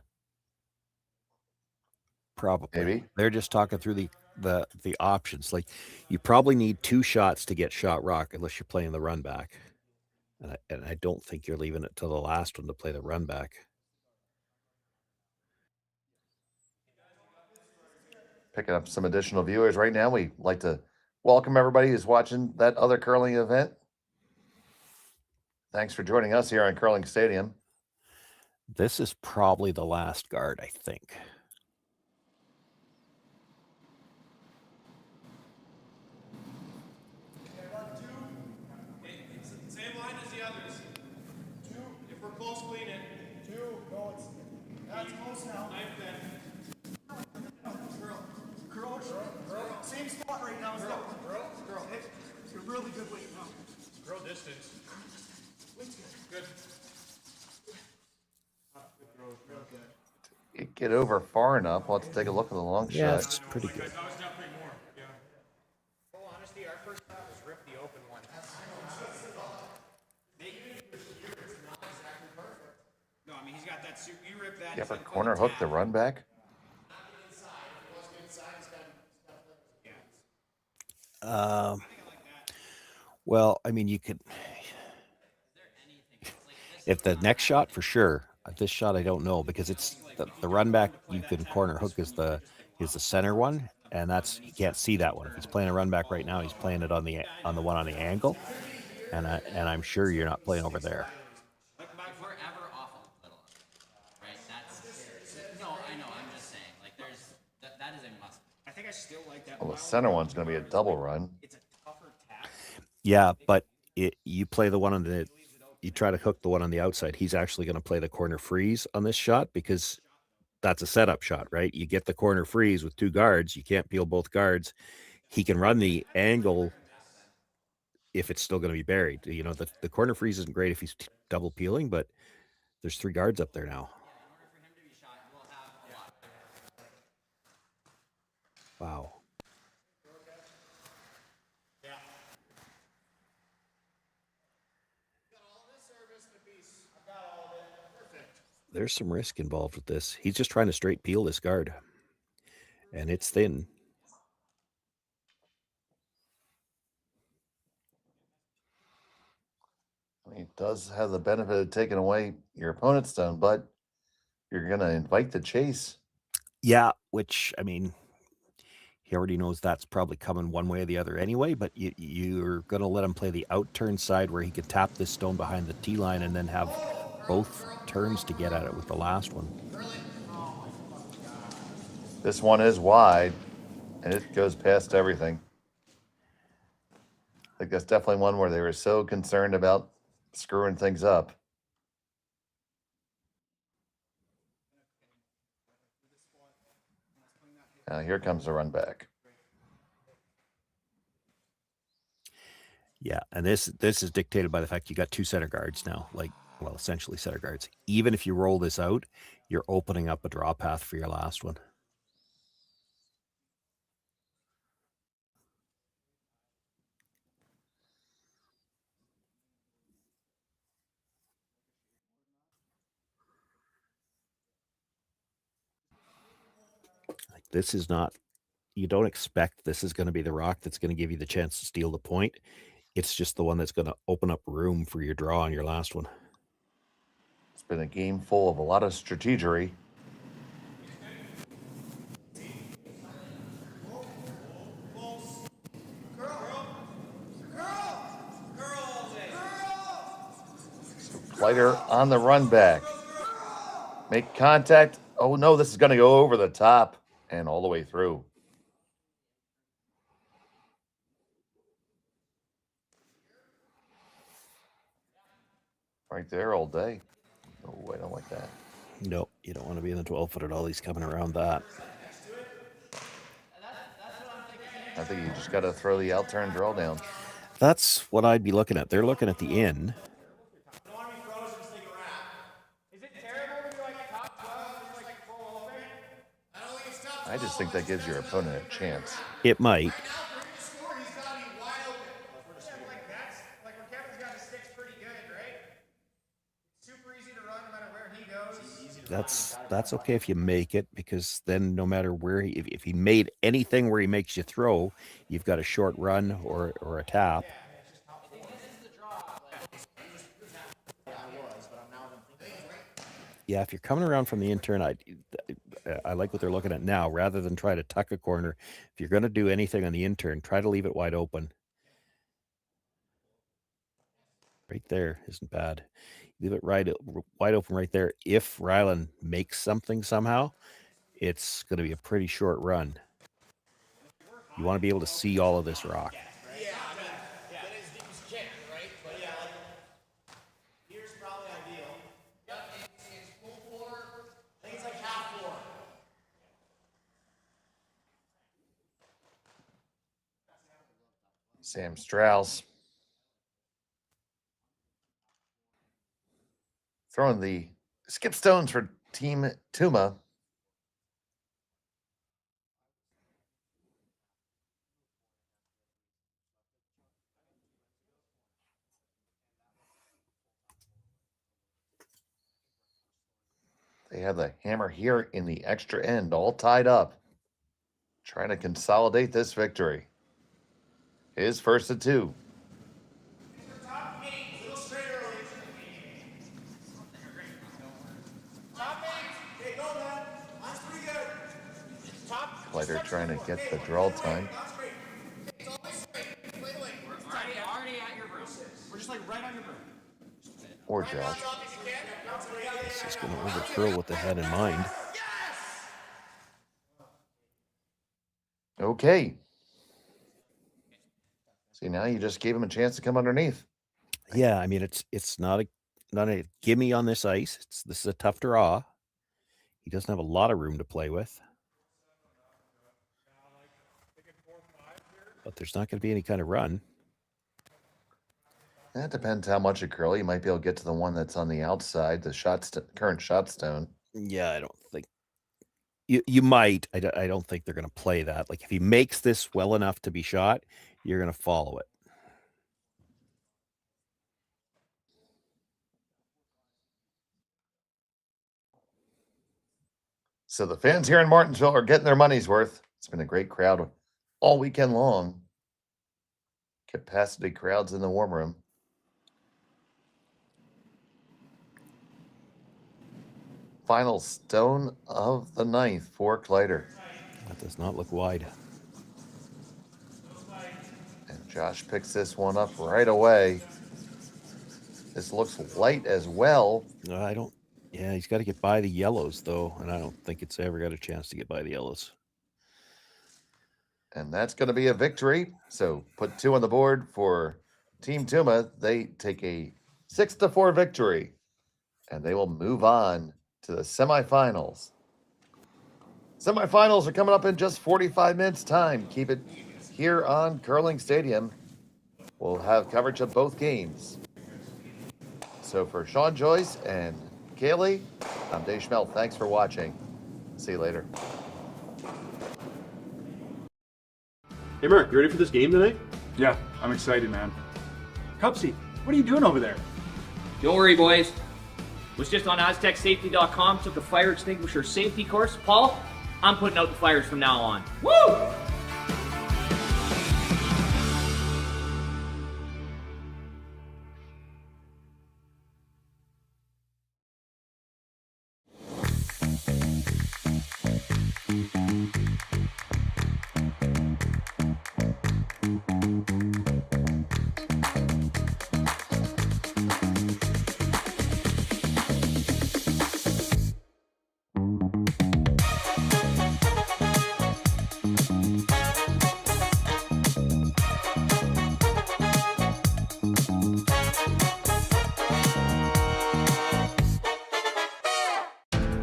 Probably. Maybe. They're just talking through the options. Like, you probably need 2 shots to get shot rock unless you're playing the run back. And I don't think you're leaving it till the last one to play the run back. Picking up some additional viewers right now. We'd like to welcome everybody who's watching that other curling event. Thanks for joining us here on Curling Stadium. This is probably the last guard, I think. Same line as the others. 2. If we're close, clean it. 2. No, that's close now. Knife then. Curl. Same spot right now. Curl. It's a really good weight now. Curl distance. Weight's good. Good. get over far enough. We'll have to take a look at the long Yeah, shot. it's pretty good. That was definitely more. Yeah. Full honesty, our first shot was rip the open one. No, I mean he's got that suit. You rip that. You ever corner hook the run back? Well, I mean, you could. If the next shot, for sure. This shot, I don't know, because it's the run back. You can corner hook is the center one, and that's, you can't see that one. If he's playing a run back right now, he's playing it on the one on the angle, and I'm sure you're not playing over there. Like we're ever awful little, right? That's no, I know. I'm just saying, like that is a must. I think I still like that. Well, the center one's going to be a double run. It's a tougher tap. Yeah, but you play the one on the. You try to hook the one on the outside. He's actually going to play the corner freeze on this shot because that's a setup shot, right? You get the corner freeze with two guards. You can't peel both guards. He can run the angle if it's still going to be buried. You know, the corner freeze isn't great if he's double peeling, but there's three guards up there now. Wow. There's some risk involved with this. He's just trying to straight peel this guard, and it's thin. I mean, it does have the benefit of taking away your opponent's stone, but you're going to invite the chase. Yeah, which, I mean, he already knows that's probably coming one way or the other anyway, but you're going to let him play the out turn side where he could tap this stone behind the tee line and then have both turns to get at it with the last one. This one is wide, and it goes past everything. I think that's definitely one where they were so concerned about screwing things up. Now here comes the run back. Yeah, and this is dictated by the fact you got two center guards now, well, essentially center guards. Even if you roll this out, you're opening up a draw path for your last one. Like, this is not, you don't expect this is going to be the rock that's going to give you the chance to steal the point. It's just the one that's going to open up room for your draw on your last one. It's been a game full of a lot of strategery. Kleiter on the run back. Make contact. Oh no, this is going to go over the top and all the way through. Right there all day. Oh, I don't like that. No, you don't want to be in the 12-foot at all. He's coming around that. I think you just got to throw the out turn draw down. That's what I'd be looking at. They're looking at the in. I just think that gives your opponent a chance. It might. That's okay if you make it, because then no matter where if he made anything where he makes you throw, you've got a short run or a tap. Yeah, if you're coming around from the intern, I like what they're looking at now. Rather than try to tuck a corner, if you're going to do anything on the intern, try to leave it wide open. Right there isn't bad. Leave it wide open right there. If Rylan makes something somehow, it's going to be a pretty short run. You want to be able to see all of this rock. Sam Strauss throwing the skip stones for Team Tuma. They have the hammer here in the extra end, all tied up. Trying to consolidate this victory. Is first to 2. Top 8, a little straight early. Top 8. Okay, go, man. That's pretty good. Top. Kleiter trying to get the draw time. That's great. It's always straight. Wait. We're already at your room. We're just like right on your broom. Or Josh. It's just going to overthrow what they had in mind. Okay. See, now you just gave him a chance to come underneath. Yeah, I mean it's not a gimme on this ice. This is a tough draw. He doesn't have a lot of room to play with. But there's not going to be any kind of run. That depends how much of curly. You might be able to get to the one that's on the outside, the current shot stone. Yeah, I don't think you might. I don't think they're going to play that. Like if he makes this well enough to be shot, you're going to follow it. So the fans here in Martensville are getting their money's worth. It's been a great crowd all weekend long. Capacity crowds in the warm room. Final stone of the 9th for Kleiter. That does not look wide. And Josh picks this one up right away. This looks light as well. Yeah, he's got to get by the yellows, though, and I don't think it's ever got a chance to get by the yellows. And that's going to be a victory. So put 2 on the board for Team Tuma. They take a 6-4 victory, and they will move on to the semifinals. Semifinals are coming up in just 45 minutes time. Keep it here on Curling Stadium. We'll have coverage of both games. So for Sean Joyce and Kaylee, I'm Dave Schmelt. Thanks for watching. See you later. Hey, Mark, you ready for this game tonight? Yeah, I'm excited, man. Cupsy, what are you doing over there? Don't worry, boys. Was just on AztecSafety.com, took a fire extinguisher safety course. Paul, I'm putting out the fires from now on. Woo!